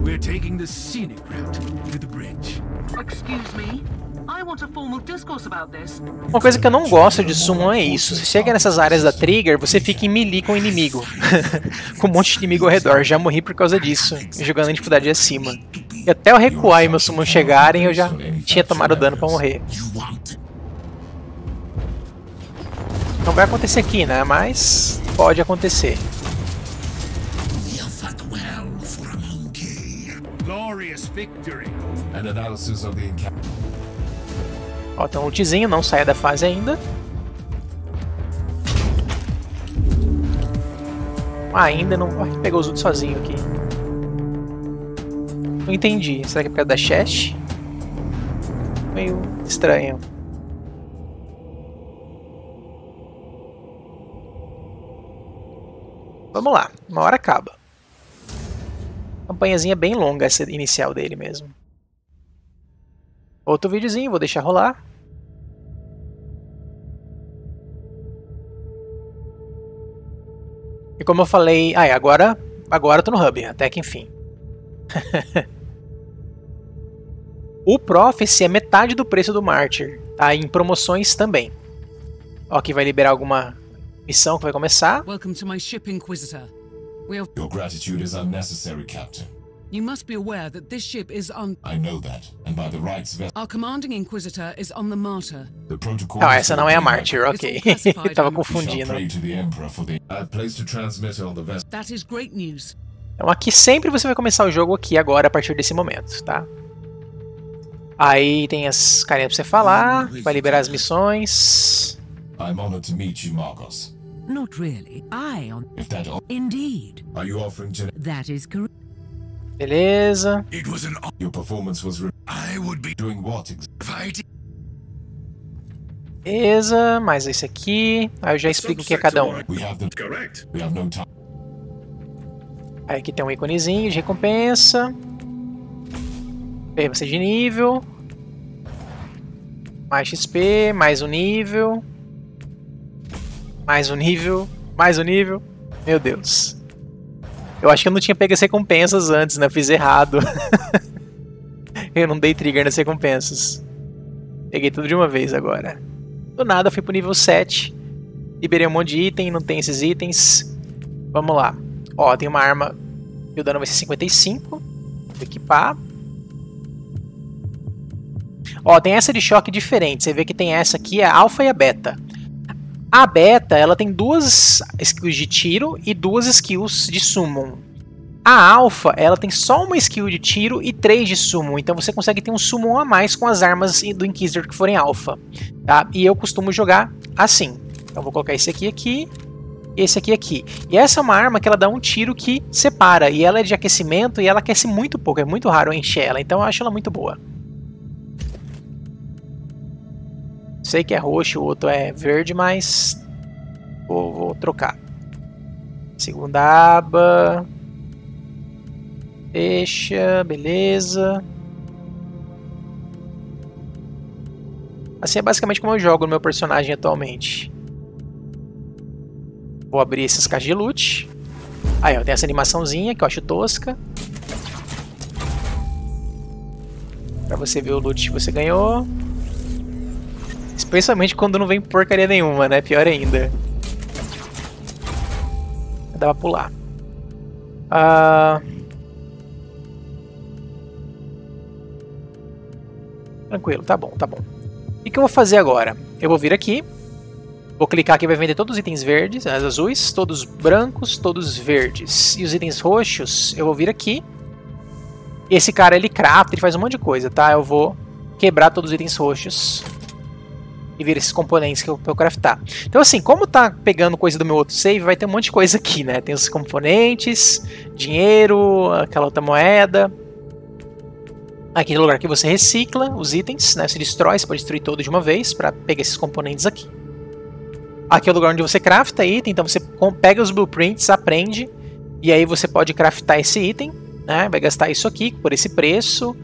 We're taking the scenic route to the bridge. Excuse me. I want a formal discourse about this. Uma coisa que eu não gosto de Summon é isso. Você chega nessas áreas da Trigger, você fica em melee com o inimigo. Com um monte de inimigo ao redor. Já morri por causa disso, jogando em dificuldade acima. E até eu recuar e meus Summon chegarem, eu já tinha tomado dano pra morrer. Não vai acontecer aqui, né? Mas pode acontecer. Ó, tem um ultzinho, não saia da fase ainda. Ainda não. Ó, pegou os ults sozinho aqui. Não entendi. Será que é por causa da chest? Meio estranho. Vamos lá, uma hora acaba. Campanhazinha bem longa essa inicial dele mesmo. Outro videozinho, vou deixar rolar. E como eu falei... agora eu tô no hub, até que enfim. O Prophecy é metade do preço do Martyr. Tá em promoções também. Ó, aqui vai liberar alguma missão que vai começar. Welcome to my ship, Inquisitor. Your gratitude is unnecessary, Captain. You must be aware that this ship is on... I know that, and by the rights vessel... Our commanding Inquisitor is on the Martyr. The protocol... Não, essa não é a Martyr, ok. Tava confundindo. That is great news. Então aqui sempre você vai começar o jogo aqui agora, a partir desse momento, tá? Aí tem as carinhas pra você falar, vai liberar as missões. I'm honored to meet you, Marcos. Not really. If that... Indeed. Are you offering to... That is correct. Beleza. It was an... Your performance was... I would be Doing what fighting. Beleza, mais esse aqui. Aí eu já explico o que é cada um. We have the... Correct. We have no time. Aí aqui tem um íconezinho de recompensa. Você de nível. Mais XP, mais um nível. Mais um nível. Mais um nível. Meu Deus. Eu acho que eu não tinha pego as recompensas antes, né? Eu fiz errado. Eu não dei trigger nas recompensas. Peguei tudo de uma vez agora. Do nada eu fui pro nível 7. Liberei um monte de item, não tem esses itens. Vamos lá. Ó, tem uma arma que o dano vai ser 55. Vou equipar. Ó, tem essa de choque diferente. Você vê que tem essa aqui, a alfa e a beta. A beta, ela tem 2 skills de tiro e 2 skills de summon. A alfa, ela tem só uma skill de tiro e 3 de summon. Então você consegue ter um summon a mais com as armas do Inquisitor que forem alfa. Tá? E eu costumo jogar assim. Então vou colocar esse aqui. Esse aqui. E essa é uma arma que ela dá um tiro que separa. E ela é de aquecimento e ela aquece muito pouco. É muito raro eu encher ela. Então eu acho ela muito boa. Sei que é roxo, o outro é verde, mas vou trocar. Segunda aba. Fecha, beleza. Assim é basicamente como eu jogo no meu personagem atualmente. Vou abrir esses caixas de loot. Aí, ó, tem essa animaçãozinha que eu acho tosca. Pra você ver o loot que você ganhou. Especialmente quando não vem porcaria nenhuma, né? Pior ainda. Dá pra pular. Tranquilo, tá bom, tá bom. O que eu vou fazer agora? Eu vou vir aqui. Vou clicar aqui, vai vender todos os itens verdes, azuis, todos brancos, todos verdes. E os itens roxos, eu vou vir aqui. Esse cara, ele crafta, ele faz um monte de coisa, tá? Eu vou quebrar todos os itens roxos. E ver esses componentes que eu craftar. Então assim, como tá pegando coisa do meu outro save, vai ter um monte de coisa aqui, né? Tem os componentes, dinheiro, aquela outra moeda. Aqui é o lugar que você recicla os itens, né? Você destrói, você pode destruir todos de uma vez para pegar esses componentes aqui. Aqui é o lugar onde você crafta item, então você pega os blueprints, aprende, e aí você pode craftar esse item, né? Vai gastar isso aqui por esse preço,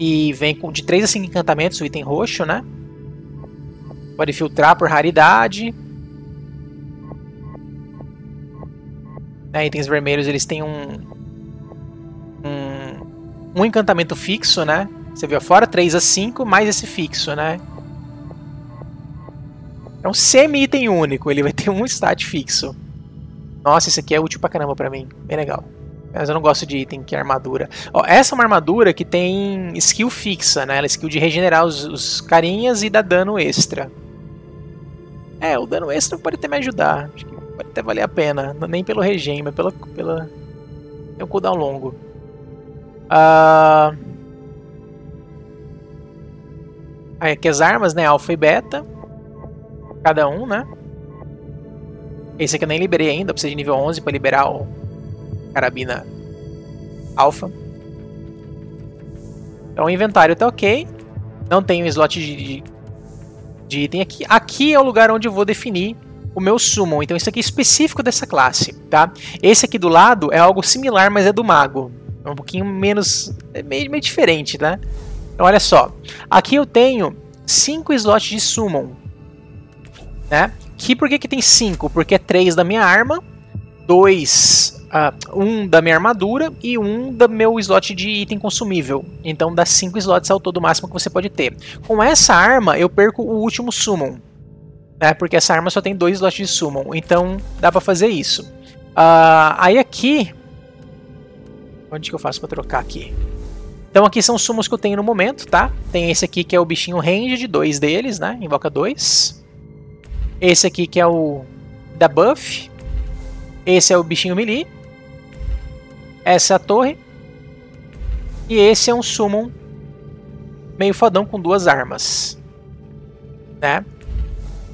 e vem com de 3 a 5 encantamentos o item roxo, né? Pode filtrar por raridade. Itens vermelhos, eles têm um encantamento fixo, né? Você viu fora 3 a 5 mais esse fixo, né? É um semi-item único, ele vai ter um stat fixo. Nossa, esse aqui é útil pra caramba pra mim, bem legal. Mas eu não gosto de item que é armadura. Ó, essa é uma armadura que tem skill fixa, né? Ela é skill de regenerar os carinhas e dar dano extra. É, o dano extra pode até me ajudar. Acho que pode até valer a pena. Nem pelo regen, mas pela... Tem um cooldown longo. Aí aqui as armas, né? Alpha e Beta. Cada um, né? Esse aqui eu nem liberei ainda. Precisa de nível 11 para liberar o carabina Alpha. Então o inventário tá ok. Não tem um slot de item aqui. Aqui é o lugar onde eu vou definir o meu summon. Então isso aqui é específico dessa classe, tá? Esse aqui do lado é algo similar, mas é do mago. É um pouquinho menos... É meio diferente, né? Então olha só. Aqui eu tenho 5 slots de summon, né? Aqui por que tem 5? Porque é 3 da minha arma, 1 da minha armadura e 1 do meu slot de item consumível. Então dá 5 slots ao todo máximo que você pode ter. Com essa arma eu perco o último summon, né? Porque essa arma só tem 2 slots de summon. Então dá pra fazer isso. Aí aqui... Onde que eu faço pra trocar aqui? Então aqui são os summons que eu tenho no momento, tá? Tem esse aqui que é o bichinho range, 2 deles, né? Invoca 2. Esse aqui que é o da buff. Esse é o bichinho melee. Essa é a torre. E esse é um summon meio fodão com 2 armas, né?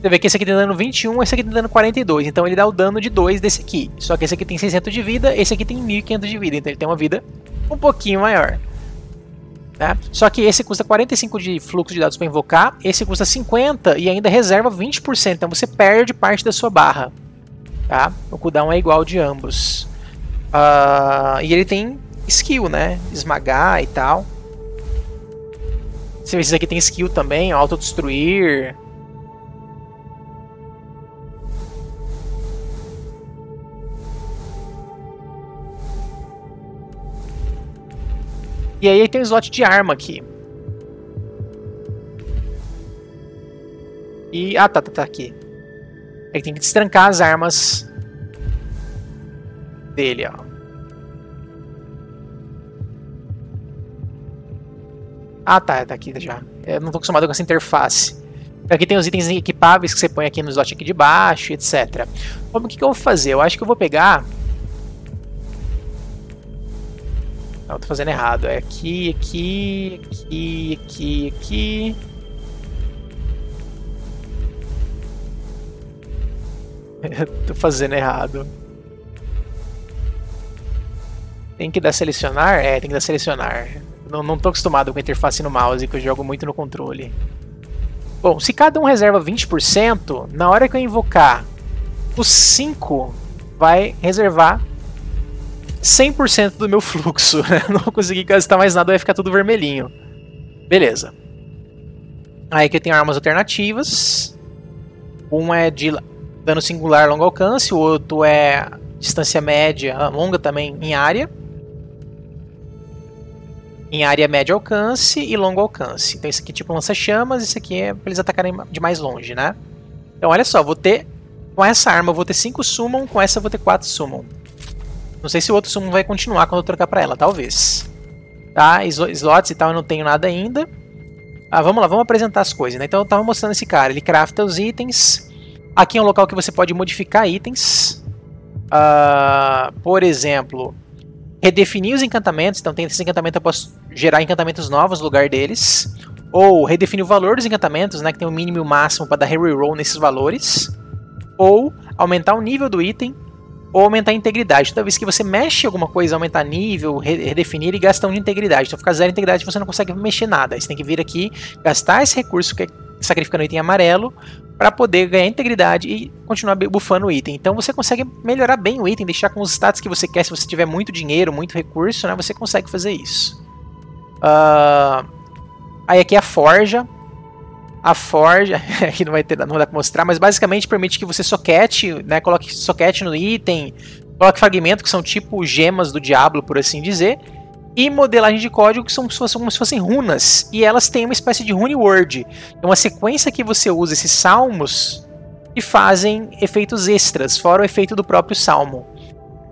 Você vê que esse aqui tem dano 21, esse aqui tem dano 42. Então ele dá o dano de 2 desse aqui. Só que esse aqui tem 600 de vida, esse aqui tem 1500 de vida. Então ele tem uma vida um pouquinho maior, né? Só que esse custa 45 de fluxo de dados para invocar. Esse custa 50 e ainda reserva 20%. Então você perde parte da sua barra, tá? O cooldown é igual de ambos. E ele tem skill, né? Esmagar e tal. Esse aqui tem skill também, autodestruir. E aí tem um slot de arma aqui. E... tá aqui. Aí tem que destrancar as armas dele, ó. Tá aqui já. Eu não tô acostumado com essa interface. Aqui tem os itens equipáveis que você põe aqui no slot aqui de baixo, etc. Como o que eu vou fazer? Eu acho que eu vou pegar... Não, eu tô fazendo errado. É aqui. Eu tô fazendo errado. Tem que dar selecionar? Tem que dar selecionar. Não tô acostumado com a interface no mouse, que eu jogo muito no controle. Bom, se cada um reserva 20%, na hora que eu invocar os 5, vai reservar 100% do meu fluxo. Não vou conseguir gastar mais nada, vai ficar tudo vermelhinho. Beleza. Aí aqui eu tenho armas alternativas. Um é de dano singular longo alcance, o outro é distância média, longa também em área. em área médio alcance e longo alcance. Então isso aqui é tipo lança-chamas, isso aqui é pra eles atacarem de mais longe, né? Então olha só, vou ter, com essa arma eu vou ter 5 summon, com essa eu vou ter 4 summon. Não sei se o outro summon vai continuar quando eu trocar pra ela, talvez. Tá, slots e tal eu não tenho nada ainda. Vamos lá, vamos apresentar as coisas, né? Então eu tava mostrando esse cara, ele crafta os itens. Aqui é um local que você pode modificar itens. Por exemplo, redefinir os encantamentos. Então tem esses encantamentos, eu posso gerar encantamentos novos no lugar deles. Ou redefinir o valor dos encantamentos, né? Que tem o mínimo e o máximo para dar reroll nesses valores. Ou aumentar o nível do item. Ou aumentar a integridade. Toda vez que você mexe alguma coisa, aumentar nível, redefinir, ele gasta 1 de integridade. Então fica 0 de integridade, você não consegue mexer nada. Aí você tem que vir aqui, gastar esse recurso que é sacrificando o item amarelo para poder ganhar integridade e continuar buffando o item. Então você consegue melhorar bem o item, deixar com os status que você quer. Se você tiver muito dinheiro, muito recurso, né, você consegue fazer isso. Aí aqui é a forja. A forja, aqui não vai dar pra mostrar, mas basicamente permite que você soquete, né, coloque soquete no item, coloque fragmento, que são tipo gemas do diablo, por assim dizer, e modelagem de código, que são como se fossem runas, e elas têm uma espécie de rune word. É uma sequência que você usa esses salmos e fazem efeitos extras, fora o efeito do próprio salmo.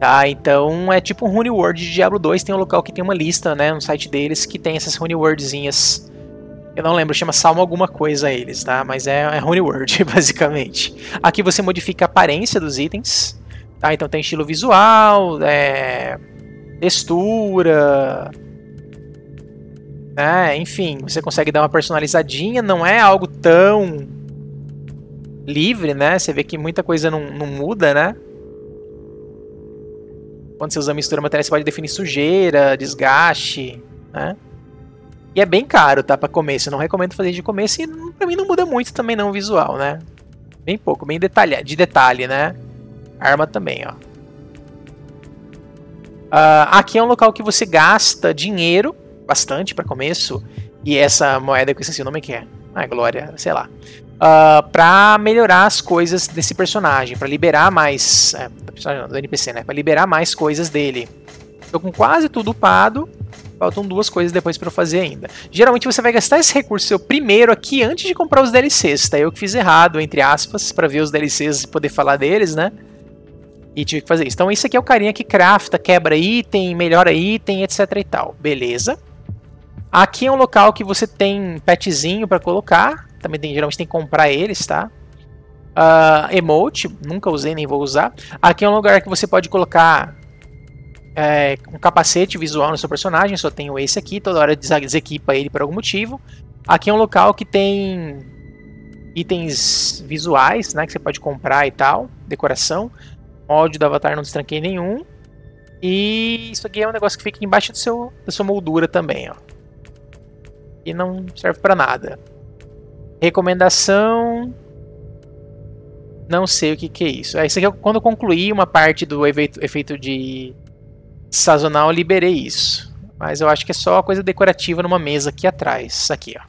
Tá, então é tipo um rune word de Diablo 2, tem um local que tem uma lista, né, no site deles, que tem essas rune wordzinhas. Eu não lembro, chama Salmo alguma coisa eles, tá? Mas é Rune Word, basicamente. Aqui você modifica a aparência dos itens, tá? Então tem estilo visual, textura, né? Enfim, você consegue dar uma personalizadinha, não é algo tão livre, né? Você vê que muita coisa não muda, né? Quando você usa mistura material, você pode definir sujeira, desgaste, né? E é bem caro, tá, pra começo. Eu não recomendo fazer de começo e pra mim não muda muito também não o visual, né? Bem pouco, bem de detalhe, né? Arma também, ó. Aqui é um local que você gasta dinheiro, bastante pra começo. E essa moeda que eu esqueci o nome que é. Glória, sei lá. Pra melhorar as coisas desse personagem, pra liberar mais... do NPC, né? Pra liberar mais coisas dele. Tô com quase tudo upado. Faltam 2 coisas depois pra eu fazer ainda. Geralmente você vai gastar esse recurso seu primeiro aqui antes de comprar os DLCs, tá? Eu que fiz errado, entre aspas, pra ver os DLCs e poder falar deles, né? E tive que fazer isso. Então esse aqui é o carinha que crafta, quebra item, melhora item, etc e tal. Beleza. Aqui é um local que você tem petzinho pra colocar. Também geralmente tem que comprar eles, tá? Emote, nunca usei nem vou usar. Aqui é um lugar que você pode colocar... um capacete visual no seu personagem, só tenho esse aqui, toda hora desequipa ele por algum motivo. Aqui é um local que tem itens visuais, né, que você pode comprar e tal, decoração. Ódio do avatar não destranquei nenhum. E isso aqui é um negócio que fica embaixo da sua moldura também, ó. E não serve pra nada. Recomendação... Não sei o que é isso. Isso aqui é quando eu concluí uma parte do efeito de... sazonal, eu liberei isso. Mas eu acho que é só coisa decorativa numa mesa aqui atrás. Aqui, ó.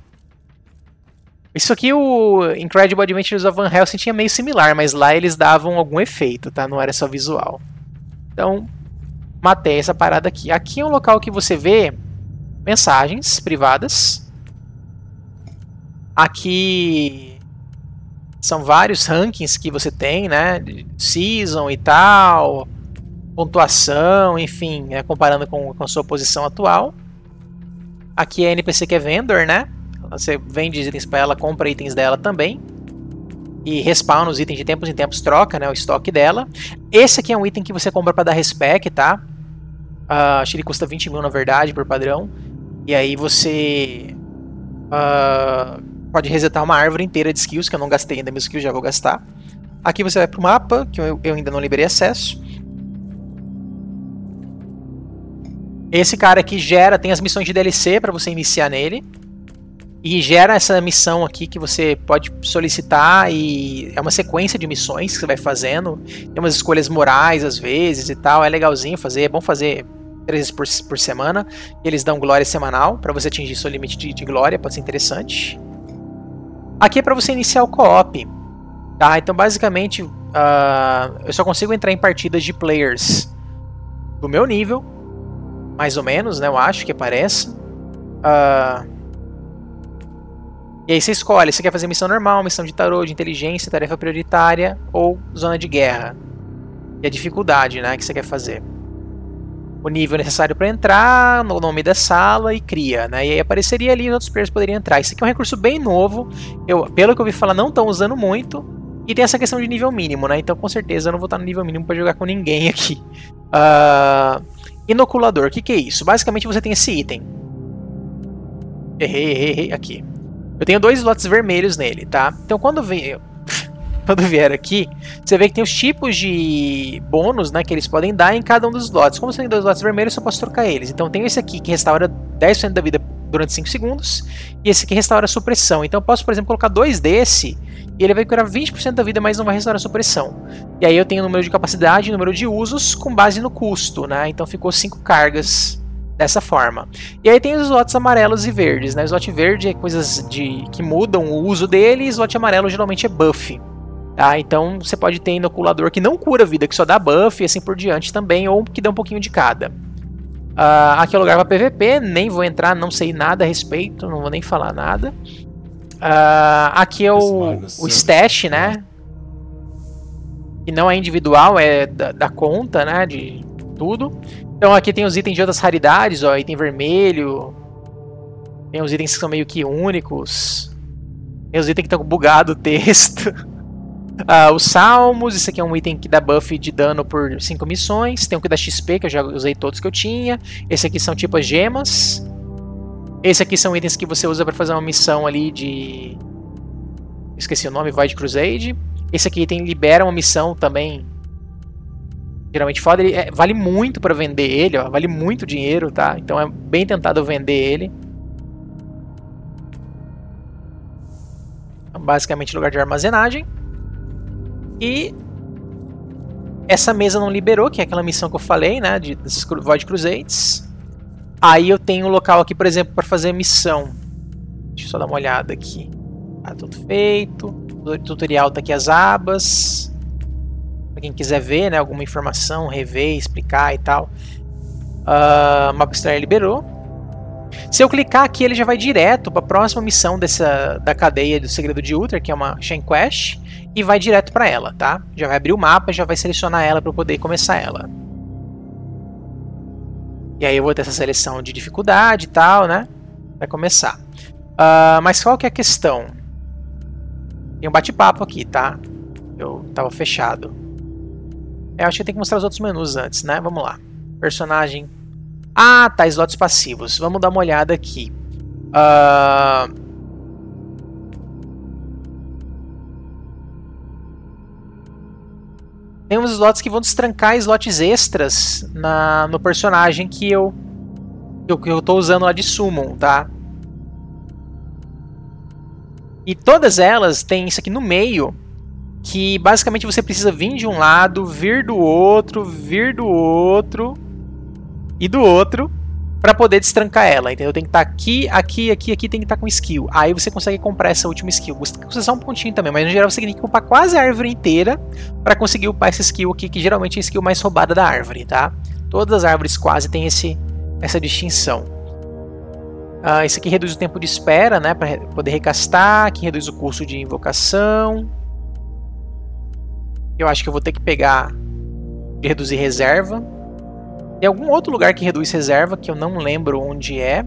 Isso aqui, o Incredible Adventures of Van Helsing tinha meio similar, mas lá eles davam algum efeito, tá? Não era só visual. Então, matei essa parada aqui. Aqui é um local que você vê mensagens privadas. Aqui são vários rankings que você tem, né? Season e tal... pontuação, enfim, né, comparando com a sua posição atual. Aqui é a NPC que é vendor, né? Você vende itens para ela, compra itens dela também. E respawna os itens de tempos em tempos, troca, né, o estoque dela. Esse aqui é um item que você compra para dar respec, tá? Acho que ele custa 20 mil na verdade, por padrão. E aí você pode resetar uma árvore inteira de skills, que eu não gastei ainda, meus skills já vou gastar. Aqui você vai pro mapa, que eu ainda não liberei acesso. Esse cara aqui tem as missões de DLC para você iniciar nele. E gera essa missão aqui que você pode solicitar e é uma sequência de missões que você vai fazendo. Tem umas escolhas morais às vezes e tal, é legalzinho fazer, é bom fazer 3 vezes por semana. E eles dão glória semanal para você atingir seu limite de glória, pode ser interessante. Aqui é para você iniciar o co-op. Tá? Então basicamente eu só consigo entrar em partidas de players do meu nível. Mais ou menos, né? Eu acho que aparece. E aí você escolhe se quer fazer missão normal, missão de tarô, de inteligência, tarefa prioritária ou zona de guerra. E a dificuldade, né, que você quer fazer. O nível necessário para entrar, o nome da sala e cria, né? E aí apareceria ali e os outros players poderiam entrar. Isso aqui é um recurso bem novo. Pelo que eu ouvi falar, não estão usando muito. E tem essa questão de nível mínimo, né? Então com certeza eu não vou estar no nível mínimo para jogar com ninguém aqui. Inoculador, o que é isso? Basicamente você tem esse item. Errei, aqui. Eu tenho 2 slots vermelhos nele, tá? Então quando vier aqui, você vê que tem os tipos de bônus, né, que eles podem dar em cada um dos slots. Como você tem 2 slots vermelhos, eu só posso trocar eles. Então tem esse aqui que restaura 10% da vida durante 5 segundos. E esse aqui restaura a supressão. Então eu posso, por exemplo, colocar 2 desse e ele vai curar 20% da vida, mas não vai restaurar a supressão. E aí eu tenho o número de capacidade e número de usos com base no custo, né? Então ficou 5 cargas dessa forma. E aí tem os slots amarelos e verdes, né? O slot verde é coisas que mudam o uso dele, e o slot amarelo geralmente é buff. Tá? Então você pode ter inoculador que não cura vida, que só dá buff e assim por diante também, ou que dá um pouquinho de cada. Aqui é o lugar para PVP, nem vou entrar, não sei nada a respeito, não vou nem falar nada. Aqui é o stash, né? Que não é individual, é da conta, né? De tudo. Então aqui tem os itens de outras raridades, ó, item vermelho. Tem os itens que são meio que únicos. Tem os itens que estão bugado o texto. Os salmos, esse aqui é um item que dá buff de dano por 5 missões. Tem o que dá XP, que eu já usei todos que eu tinha. Esse aqui são tipo as gemas. Esse aqui são itens que você usa para fazer uma missão ali de... Esqueci o nome, Void Crusade. Esse aqui item libera uma missão também. Geralmente foda, ele vale muito para vender ele, ó, vale muito dinheiro, tá? Então é bem tentado vender ele. Então, basicamente lugar de armazenagem. E essa mesa não liberou, que é aquela missão que eu falei, né, desses Void Crusades. Aí eu tenho um local aqui, por exemplo, para fazer missão. Deixa eu só dar uma olhada aqui. Tá tudo feito. O tutorial tá aqui as abas. Pra quem quiser ver, né, alguma informação, rever, explicar e tal. Mapa História liberou. Se eu clicar aqui, ele já vai direto para a próxima missão da cadeia do Segredo de Uther, que é uma Chain Quest, e vai direto para ela, tá? Já vai abrir o mapa, já vai selecionar ela para eu poder começar ela. E aí eu vou ter essa seleção de dificuldade e tal, né? Vai começar. Mas qual que é a questão? Tem um bate-papo aqui, tá? Eu tava fechado. Eu acho que tem que mostrar os outros menus antes, né? Vamos lá. Personagem. Ah, tá, slots passivos. Vamos dar uma olhada aqui. Tem uns slots que vão destrancar slots extras no personagem que eu tô usando lá de Summon, tá? E todas elas têm isso aqui no meio, que basicamente você precisa vir de um lado, vir do outro e do outro para poder destrancar ela, entendeu? Tem que estar aqui, aqui tem que estar com skill. Aí você consegue comprar essa última skill. Custa só um pontinho também, mas no geral você tem que comprar quase a árvore inteira para conseguir upar essa skill aqui, que geralmente é a skill mais roubada da árvore, tá? Todas as árvores quase têm essa distinção. Esse aqui reduz o tempo de espera, né, para poder recastar. Aqui reduz o custo de invocação. Eu acho que eu vou ter que pegar de reduzir reserva. Tem algum outro lugar que reduz reserva, que eu não lembro onde é.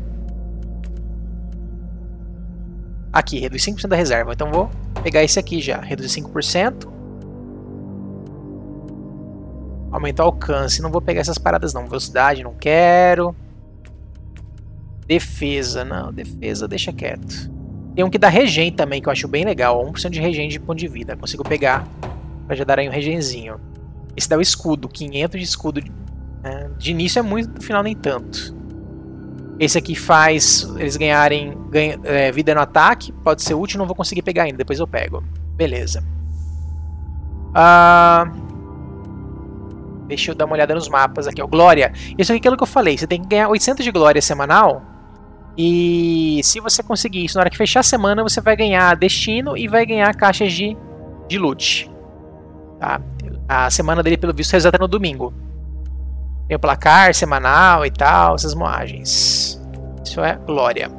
Aqui, reduz 5% da reserva. Então vou pegar esse aqui já. Reduz 5%. Aumentar o alcance. Não vou pegar essas paradas não. Velocidade, não quero. Defesa, não. Defesa deixa quieto. Tem um que dá regen também, que eu acho bem legal. 1% de regen de ponto de vida. Consigo pegar pra já dar aí um regenzinho. Esse dá o escudo. 500 de escudo. De início é muito, no final nem tanto. Esse aqui faz eles ganharem vida no ataque. Pode ser útil, não vou conseguir pegar ainda. Depois eu pego. Beleza. Deixa eu dar uma olhada nos mapas aqui. Glória. Isso aqui é aquilo que eu falei. Você tem que ganhar 800 de glória semanal. E se você conseguir isso na hora que fechar a semana, você vai ganhar destino e vai ganhar caixas de loot. Tá? A semana dele, pelo visto, reseta no domingo. Tem o placar semanal e tal, essas moagens. Isso é glória.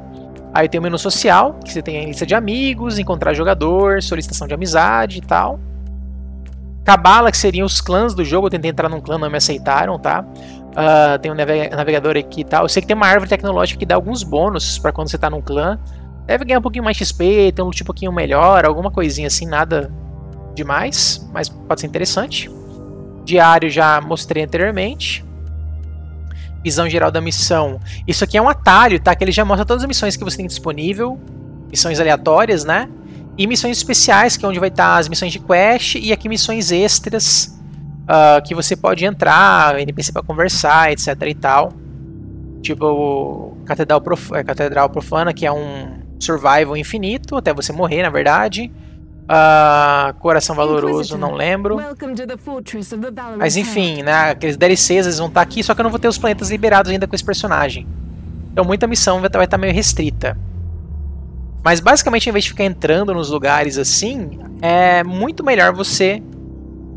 Aí tem o menu social, que você tem a lista de amigos, encontrar jogador, solicitação de amizade e tal. Cabala, que seriam os clãs do jogo. Eu tentei entrar num clã, não me aceitaram, tá? Tem um navegador aqui e tal. Eu sei que tem uma árvore tecnológica que dá alguns bônus pra quando você tá num clã. Deve ganhar um pouquinho mais XP, ter um loot um pouquinho melhor, alguma coisinha assim, nada demais, mas pode ser interessante. Diário já mostrei anteriormente. Visão geral da missão. Isso aqui é um atalho, tá? Que ele já mostra todas as missões que você tem disponível. Missões aleatórias, né? E missões especiais, que é onde vai estar as missões de quest. E aqui missões extras, que você pode entrar, NPC para conversar, etc e tal. Tipo, Catedral Profana, que é um survival infinito, até você morrer, na verdade. Coração Valoroso, não lembro. Mas enfim, né, aqueles DLCs eles vão estar aqui, só que eu não vou ter os planetas liberados ainda com esse personagem. Então muita missão vai estar meio restrita. Mas basicamente, em vez de ficar entrando nos lugares assim, é muito melhor você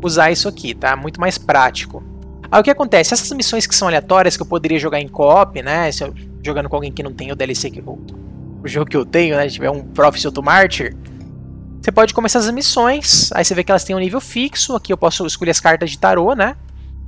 usar isso aqui, tá? Muito mais prático. Aí o que acontece? Essas missões que são aleatórias, que eu poderia jogar em co-op, né? Se eu jogando com alguém que não tem o DLC o jogo que eu tenho, né? Se tiver um Prophecy to Martyr, você pode começar as missões. Aí você vê que elas têm um nível fixo. Aqui eu posso escolher as cartas de tarô, né?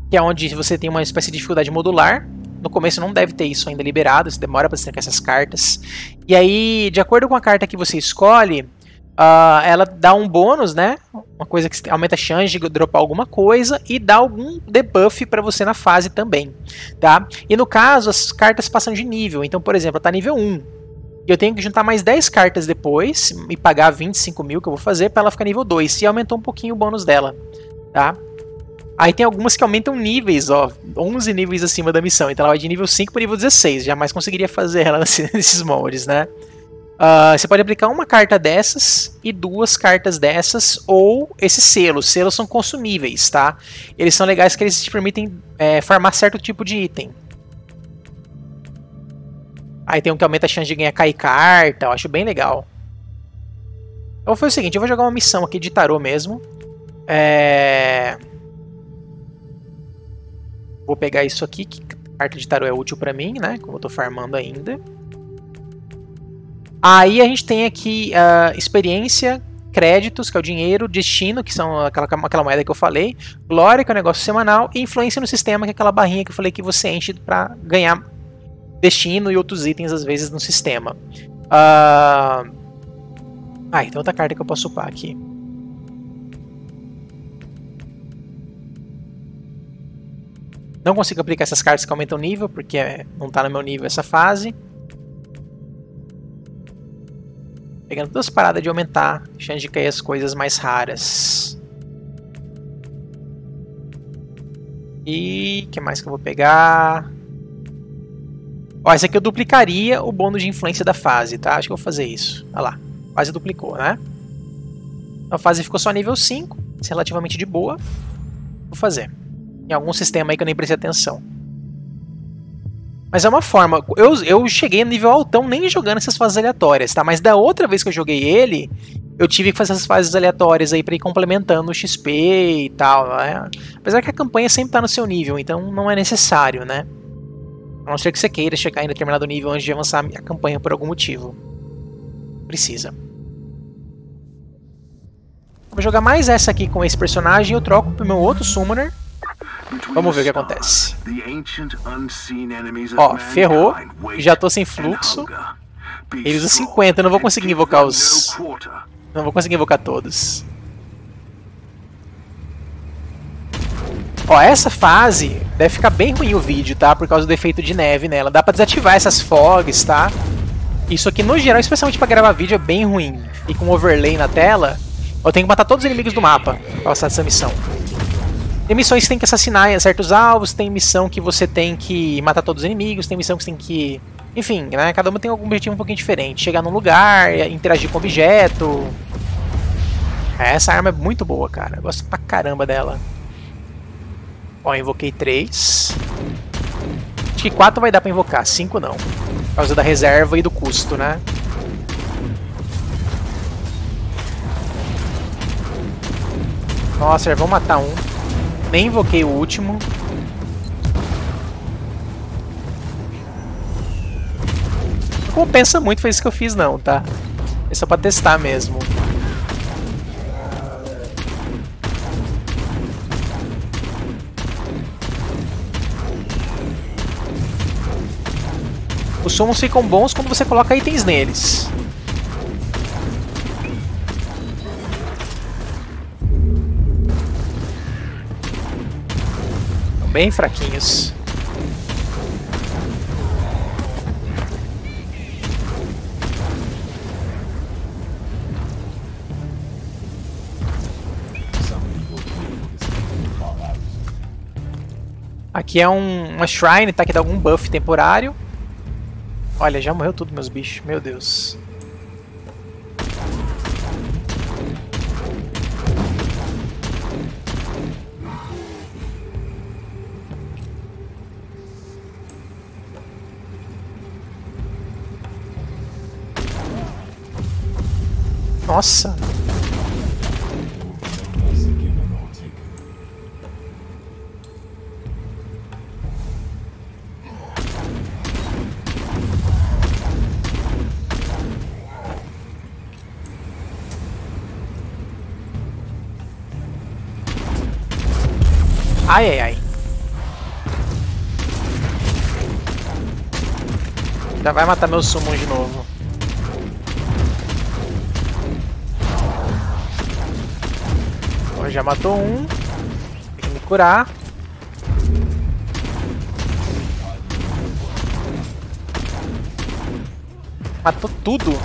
Que é onde você tem uma espécie de dificuldade modular. No começo não deve ter isso ainda liberado, isso demora para você ter essas cartas. E aí, de acordo com a carta que você escolhe, ela dá um bônus, né? Uma coisa que aumenta a chance de dropar alguma coisa e dá algum debuff para você na fase também, tá? E no caso, as cartas passam de nível. Então, por exemplo, ela tá nível 1. E eu tenho que juntar mais 10 cartas depois e pagar 25 mil que eu vou fazer para ela ficar nível 2. E aumentou um pouquinho o bônus dela, tá? Aí tem algumas que aumentam níveis, ó, 11 níveis acima da missão. Então ela vai de nível 5 para nível 16. Jamais conseguiria fazer ela nesses moldes, né? Você pode aplicar uma carta dessas e 2 cartas dessas, ou esses selos. Selos são consumíveis, tá? Eles são legais que eles te permitem farmar certo tipo de item. Aí tem um que aumenta a chance de ganhar cair carta, eu acho bem legal. Eu vou fazer o seguinte, eu vou jogar uma missão aqui de tarô mesmo. Vou pegar isso aqui, que carta de tarô é útil pra mim, né? Como eu tô farmando ainda. Aí a gente tem aqui experiência, créditos, que é o dinheiro, destino, que são aquela moeda que eu falei, glória, que é o negócio semanal, e influência no sistema, que é aquela barrinha que eu falei que você enche pra ganhar destino e outros itens, às vezes, no sistema. Tem outra carta que eu posso upar aqui. Não consigo aplicar essas cartas que aumentam o nível, porque não está no meu nível essa fase. Pegando todas as paradas de aumentar, chance de cair as coisas mais raras. E o que mais que eu vou pegar? Ó, esse aqui eu duplicaria o bônus de influência da fase, tá? Acho que eu vou fazer isso. Olha lá, quase duplicou, né? A fase ficou só nível 5, relativamente de boa. Vou fazer. Em algum sistema aí que eu nem prestei atenção. Mas é uma forma. Eu cheguei no nível altão nem jogando essas fases aleatórias, tá? Mas da outra vez que eu joguei ele, eu tive que fazer essas fases aleatórias aí pra ir complementando o XP e tal, né? Apesar que a campanha sempre tá no seu nível, então não é necessário, né? A não ser que você queira chegar em determinado nível antes de avançar a campanha por algum motivo. Precisa. Vou jogar mais essa aqui com esse personagem e eu troco pro meu outro Summoner. Vamos ver o que acontece. Ó, ferrou. Já tô sem fluxo. Ele usa 50, eu não vou conseguir invocar os... Não vou conseguir invocar todos. Ó, essa fase deve ficar bem ruim o vídeo, tá? Por causa do efeito de neve nela. Dá pra desativar essas fogs, tá? Isso aqui, no geral, especialmente pra gravar vídeo, é bem ruim. E com overlay na tela, eu tenho que matar todos os inimigos do mapa pra passar dessa missão. Tem missões que você tem que assassinar certos alvos, tem missão que você tem que matar todos os inimigos, tem missão que você tem que... Enfim, né? Cada uma tem algum objetivo um pouquinho diferente. Chegar num lugar, interagir com o objeto... Essa arma é muito boa, cara. Eu gosto pra caramba dela. Ó, invoquei 3. Acho que 4 vai dar pra invocar, 5 não. Por causa da reserva e do custo, né? Nossa, já vamos matar um. Nem invoquei o último. compensa muito, foi isso que eu fiz não, tá? É só pra testar mesmo. Os summons ficam bons quando você coloca itens neles. Estão bem fraquinhos. Aqui é uma shrine, tá? Que dá algum buff temporário. Olha, já morreu tudo meus bichos, meu Deus. Nossa. Ai, ai, ai. Já vai matar meu summon de novo. Bom, já matou um. Tem que me curar. Matou tudo.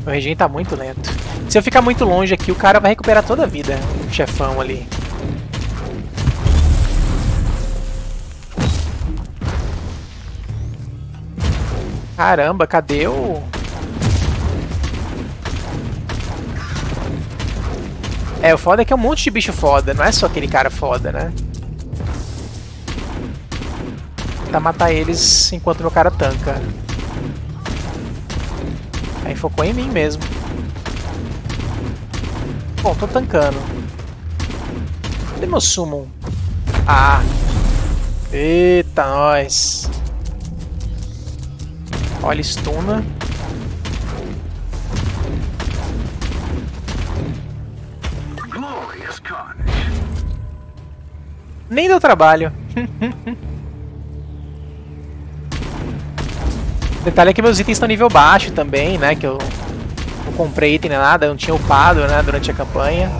O regen tá muito lento. Se eu ficar muito longe aqui, o cara vai recuperar toda a vida. O chefão ali. Caramba, cadê o... É, o foda é que é um monte de bicho foda. Não é só aquele cara foda, né? Vou tentar matar eles enquanto meu cara tanca. Aí focou em mim mesmo. Bom, tô tancando. Cadê meu summon? Ah! Eita, nós! Olha, stuna. Nem deu trabalho. O detalhe é que meus itens estão nível baixo também, né? Que eu não comprei item nem nada, eu não tinha upado, né? Durante a campanha.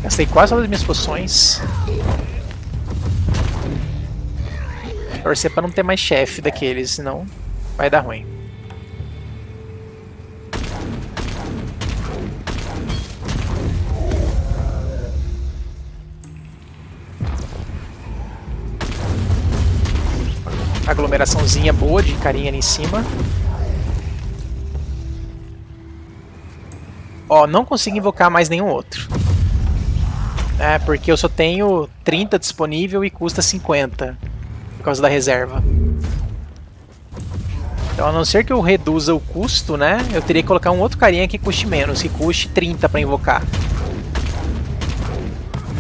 Gastei quase todas as minhas poções. Torcer pra não ter mais chefe daqueles, senão vai dar ruim. Aglomeraçãozinha boa de carinha ali em cima. Ó, não consegui invocar mais nenhum outro. É, porque eu só tenho 30 disponível e custa 50. Por causa da reserva. Então, a não ser que eu reduza o custo, né? Eu teria que colocar um outro carinha que custe menos, que custe 30 pra invocar.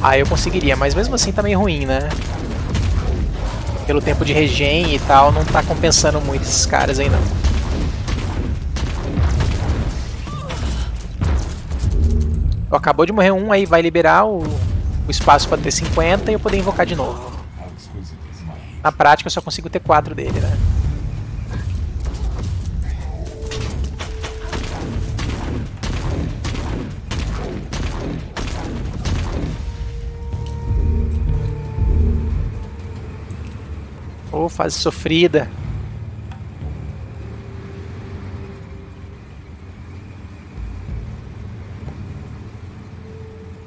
Aí eu conseguiria, mas mesmo assim tá meio ruim, né? Pelo tempo de regen e tal, não tá compensando muito esses caras aí não. Acabou de morrer um, aí vai liberar o espaço pra ter 50 e eu poder invocar de novo. Na prática eu só consigo ter 4 dele, né? Oh, fase sofrida.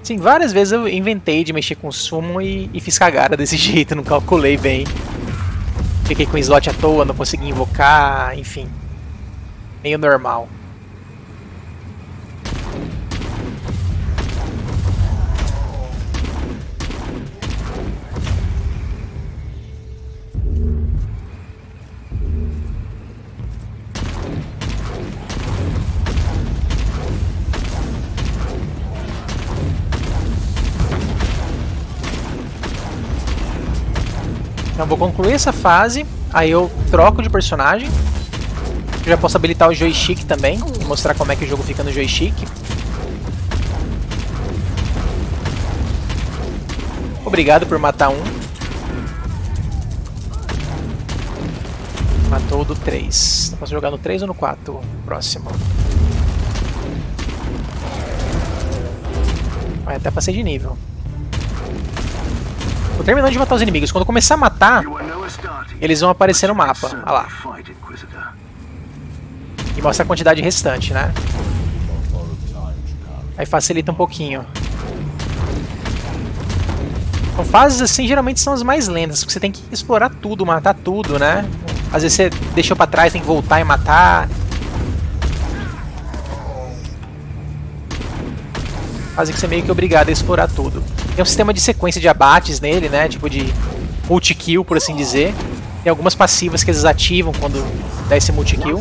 Sim, várias vezes eu inventei de mexer com summon e fiz cagada desse jeito, não calculei bem. Fiquei com slot à toa, não consegui invocar, enfim. Meio normal. Então vou concluir essa fase, aí eu troco de personagem. Eu já posso habilitar o joystick também, e mostrar como é que o jogo fica no joystick. Obrigado por matar um. Matou o do 3. Posso jogar no 3 ou no 4? Próximo. Vai até passei de nível. Tô terminando de matar os inimigos. Quando eu começar a matar, eles vão aparecer no mapa. Olha lá. E mostra a quantidade restante, né? Aí facilita um pouquinho. Então, fases assim geralmente são as mais lentas, porque você tem que explorar tudo, matar tudo, né? Às vezes você deixou pra trás, tem que voltar e matar. Fase que você é meio que obrigado a explorar tudo. Tem um sistema de sequência de abates nele, né? Tipo de multi-kill, por assim dizer. Tem algumas passivas que eles ativam quando dá esse multi-kill.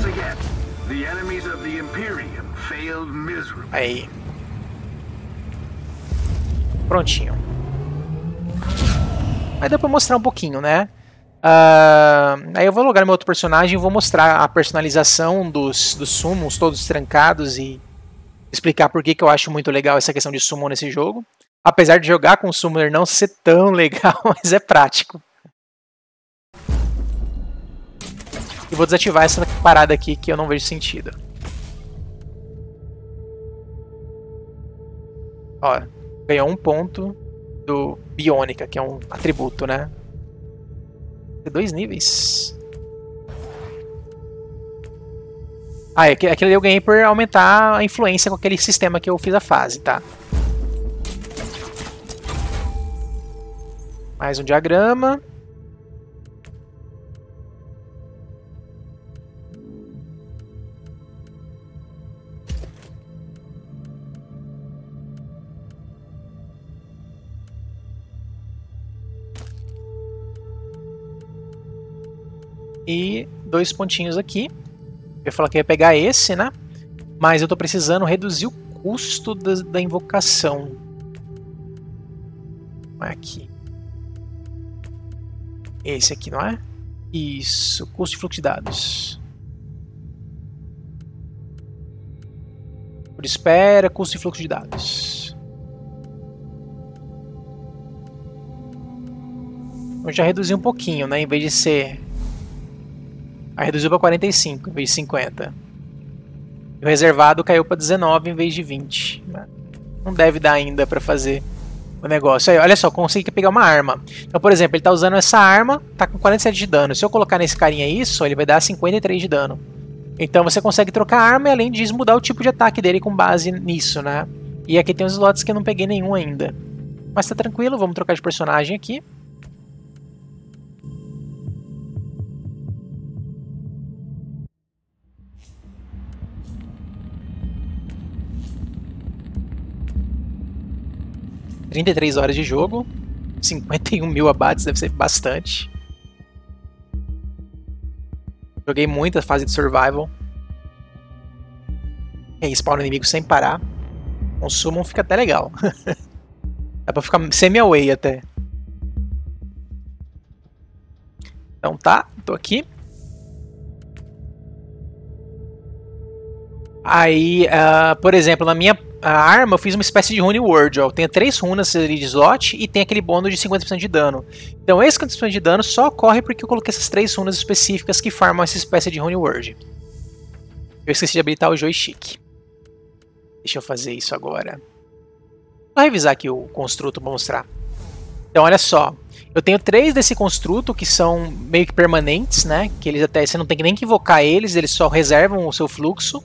Aí. Prontinho. Aí dá pra mostrar um pouquinho, né? Aí eu vou logar meu outro personagem e vou mostrar a personalização dos summons, todos trancados, e explicar por que eu acho muito legal essa questão de summon nesse jogo. Apesar de jogar com o summoner não ser tão legal, mas é prático. E vou desativar essa parada aqui que eu não vejo sentido. Ó, ganhou 1 ponto do Bionica, que é um atributo, né? Tem 2 níveis. Ah, aquele ali eu ganhei por aumentar a influência com aquele sistema que eu fiz a fase, tá? Mais um diagrama. E 2 pontinhos aqui. Eu falei que eu ia pegar esse, né? Mas eu tô precisando reduzir o custo da invocação. Aqui. Esse aqui, não é? Isso. Custo de fluxo de dados. Por espera, custo de fluxo de dados. Eu já reduzi um pouquinho, né? Em vez de ser... Aí reduziu para 45 em vez de 50. E o reservado caiu para 19 em vez de 20. Não deve dar ainda para fazer o negócio. Aí, olha só, consegui pegar uma arma. Então, por exemplo, ele está usando essa arma, tá com 47 de dano. Se eu colocar nesse carinha isso, ele vai dar 53 de dano. Então você consegue trocar a arma e, além disso, mudar o tipo de ataque dele com base nisso, né? E aqui tem os slots que eu não peguei nenhum ainda. Mas tá tranquilo, vamos trocar de personagem aqui. ...33 horas de jogo... ...51 mil abates, deve ser bastante... ...joguei muito a fase de survival... ...e aí spawna inimigo sem parar... ...com summon fica até legal... ...dá pra ficar semi-away até... ...então tá, tô aqui... Aí, por exemplo, na minha arma eu fiz uma espécie de rune word, ó. Tem 3 runas ali de slot e tem aquele bônus de 50% de dano. Então esse 50% de dano só ocorre porque eu coloquei essas 3 runas específicas que formam essa espécie de rune word. Eu esqueci de habilitar o joystick. Deixa eu fazer isso agora. Vou revisar aqui o construto para mostrar. Então olha só, eu tenho 3 desse construto que são meio que permanentes, né? Que eles até, você não tem nem que invocar eles só reservam o seu fluxo.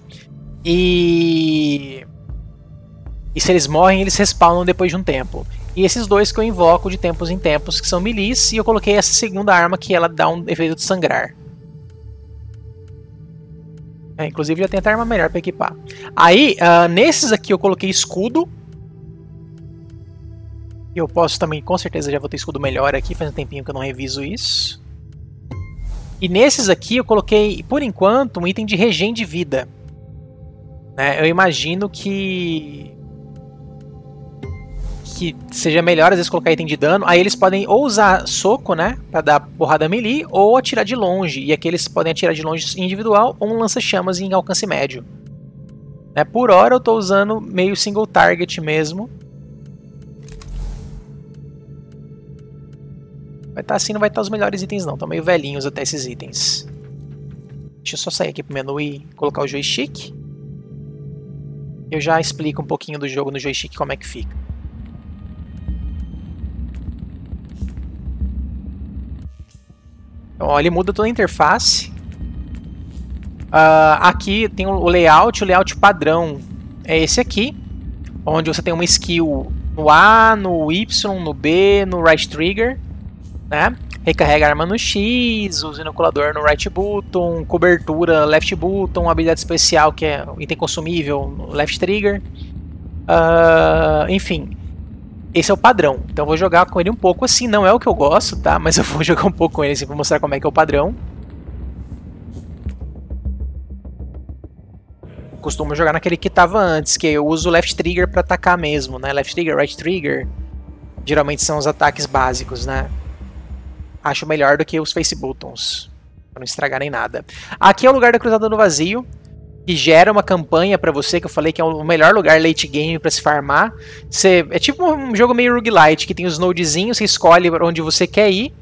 E se eles morrem, eles respawnam depois de um tempo. E esses 2 que eu invoco de tempos em tempos, que são melis, e eu coloquei essa segunda arma que ela dá um efeito de sangrar. Inclusive já tem até arma melhor para equipar. Aí, nesses aqui eu coloquei escudo. Eu posso também, com certeza já vou ter escudo melhor aqui, faz um tempinho que eu não reviso isso. E nesses aqui eu coloquei, por enquanto, um item de regen de vida. Eu imagino que que seja melhor, às vezes, colocar item de dano. Aí eles podem ou usar soco, né, pra dar porrada melee, ou atirar de longe. E aqui eles podem atirar de longe individual ou um lança-chamas em alcance médio. Né, por hora eu tô usando meio single target mesmo. Vai estar assim, não vai estar os melhores itens não, estão meio velhinhos até esses itens. Deixa eu só sair aqui pro menu e colocar o joystick. Eu já explico um pouquinho do jogo no joystick como é que fica. Então, ó, ele muda toda a interface. Aqui tem o layout padrão é esse aqui, onde você tem uma skill no A, no Y, no B, no right trigger, né? Recarrega a arma no X, usa o inoculador no right button, cobertura left button, habilidade especial que é item consumível no left trigger. Enfim, esse é o padrão. Então eu vou jogar com ele um pouco assim, não é o que eu gosto, tá? Mas eu vou jogar um pouco com ele assim, pra mostrar como é que é o padrão. Costumo jogar naquele que tava antes, que eu uso o left trigger pra atacar mesmo, né? Left trigger, right trigger, geralmente são os ataques básicos, né? Acho melhor do que os face buttons, pra não estragar nem nada. Aqui é o lugar da Cruzada no Vazio, que gera uma campanha pra você, que eu falei que é o melhor lugar late game pra se farmar. É tipo um jogo meio roguelite, que tem os nodezinhos, você escolhe onde você quer ir,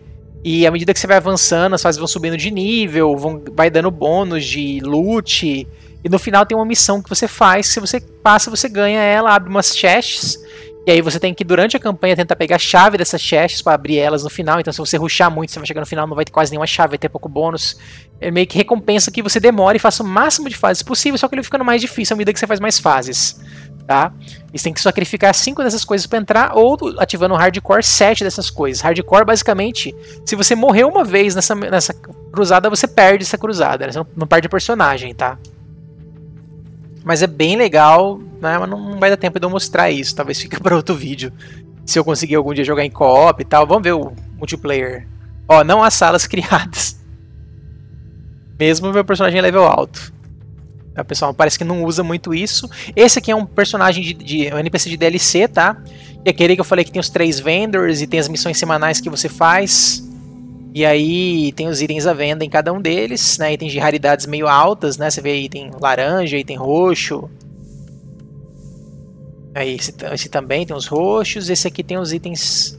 e à medida que você vai avançando, as fases vão subindo de nível, vai dando bônus de loot, e no final tem uma missão que você faz, se você passa, você ganha ela, abre umas chests. E aí você tem que, durante a campanha, tentar pegar a chave dessas chests para abrir elas no final. Então se você rushar muito, você vai chegar no final, não vai ter quase nenhuma chave, vai ter pouco bônus. Ele meio que recompensa que você demore e faça o máximo de fases possível, só que ele vai ficando mais difícil à medida que você faz mais fases. Tá? E você tem que sacrificar 5 dessas coisas para entrar, ou ativando o hardcore 7 dessas coisas. Hardcore, basicamente, se você morrer uma vez nessa cruzada, você perde essa cruzada. Né? Você não perde personagem, tá? Mas é bem legal, né? Mas não vai dar tempo de eu mostrar isso. Talvez fique para outro vídeo. Se eu conseguir algum dia jogar em co-op e tal. Vamos ver o multiplayer. Ó, não há salas criadas. Mesmo meu personagem é level alto. O pessoal parece que não usa muito isso. Esse aqui é um personagem um NPC de DLC, tá? E aquele que eu falei que tem os 3 vendors e tem as missões semanais que você faz. E aí tem os itens à venda em cada um deles, né? Itens de raridades meio altas, né? Você vê item laranja, item roxo. Aí esse também tem os roxos. Esse aqui tem os itens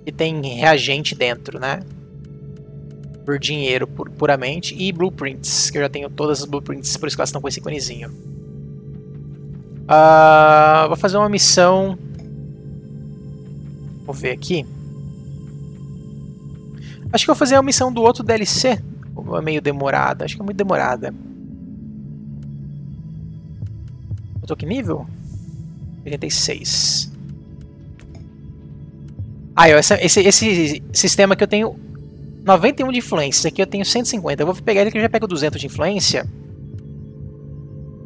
que tem reagente dentro, né? Por dinheiro puramente. E blueprints, que eu já tenho todas as blueprints, por isso que elas estão com esse iconezinho. Vou fazer uma missão. Vou ver aqui. Acho que eu vou fazer a missão do outro DLC. É meio demorada. Acho que é muito demorada. Eu tô que nível? 86. Esse sistema que eu tenho 91 de influência. Esse aqui eu tenho 150. Eu vou pegar ele que eu já pego 200 de influência.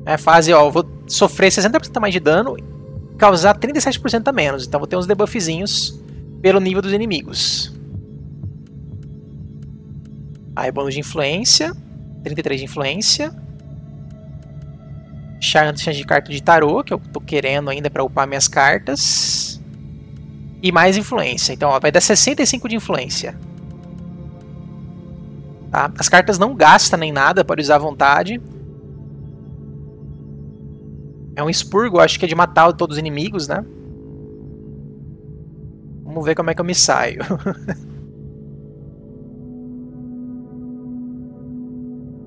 É a fase, ó. Eu vou sofrer 60% a mais de dano e causar 37% a menos. Então vou ter uns debuffzinhos pelo nível dos inimigos. Aí bônus de influência, 33 de influência. Chance de carta de tarô, que eu tô querendo ainda para upar minhas cartas. E mais influência, então ó, vai dar 65 de influência. Tá? As cartas não gastam nem nada, pode usar à vontade. É um expurgo, acho que é de matar todos os inimigos, né? Vamos ver como é que eu me saio.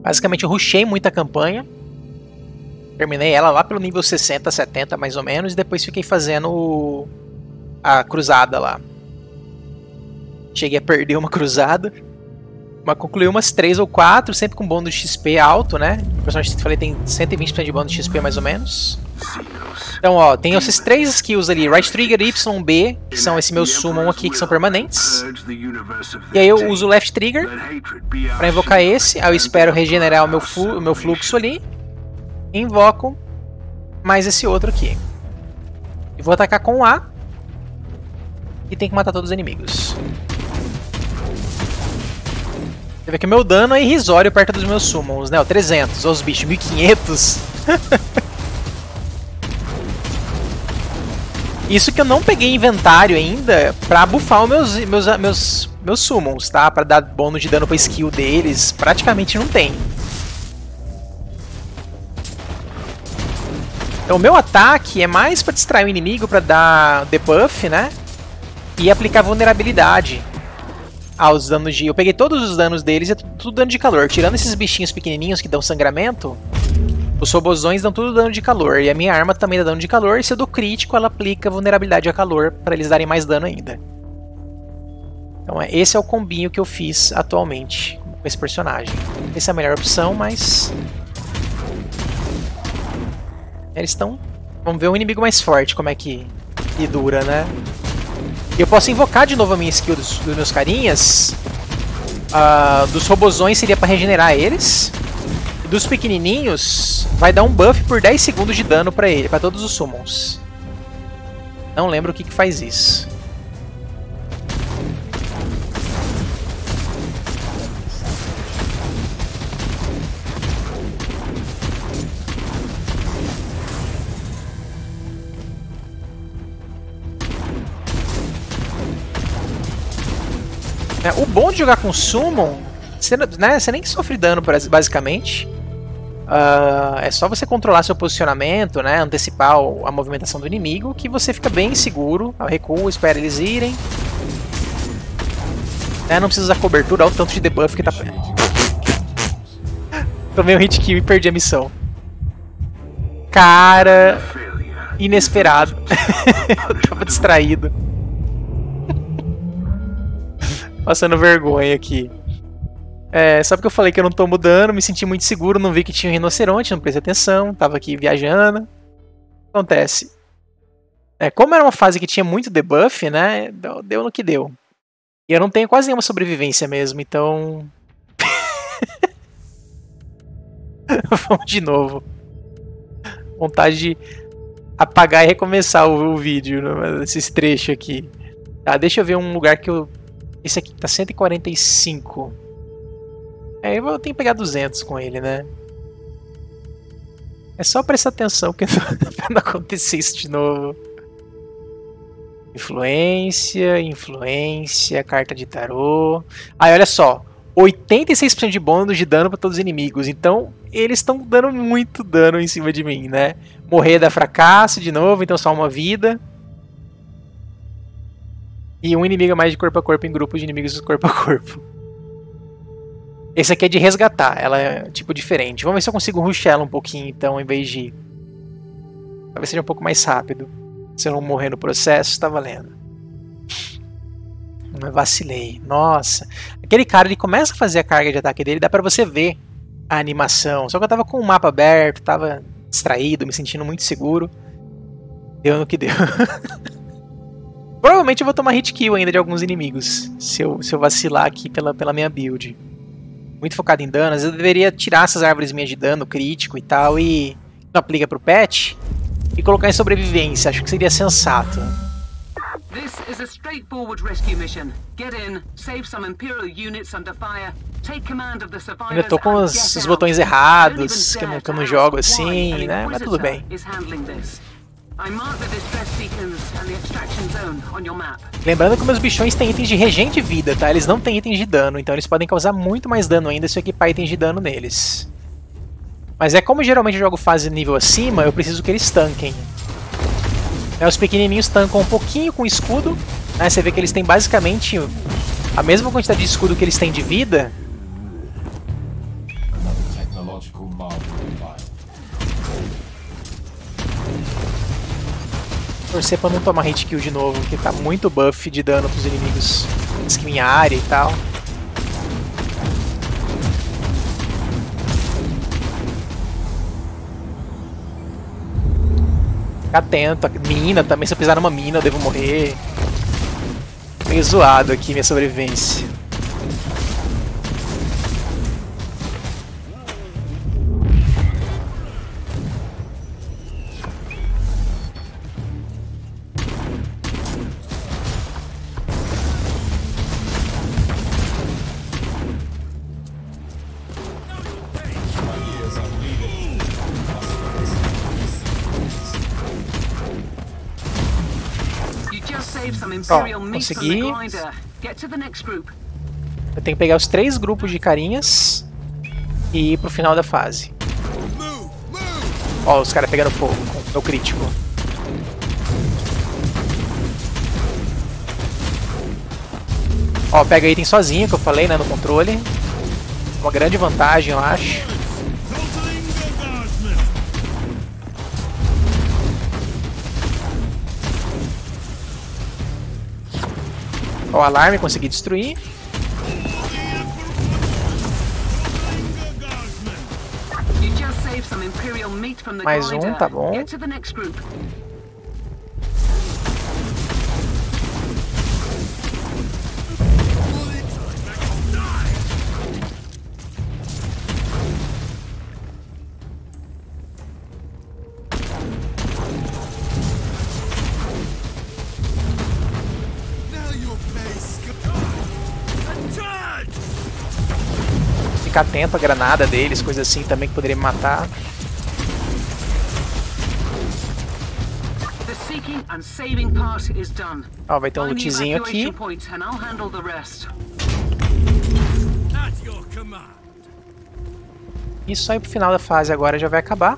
Basicamente eu rushei muita campanha. Terminei ela lá pelo nível 60, 70 mais ou menos. E depois fiquei fazendo a cruzada lá. Cheguei a perder uma cruzada. Mas concluí umas 3 ou 4, sempre com bônus de XP alto, né? O personagem que eu falei tem 120% de bônus de XP mais ou menos. Então ó, tem esses 3 skills ali, Right Trigger, Y, B, que são esse meu Summon aqui, que são permanentes. E aí eu uso o Left Trigger pra invocar esse, aí eu espero regenerar o meu fluxo ali. E invoco mais esse outro aqui. E vou atacar com o A. E tem que matar todos os inimigos. Você vê que o meu dano é irrisório perto dos meus summons, né? O 300, os bichos, 1500. Isso que eu não peguei inventário ainda pra buffar os meus summons, tá? Pra dar bônus de dano pra skill deles, praticamente não tem. Então o meu ataque é mais pra distrair o inimigo, pra dar debuff, né? E aplicar vulnerabilidade aos danos de... Eu peguei todos os danos deles e é tudo dano de calor. Tirando esses bichinhos pequenininhos que dão sangramento, os robozões dão tudo dano de calor. E a minha arma também dá dano de calor. E se eu dou crítico, ela aplica vulnerabilidade a calor pra eles darem mais dano ainda. Então esse é o combinho que eu fiz atualmente com esse personagem. Essa é a melhor opção, mas... Eles estão... Vamos ver o inimigo mais forte, como é que dura, né? Eu posso invocar de novo a minha skill dos meus carinhas. Dos robozões seria pra regenerar eles. E dos pequenininhos vai dar um buff por 10 segundos de dano pra ele, pra todos os summons. Não lembro o que faz isso. O bom de jogar com Summon, você nem sofre dano basicamente. É só você controlar seu posicionamento, né, antecipar a movimentação do inimigo, que você fica bem seguro. Recua, espera eles irem. Não precisa usar cobertura, olha o tanto de debuff que tá... Tomei um hit kill e perdi a missão. Cara... Inesperado. Eu tava distraído. Passando vergonha aqui. Só porque eu falei que eu não tô mudando, me senti muito seguro, não vi que tinha um rinoceronte, não prestei atenção, tava aqui viajando. Acontece. Como era uma fase que tinha muito debuff, né, deu no que deu. E eu não tenho quase nenhuma sobrevivência mesmo, então... Vamos de novo. Vontade de apagar e recomeçar o vídeo, esse trecho aqui. Tá, deixa eu ver um lugar que eu... Esse aqui tá 145. Eu tenho que pegar 200 com ele, né? É só prestar atenção pra não acontecer isso de novo. Influência, carta de tarô. Olha só. 86% de bônus de dano pra todos os inimigos. Então, eles estão dando muito dano em cima de mim, né? Morrer dá fracasso de novo, então só uma vida. E um inimigo a mais de corpo a corpo em grupos de inimigos de corpo a corpo. Esse aqui é de resgatar, ela é tipo diferente. Vamos ver se eu consigo rushar ela um pouquinho então, em vez de... Talvez seja um pouco mais rápido. Se eu não morrer no processo, tá valendo. Mas vacilei. Nossa. Aquele cara, ele começa a fazer a carga de ataque dele, dá pra você ver a animação. Só que eu tava com o mapa aberto, tava distraído, me sentindo muito seguro. Deu no que deu. Provavelmente eu vou tomar hit kill ainda de alguns inimigos, se eu vacilar aqui pela minha build. Muito focado em danos, eu deveria tirar essas árvores minhas de dano crítico e tal, e não aplica pro pet, e colocar em sobrevivência, acho que seria sensato. This is a straightforward rescue mission. Get in, save some Imperial units under fire, take command of the survivors. Ainda tô com os botões errados, que eu não jogo assim, né, mas tudo bem. Lembrando que meus bichões têm itens de regen de vida, tá? Eles não têm itens de dano, então eles podem causar muito mais dano ainda se eu equipar itens de dano neles. Mas como geralmente eu jogo fase nível acima, eu preciso que eles tanquem. Os pequenininhos tancam um pouquinho com escudo, né? Você vê que eles têm basicamente a mesma quantidade de escudo que eles têm de vida. Torcer pra não tomar hit kill de novo, porque tá muito buff de dano pros inimigos. Skin em área e tal. Fica atento, mina também, se eu pisar numa mina eu devo morrer. Meio zoado aqui minha sobrevivência. consegui. Eu tenho que pegar os 3 grupos de carinhas e ir pro final da fase. Ó, os caras pegando fogo com o meu crítico. Ó, pega item sozinho, que eu falei, né, no controle. Uma grande vantagem, eu acho. Ó, o alarme, consegui destruir. Mais um, tá bom. Ficar atento à granada deles, coisa assim também que poderia me matar. Ó, vai ter um lootzinho aqui. E só ir pro final da fase agora já vai acabar.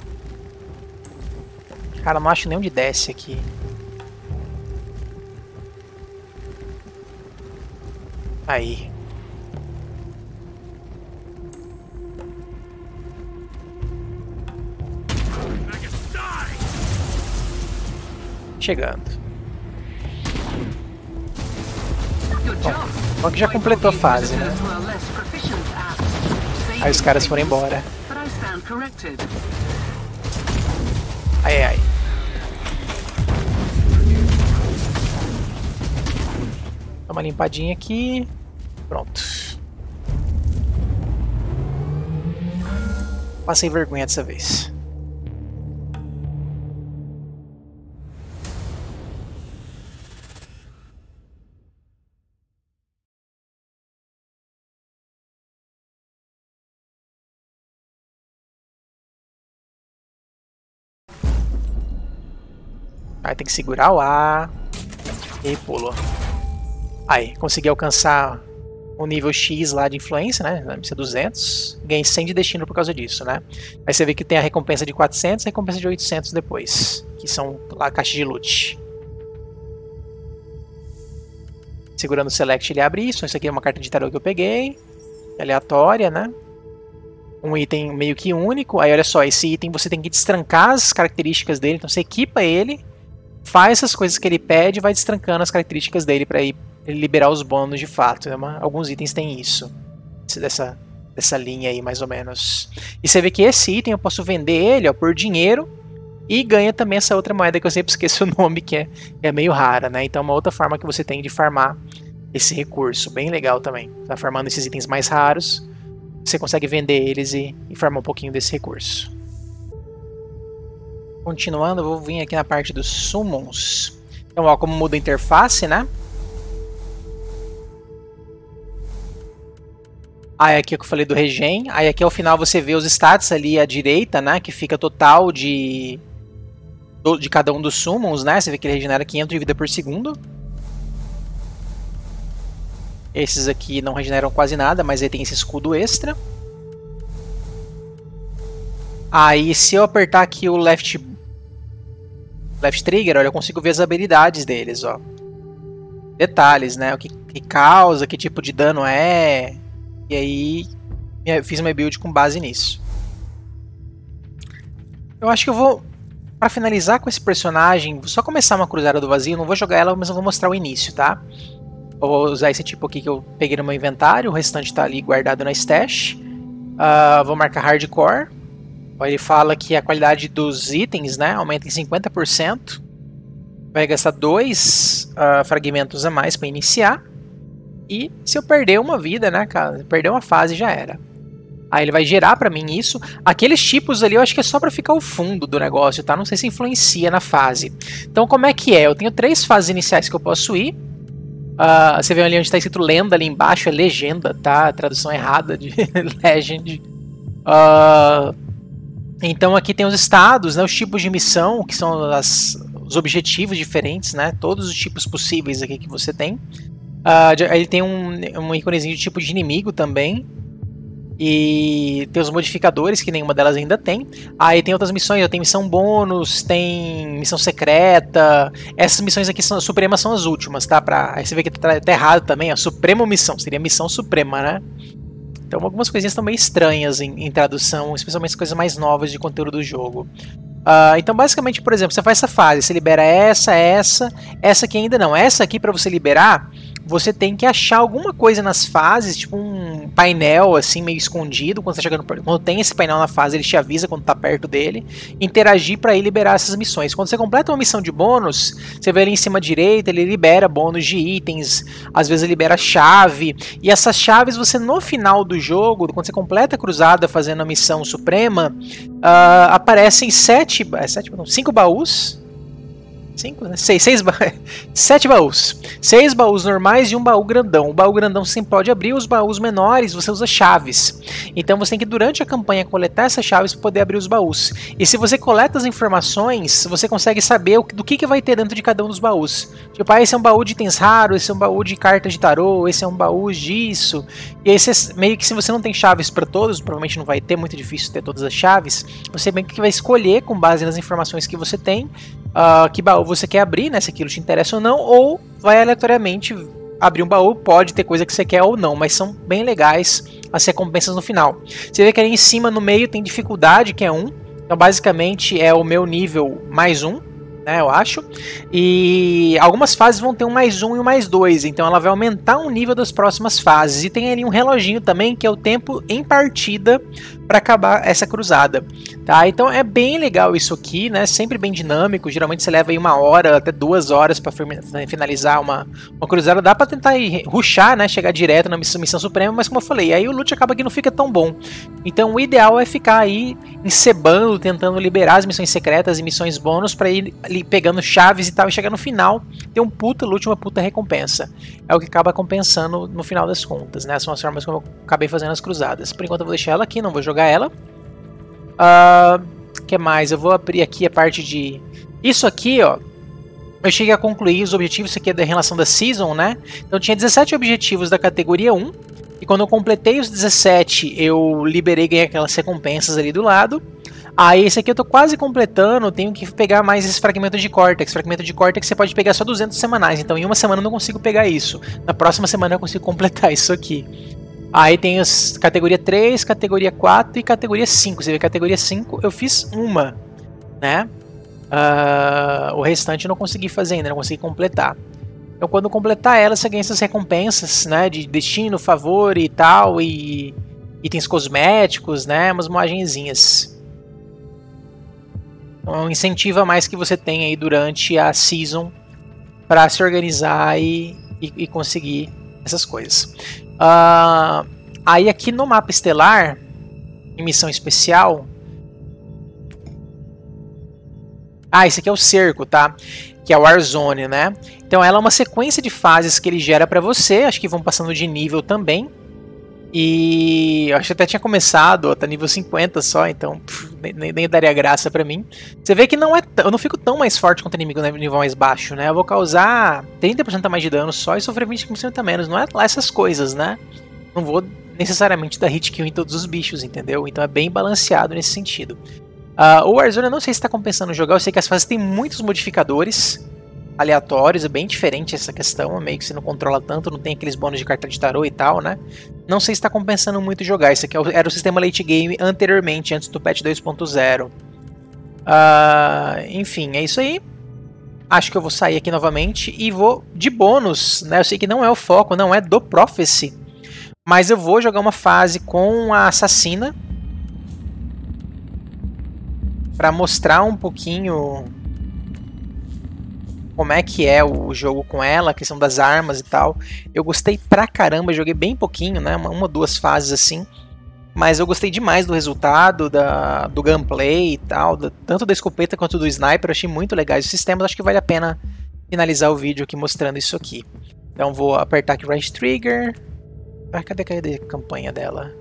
Cara, não acho nem onde desce aqui. Aí. Chegando. Bom que já completou a fase, né? Aí os caras foram embora. Ai, ai. Dá uma limpadinha aqui. Pronto. Passei vergonha dessa vez. Aí tem que segurar o A e pulou. Aí, consegui alcançar o nível X lá de influência, né? Vai ser 200. Ganhei 100 de destino por causa disso, né? Aí você vê que tem a recompensa de 400 e a recompensa de 800 depois. Que são lá a caixa de loot. Segurando o Select ele abre isso. Isso aqui é uma carta de tarô que eu peguei. Aleatória, né? Um item meio que único. Aí olha só, esse item você tem que destrancar as características dele. Então você equipa ele, faz essas coisas que ele pede e vai destrancando as características dele para ele liberar os bônus de fato. Alguns itens têm isso. Dessa linha aí, mais ou menos. E você vê que esse item eu posso vender ele, ó, por dinheiro. E ganha também essa outra moeda que eu sempre esqueço o nome, que é meio rara, né? Então é uma outra forma que você tem de farmar esse recurso. Bem legal também. Tá farmando esses itens mais raros. Você consegue vender eles e farmar um pouquinho desse recurso. Continuando, eu vou vir aqui na parte dos summons. Então, ó, como muda a interface, né? Aí aqui é o que eu falei do regen. Aí aqui ao final você vê os stats ali à direita, né? Que fica total de cada um dos summons, né? Você vê que ele regenera 500 de vida por segundo. Esses aqui não regeneram quase nada, mas ele tem esse escudo extra. Aí se eu apertar aqui o left trigger, olha, eu consigo ver as habilidades deles, ó. Detalhes, né? O que causa, que tipo de dano é. E aí eu fiz uma build com base nisso. Eu acho que eu vou, pra finalizar com esse personagem, vou só começar uma Cruzada do Vazio. Não vou jogar ela, mas eu vou mostrar o início, tá? Eu vou usar esse tipo aqui que eu peguei no meu inventário. O restante tá ali guardado na stash. Vou marcar Hardcore. Ele fala que a qualidade dos itens, né, aumenta em 50%. Vai gastar 2 fragmentos a mais para iniciar. E se eu perder uma vida, né, cara, perder uma fase já era. Aí ele vai gerar pra mim isso. Aqueles tipos ali eu acho que é só pra ficar o fundo do negócio, tá? Não sei se influencia na fase. Então como é que é? Eu tenho 3 fases iniciais que eu posso ir. Você vê ali onde está escrito lenda ali embaixo, é legenda, tá? A tradução errada de legend. Então aqui tem os estados, né? Os tipos de missão, que são os objetivos diferentes, né? Todos os tipos possíveis aqui que você tem. Ele tem um íconezinho de tipo de inimigo também. E tem os modificadores, que nenhuma delas ainda tem. Aí tem outras missões, tem missão bônus, tem missão secreta. Essas missões aqui supremas são as últimas, tá? Aí você vê que tá errado também, a suprema missão, seria missão suprema, né? Então algumas coisinhas estão meio estranhas em tradução, especialmente as coisas mais novas de conteúdo do jogo. Então basicamente, por exemplo, você faz essa fase, você libera essa aqui ainda não. Essa aqui, para você liberar, você tem que achar alguma coisa nas fases, tipo um painel assim meio escondido. Quando você tá chegando, quando tem esse painel na fase, ele te avisa quando tá perto dele. Interagir para ir liberar essas missões. Quando você completa uma missão de bônus, você vê ali em cima à direita, ele libera bônus de itens, às vezes ele libera chave. E essas chaves você no final do jogo, quando você completa a cruzada fazendo a missão suprema, aparecem 5 baús. 5, né? 7 baús. 6 baús normais e um baú grandão. O baú grandão você pode abrir, os baús menores você usa chaves. Então você tem que, durante a campanha, coletar essas chaves para poder abrir os baús. E se você coleta as informações, você consegue saber do que vai ter dentro de cada um dos baús. Tipo, esse é um baú de itens raros, esse é um baú de cartas de tarô, esse é um baú disso. E aí, meio que se você não tem chaves para todos, provavelmente não vai ter, muito difícil ter todas as chaves, você meio que vai escolher com base nas informações que você tem, que baú você quer abrir, né, se aquilo te interessa ou não, ou vai aleatoriamente abrir um baú, pode ter coisa que você quer ou não, mas são bem legais as recompensas no final. Você vê que ali em cima, no meio, tem dificuldade, que é 1, então basicamente é o meu nível mais 1, né, eu acho, e algumas fases vão ter um mais 1 e um mais 2, então ela vai aumentar o nível das próximas fases, e tem ali um reloginho também, que é o tempo em partida para acabar essa cruzada, tá? Então é bem legal isso aqui, né? Sempre bem dinâmico. Geralmente você leva aí 1 hora até 2 horas para finalizar uma cruzada. Dá para tentar rushar, né? Chegar direto na missão suprema, mas como eu falei, aí o loot acaba que não fica tão bom. Então o ideal é ficar aí encebando, tentando liberar as missões secretas e missões bônus para ir pegando chaves e tal, e chegar no final ter um puta loot, uma puta recompensa. É o que acaba compensando no final das contas, né? São as formas como eu acabei fazendo as cruzadas. Por enquanto eu vou deixar ela aqui, não vou jogar ela. Que mais? Eu vou abrir aqui a parte de... Isso aqui, ó, eu cheguei a concluir os objetivos. Isso aqui é da relação da Season, né? Então tinha 17 objetivos da categoria 1. E quando eu completei os 17, eu liberei e ganhei aquelas recompensas ali do lado. Aí esse aqui eu tô quase completando, tenho que pegar mais esse fragmento de Cortex. Fragmento de Cortex você pode pegar só 200 semanais, então em uma semana eu não consigo pegar isso. Na próxima semana eu consigo completar isso aqui. Aí tem as categoria 3, categoria 4 e categoria 5. Você vê, categoria 5 eu fiz uma, né? O restante eu não consegui fazer ainda, não consegui completar. Então quando completar ela, você ganha essas recompensas, né? De destino, favor e tal, e itens cosméticos, né? Umas moagenzinhas. Então incentiva mais que você tem aí durante a season para se organizar e conseguir essas coisas. Aí aqui no mapa estelar, em missão especial, esse aqui é o cerco, tá? Que é o Warzone, né? Então ela é uma sequência de fases que ele gera para você, acho que vão passando de nível também. E eu acho que até tinha começado, tá nível 50 só, então nem daria graça pra mim. Você vê que eu não fico tão mais forte contra inimigo no nível mais baixo, né? Eu vou causar 30% a mais de dano só e sofrer 20% a menos. Não é lá essas coisas, né? Não vou necessariamente dar hit kill em todos os bichos, entendeu? Então é bem balanceado nesse sentido. O Warzone eu não sei se tá compensando jogar, eu sei que as fases têm muitos modificadores aleatórios, é bem diferente essa questão, meio que você não controla tanto, não tem aqueles bônus de carta de tarô e tal, né? Não sei se está compensando muito jogar, isso aqui era o sistema late game anteriormente, antes do patch 2.0. Enfim, é isso aí. Acho que eu vou sair aqui novamente e vou de bônus, né? Eu sei que não é o foco, não é do Prophecy, mas eu vou jogar uma fase com a assassina para mostrar um pouquinho como é que é o jogo com ela, a questão das armas e tal. Eu gostei pra caramba, joguei bem pouquinho, né? Uma ou duas fases assim. Mas eu gostei demais do resultado, do gameplay e tal, tanto da escopeta quanto do sniper. Eu achei muito legais os sistemas, acho que vale a pena finalizar o vídeo aqui mostrando isso aqui. Então vou apertar aqui Right Trigger. Cadê a campanha dela?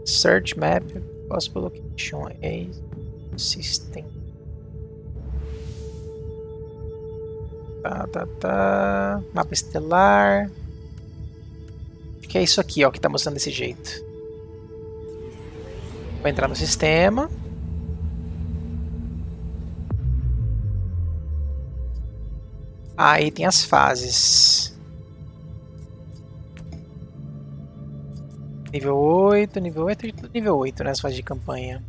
Search Map, Possible Location, System. Mapa estelar. Acho que é isso aqui, ó, que tá mostrando desse jeito. Vou entrar no sistema. Aí tem as fases. Nível 8 e nível 8, né? As fases de campanha.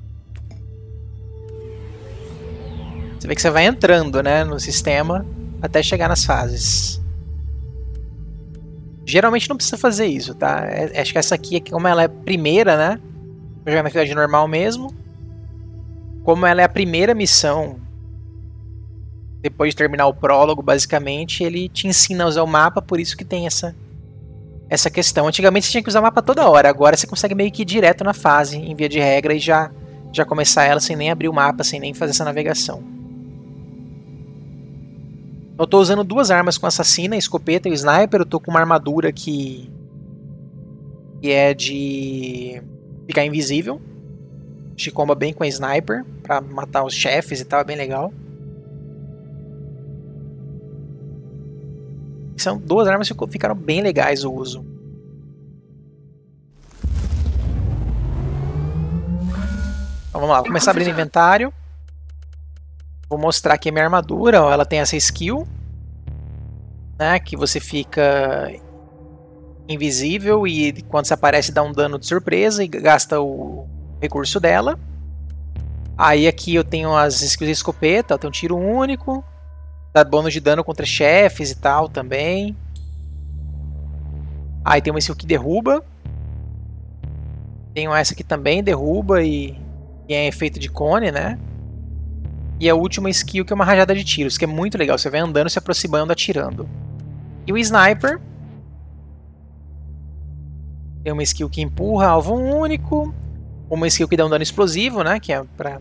Você vê que você vai entrando, né, no sistema até chegar nas fases. Geralmente não precisa fazer isso, tá? Acho que essa aqui, como ela é primeira, né? Vou jogar na dificuldade normal mesmo. Como ela é a primeira missão, depois de terminar o prólogo, basicamente, ele te ensina a usar o mapa, por isso que tem essa questão. Antigamente você tinha que usar o mapa toda hora, agora você consegue meio que ir direto na fase, em via de regra, e já começar ela sem nem abrir o mapa, sem nem fazer essa navegação. Eu tô usando duas armas com assassina, a escopeta e o sniper. Eu tô com uma armadura que é de ficar invisível. Te comba bem com a sniper pra matar os chefes e tal, é bem legal. São duas armas que ficaram bem legais o uso. Então vamos lá, vou começar abrindo inventário. Vou mostrar aqui a minha armadura, ó, ela tem essa skill, né, que você fica invisível e quando você aparece dá um dano de surpresa e gasta o recurso dela. Aí aqui eu tenho as skills de escopeta, eu tenho um tiro único, dá bônus de dano contra chefes e tal também. Aí tem uma skill que derruba. Tenho essa aqui também, derruba e é efeito de cone, né? E a última skill que é uma rajada de tiros, que é muito legal. Você vai andando, se aproximando, atirando. E o sniper tem uma skill que empurra alvo único. Uma skill que dá um dano explosivo, né? Que é pra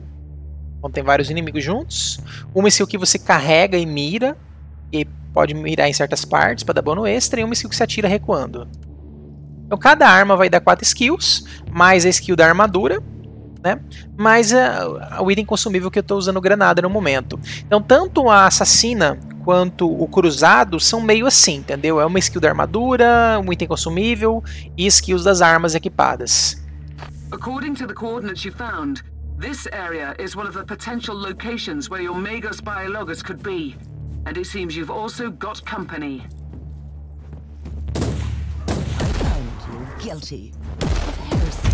quando tem vários inimigos juntos. Uma skill que você carrega e mira. E pode mirar em certas partes para dar bônus extra. E uma skill que você atira recuando. Então cada arma vai dar 4 skills. Mais a skill da armadura, né? Mais o item consumível que eu estou usando granada no momento. Então tanto a assassina quanto o cruzado são meio assim, entendeu? É uma skill da armadura, um item consumível e skills das armas equipadas. According to the coordinates you found, this area is one of the potential locations where your Magos Biologus could be. And it seems you've also got company. I found you guilty of heresy.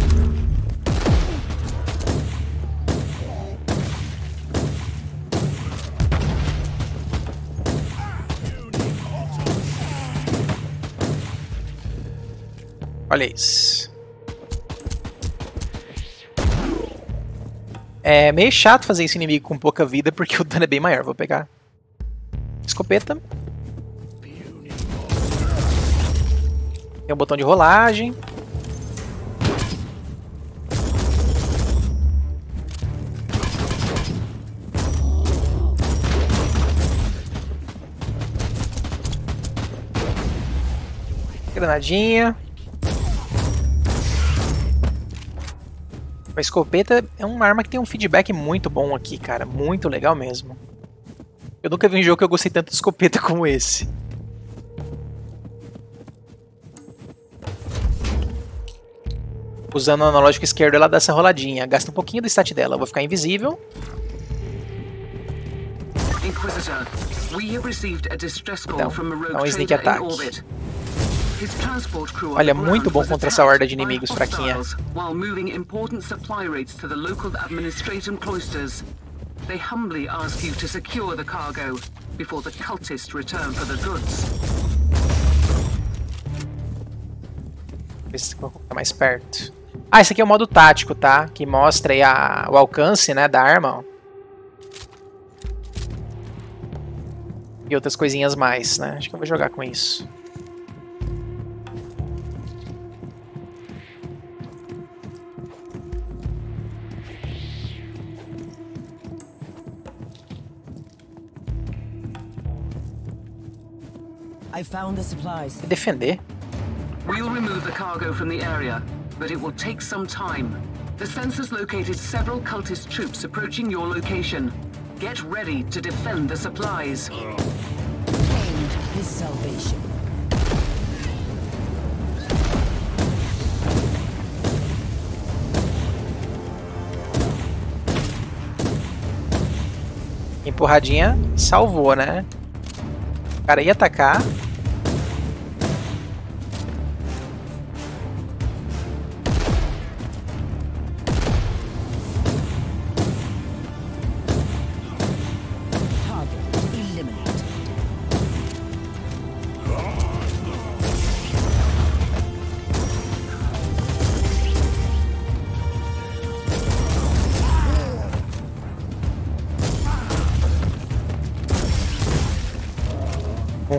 Olha isso. É meio chato fazer esse inimigo com pouca vida porque o dano é bem maior. Vou pegar escopeta. Tem um botão de rolagem. Granadinha. A escopeta é uma arma que tem um feedback muito bom aqui, cara. Muito legal mesmo. Eu nunca vi um jogo que eu gostei tanto de escopeta como esse. Usando o analógico esquerdo, ela dá essa roladinha. Gasta um pouquinho do stat dela. Eu vou ficar invisível. Inquisitor, we have received a distress call Então, from a rogue é um sneak trader in attack. orbit. His transport crew on Olha, the muito ground bom was contra essa attacked horda de by inimigos fraquinha. hostiles while moving important supply rates to the local administratum cloisters. They humbly ask you to secure the cargo before the cultists return for the goods. Vou ficar mais perto. Ah, esse aqui é o modo tático, tá? Que mostra aí o alcance, né, da arma, ó. E outras coisinhas mais, né? Acho que eu vou jogar com isso. I found the supplies. E defender. We'll remove the cargo from the area, but it will take some time. The sensors located several cultist troops approaching your location. Get ready to defend the supplies. his salvation. Empurradinha salvou, né? O cara ia atacar.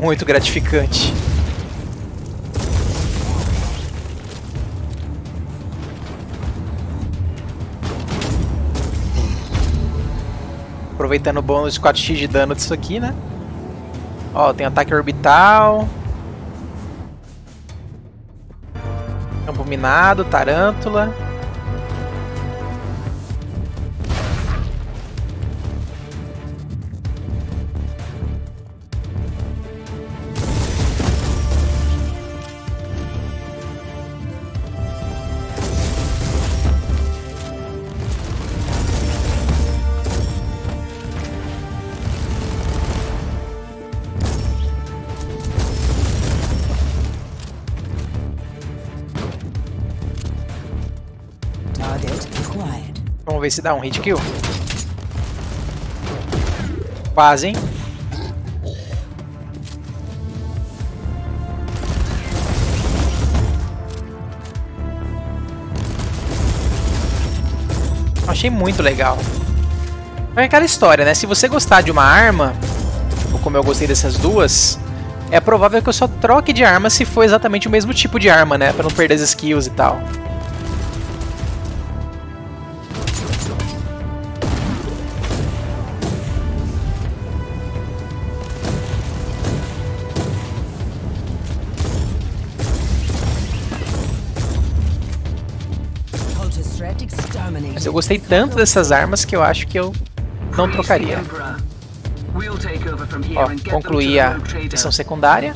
Muito gratificante. Aproveitando o bônus de 4x de dano disso aqui, né? Ó, tem ataque orbital. Campo minado, tarântula. Vamos ver se dá um hit kill. Quase, hein? Achei muito legal. É aquela história, né? Se você gostar de uma arma, ou como eu gostei dessas duas, é provável que eu só troque de arma se for exatamente o mesmo tipo de arma, né? Pra não perder as skills e tal. Mas eu gostei tanto dessas armas que eu acho que eu não trocaria. Ó, concluí a missão secundária.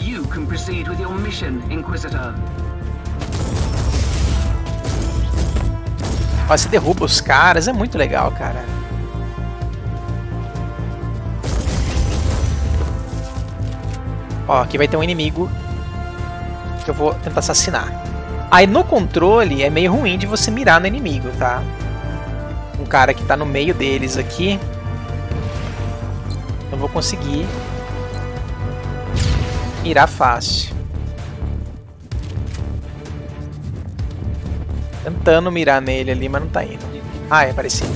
Ó, você derruba os caras, é muito legal, cara. Ó, aqui vai ter um inimigo que eu vou tentar assassinar. Aí no controle é meio ruim de você mirar no inimigo, tá? Um cara que tá no meio deles aqui. Eu vou conseguir mirar fácil. Tentando mirar nele ali, mas não tá indo. Ah, é parecido.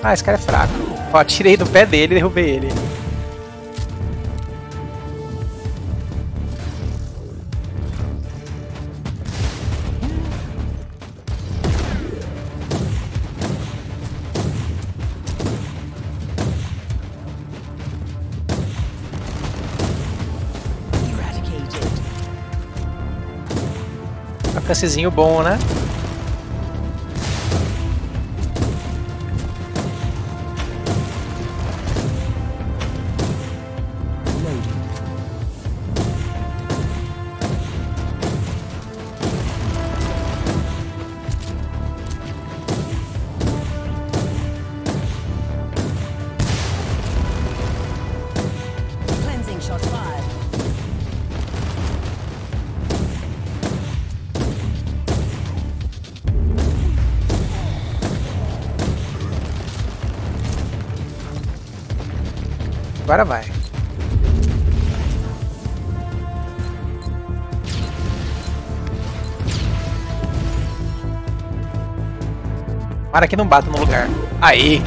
Ah, esse cara é fraco. Ó, atirei no pé dele e derrubei ele. Alcancezinho bom, né? Agora vai. Para que não bata no lugar. Aí.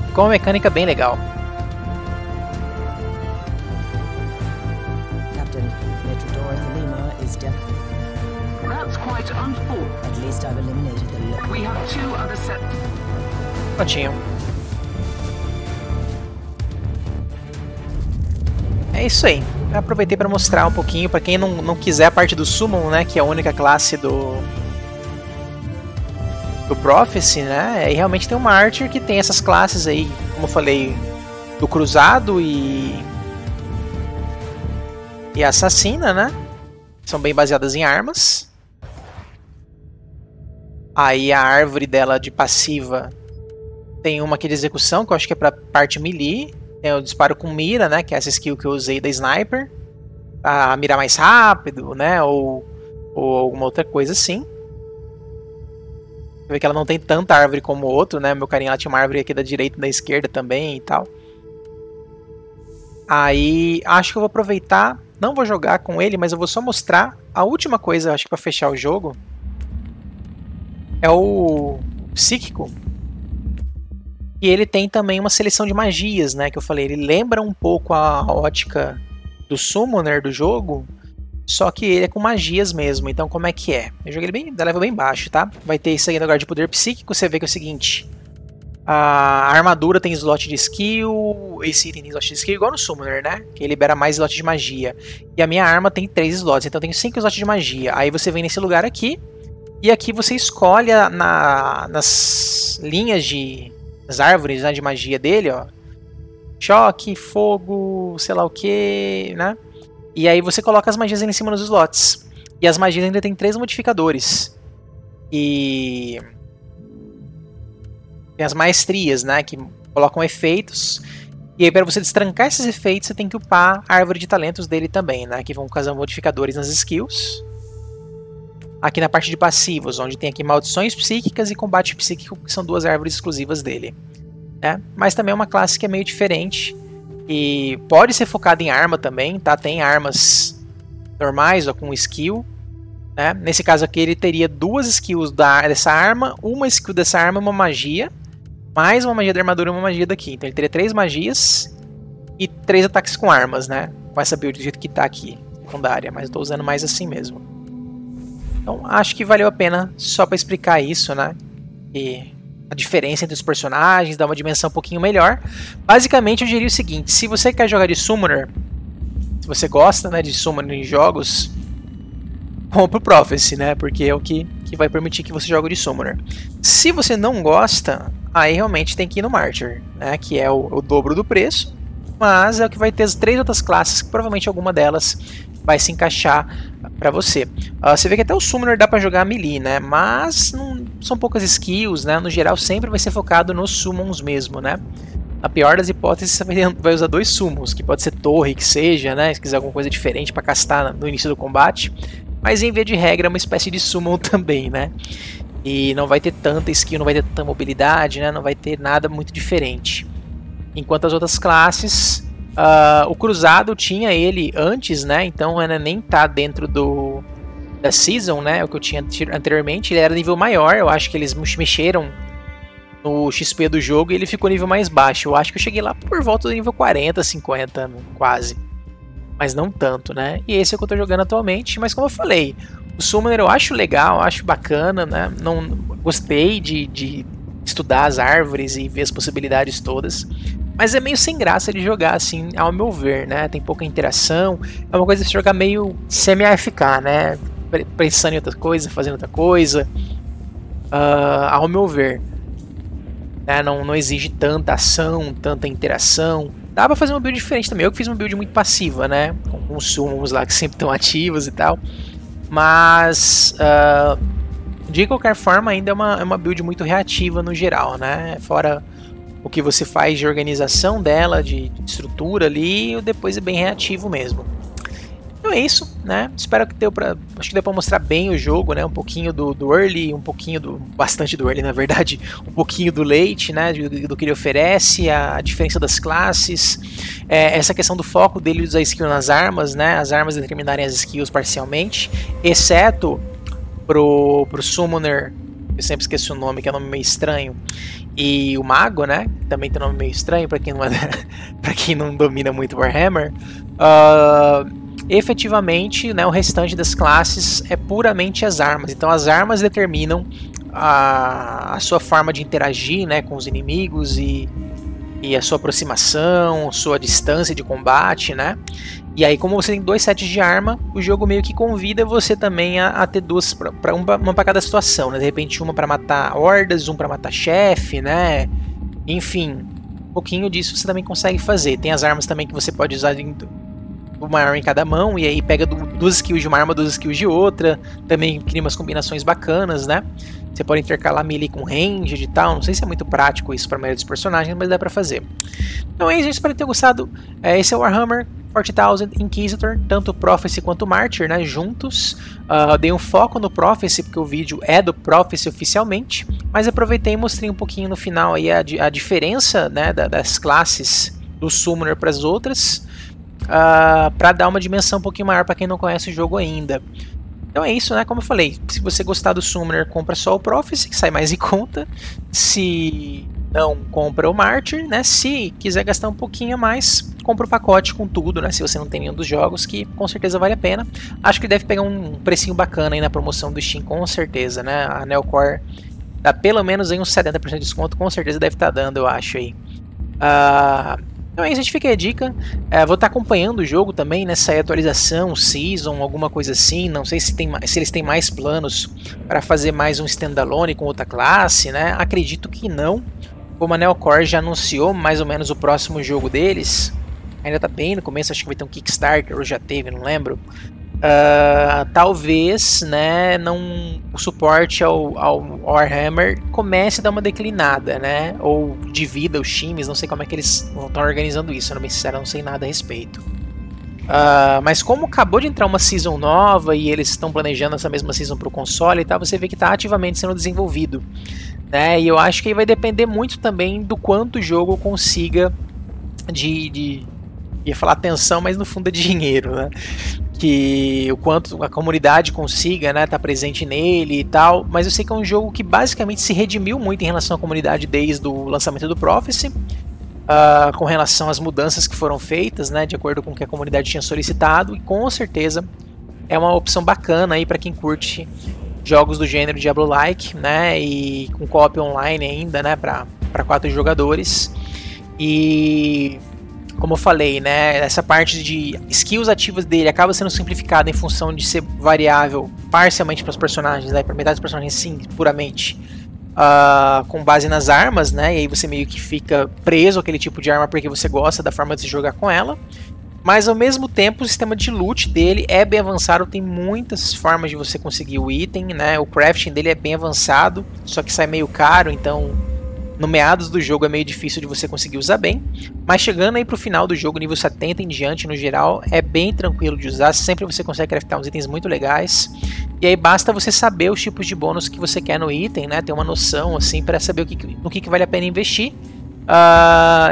Ficou uma mecânica bem legal. Captain, Major Dorothy Lima is dead. That's quite unfortunate. At least I've eliminated the We have two other sets. Prontinho. É isso aí. aproveitei para mostrar um pouquinho, para quem não quiser a parte do Summon, né, que é a única classe do Prophecy, né, e realmente tem um Martyr que tem essas classes aí, como eu falei, do Cruzado e Assassina, né, são bem baseadas em armas. Aí a árvore dela de passiva tem uma aqui de execução, que eu acho que é pra parte melee. Tem o disparo com mira, né, que é essa skill que eu usei da Sniper, pra mirar mais rápido, né, ou alguma outra coisa assim. Você vê que ela não tem tanta árvore como o outro, né, meu carinha, ela tinha uma árvore aqui da direita e da esquerda também e tal. Aí, acho que eu vou aproveitar, não vou jogar com ele, mas eu vou só mostrar a última coisa, acho que pra fechar o jogo. É o Psíquico. E ele tem também uma seleção de magias, né, que eu falei, ele lembra um pouco a ótica do Summoner do jogo, só que ele é com magias mesmo. Então como é que é? Eu joguei ele bem, da level bem baixo, tá? Vai ter isso aí no lugar de poder psíquico, você vê que é o seguinte, a armadura tem slot de skill, esse item tem slot de skill igual no Summoner, né, que ele libera mais slot de magia. E a minha arma tem 3 slots, então eu tenho 5 slots de magia. Aí você vem nesse lugar aqui, e aqui você escolhe nas linhas as árvores, né, de magia dele, ó, choque, fogo, sei lá o que, né? E aí você coloca as magias em cima nos slots. E as magias ainda tem 3 modificadores. E tem as maestrias, né, que colocam efeitos. E aí para você destrancar esses efeitos, você tem que upar a árvore de talentos dele também, né, que vão causar modificadores nas skills. Aqui na parte de passivos, onde tem aqui maldições psíquicas e combate psíquico, que são 2 árvores exclusivas dele, né? Mas também é uma classe que é meio diferente e pode ser focada em arma também, tá? Tem armas normais ou com skill, né? Nesse caso aqui ele teria 2 skills dessa arma, uma skill dessa arma e uma magia, mais uma magia da armadura e uma magia daqui. Então ele teria 3 magias e 3 ataques com armas, né? Com essa build do jeito que tá aqui, secundária, mas eu tô usando mais assim mesmo. Então acho que valeu a pena só para explicar isso, né? E a diferença entre os personagens, dar uma dimensão um pouquinho melhor. Basicamente eu diria o seguinte, se você quer jogar de Summoner, se você gosta, né, de Summoner em jogos, compra o Prophecy, né? Porque é o que vai permitir que você jogue de Summoner. Se você não gosta, aí realmente tem que ir no Martyr, né? Que é o dobro do preço, mas é o que vai ter as 3 outras classes, que provavelmente alguma delas vai se encaixar pra você. Você vê que até o Summoner dá pra jogar melee, né? Mas não, são poucas skills, né? No geral sempre vai ser focado nos summons mesmo, né? Na pior das hipóteses você vai usar 2 summons, que pode ser torre, que seja, né? Se quiser alguma coisa diferente pra castar no início do combate. Mas em vez de regra é uma espécie de summon também, né? E não vai ter tanta skill, não vai ter tanta mobilidade, né? Não vai ter nada muito diferente. Enquanto as outras classes... o Cruzado tinha ele antes, né? Então ainda nem tá dentro da Season, né? O que eu tinha anteriormente. Ele era nível maior. Eu acho que eles mexeram no XP do jogo e ele ficou nível mais baixo. Eu acho que eu cheguei lá por volta do nível 40, 50, quase. Mas não tanto, né? E esse é o que eu tô jogando atualmente. Mas como eu falei, o Summoner eu acho legal, eu acho bacana, né? Não gostei de estudar as árvores e ver as possibilidades todas. Mas é meio sem graça de jogar assim, ao meu ver, né? Tem pouca interação. É uma coisa de jogar meio semi-AFK, né? Pensando em outra coisa, fazendo outra coisa. Ao meu ver. Né? Não exige tanta ação, tanta interação. Dá pra fazer uma build diferente também. Eu que fiz uma build muito passiva, né? Com os summons lá que sempre estão ativos e tal. Mas... de qualquer forma, ainda é uma build muito reativa no geral, né? Fora... o que você faz de organização dela, de estrutura ali, depois é bem reativo mesmo. Então é isso, né? Espero que acho que deu pra mostrar bem o jogo, né? Um pouquinho do early, um pouquinho bastante do early, na verdade, um pouquinho do late, né? Do que ele oferece, a diferença das classes, essa questão do foco dele usar skill nas armas, né? As armas determinarem as skills parcialmente, exceto pro Summoner, eu sempre esqueço o nome, que é um nome meio estranho, e o Mago, né? Também tem um nome meio estranho para quem para quem não domina muito Warhammer. Efetivamente, né, o restante das classes é puramente as armas. Então as armas determinam a sua forma de interagir, né, com os inimigos e e a sua aproximação, sua distância de combate, né? E aí, como você tem 2 sets de arma, o jogo meio que convida você também a ter duas, uma para cada situação, né? De repente uma para matar hordas, um para matar chefe, né? Enfim, um pouquinho disso você também consegue fazer. Tem as armas também que você pode usar uma arma em cada mão, e aí pega 2 skills de uma arma, 2 skills de outra. Também cria umas combinações bacanas, né? Você pode intercalar melee com ranged e tal. Não sei se é muito prático isso para a maioria dos personagens, mas dá para fazer. Então é isso, espero ter gostado. Esse é o Warhammer 40,000 Inquisitor, tanto o Prophecy quanto o Martyr, né, juntos. Dei um foco no Prophecy, porque o vídeo é do Prophecy oficialmente, mas aproveitei e mostrei um pouquinho no final aí a diferença, né, das classes do Summoner para as outras, para dar uma dimensão um pouquinho maior para quem não conhece o jogo ainda. Então é isso, né? Como eu falei, se você gostar do Summoner, compra só o Prophecy, que sai mais em conta. Se não, compra o Martyr, né? Se quiser gastar um pouquinho a mais, compra o pacote com tudo, né? Se você não tem nenhum dos jogos, que com certeza vale a pena. Acho que deve pegar um precinho bacana aí na promoção do Steam, com certeza, né? A Neocore dá pelo menos aí uns 70% de desconto, com certeza deve estar dando, eu acho aí. Então é isso, a gente fica aí a dica. Vou estar acompanhando o jogo também, né? Sair atualização, season, alguma coisa assim. Não sei se eles têm mais planos para fazer mais um standalone com outra classe, né? Acredito que não. Como a Neocore já anunciou mais ou menos o próximo jogo deles, ainda tá bem no começo, acho que vai ter um Kickstarter, ou já teve, não lembro. Talvez, né, o suporte ao Warhammer comece a dar uma declinada, né, ou divida os times, não sei como é que eles estão organizando isso, sendo bem sincero, não sei nada a respeito. Mas como acabou de entrar uma season nova e eles estão planejando essa mesma season para o console e tal, você vê que está ativamente sendo desenvolvido, né, e eu acho que vai depender muito também do quanto o jogo consiga ia falar atenção, mas no fundo é dinheiro, né? Que o quanto a comunidade consiga, né, tá presente nele e tal, mas eu sei que é um jogo que basicamente se redimiu muito em relação à comunidade desde o lançamento do Prophecy, com relação às mudanças que foram feitas, né, de acordo com o que a comunidade tinha solicitado, e com certeza é uma opção bacana aí para quem curte jogos do gênero Diablo-like, né, e com co-op online ainda, né, para 4 jogadores. E como eu falei, né, essa parte de skills ativas dele acaba sendo simplificada em função de ser variável parcialmente para os personagens, né, para metade dos personagens sim, puramente com base nas armas, né, e aí você meio que fica preso àquele tipo de arma porque você gosta da forma de se jogar com ela. Mas ao mesmo tempo o sistema de loot dele é bem avançado, tem muitas formas de você conseguir o item, né, o crafting dele é bem avançado, só que sai meio caro, então no meados do jogo é meio difícil de você conseguir usar bem, mas chegando aí pro final do jogo, nível 70 em diante, no geral, é bem tranquilo de usar, sempre você consegue craftar uns itens muito legais, e aí basta você saber os tipos de bônus que você quer no item, né, ter uma noção, assim, para saber no que vale a pena investir.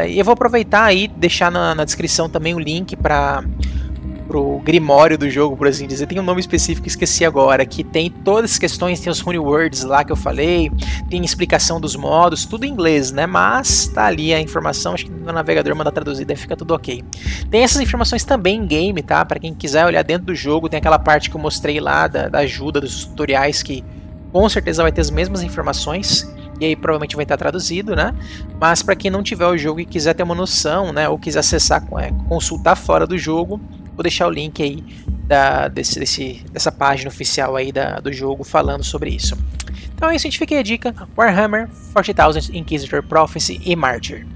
E eu vou aproveitar aí, deixar na descrição também o link pro Grimório do jogo, por assim dizer. Tem um nome específico que esqueci agora, que tem todas as questões, tem os Rune Words lá que eu falei, tem explicação dos modos, tudo em inglês, né, mas tá ali a informação, acho que no navegador manda traduzir, deve ficar tudo ok. Tem essas informações também em game, tá, para quem quiser olhar dentro do jogo, tem aquela parte que eu mostrei lá da ajuda, dos tutoriais, que com certeza vai ter as mesmas informações, e aí provavelmente vai estar traduzido, né? Mas para quem não tiver o jogo e quiser ter uma noção, né, ou quiser acessar, consultar fora do jogo, vou deixar o link aí dessa página oficial aí do jogo falando sobre isso. Então é isso, a gente fica aí a dica: Warhammer 40,000 Inquisitor, Prophecy e Martyr.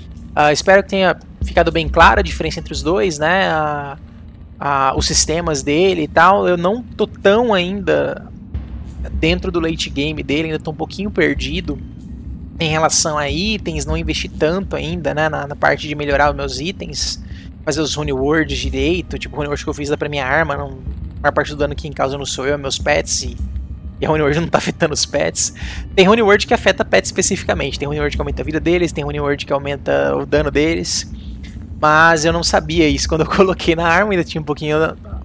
Espero que tenha ficado bem clara a diferença entre os dois, né? Os sistemas dele e tal. Eu não tô tão ainda dentro do late game dele, ainda tô um pouquinho perdido em relação a itens, não investi tanto ainda, né, na parte de melhorar os meus itens, fazer os Rune Words direito, tipo o Rune Word que eu fiz pra minha arma, a maior parte do dano que em causa não sou eu, é meus pets, e a Rune Word não tá afetando os pets. Tem Rune Word que afeta pets especificamente, tem Rune Word que aumenta a vida deles, tem Rune Word que aumenta o dano deles, mas eu não sabia isso quando eu coloquei na arma, ainda tinha um pouquinho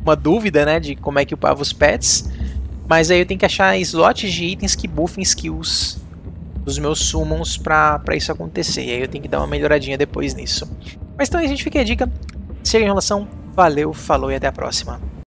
uma dúvida, né, de como é que upava os pets, mas aí eu tenho que achar slots de itens que buffem skills dos meus summons pra isso acontecer. E aí eu tenho que dar uma melhoradinha depois nisso. Mas então a gente fica a dica. Chega em relação. Valeu, falou e até a próxima.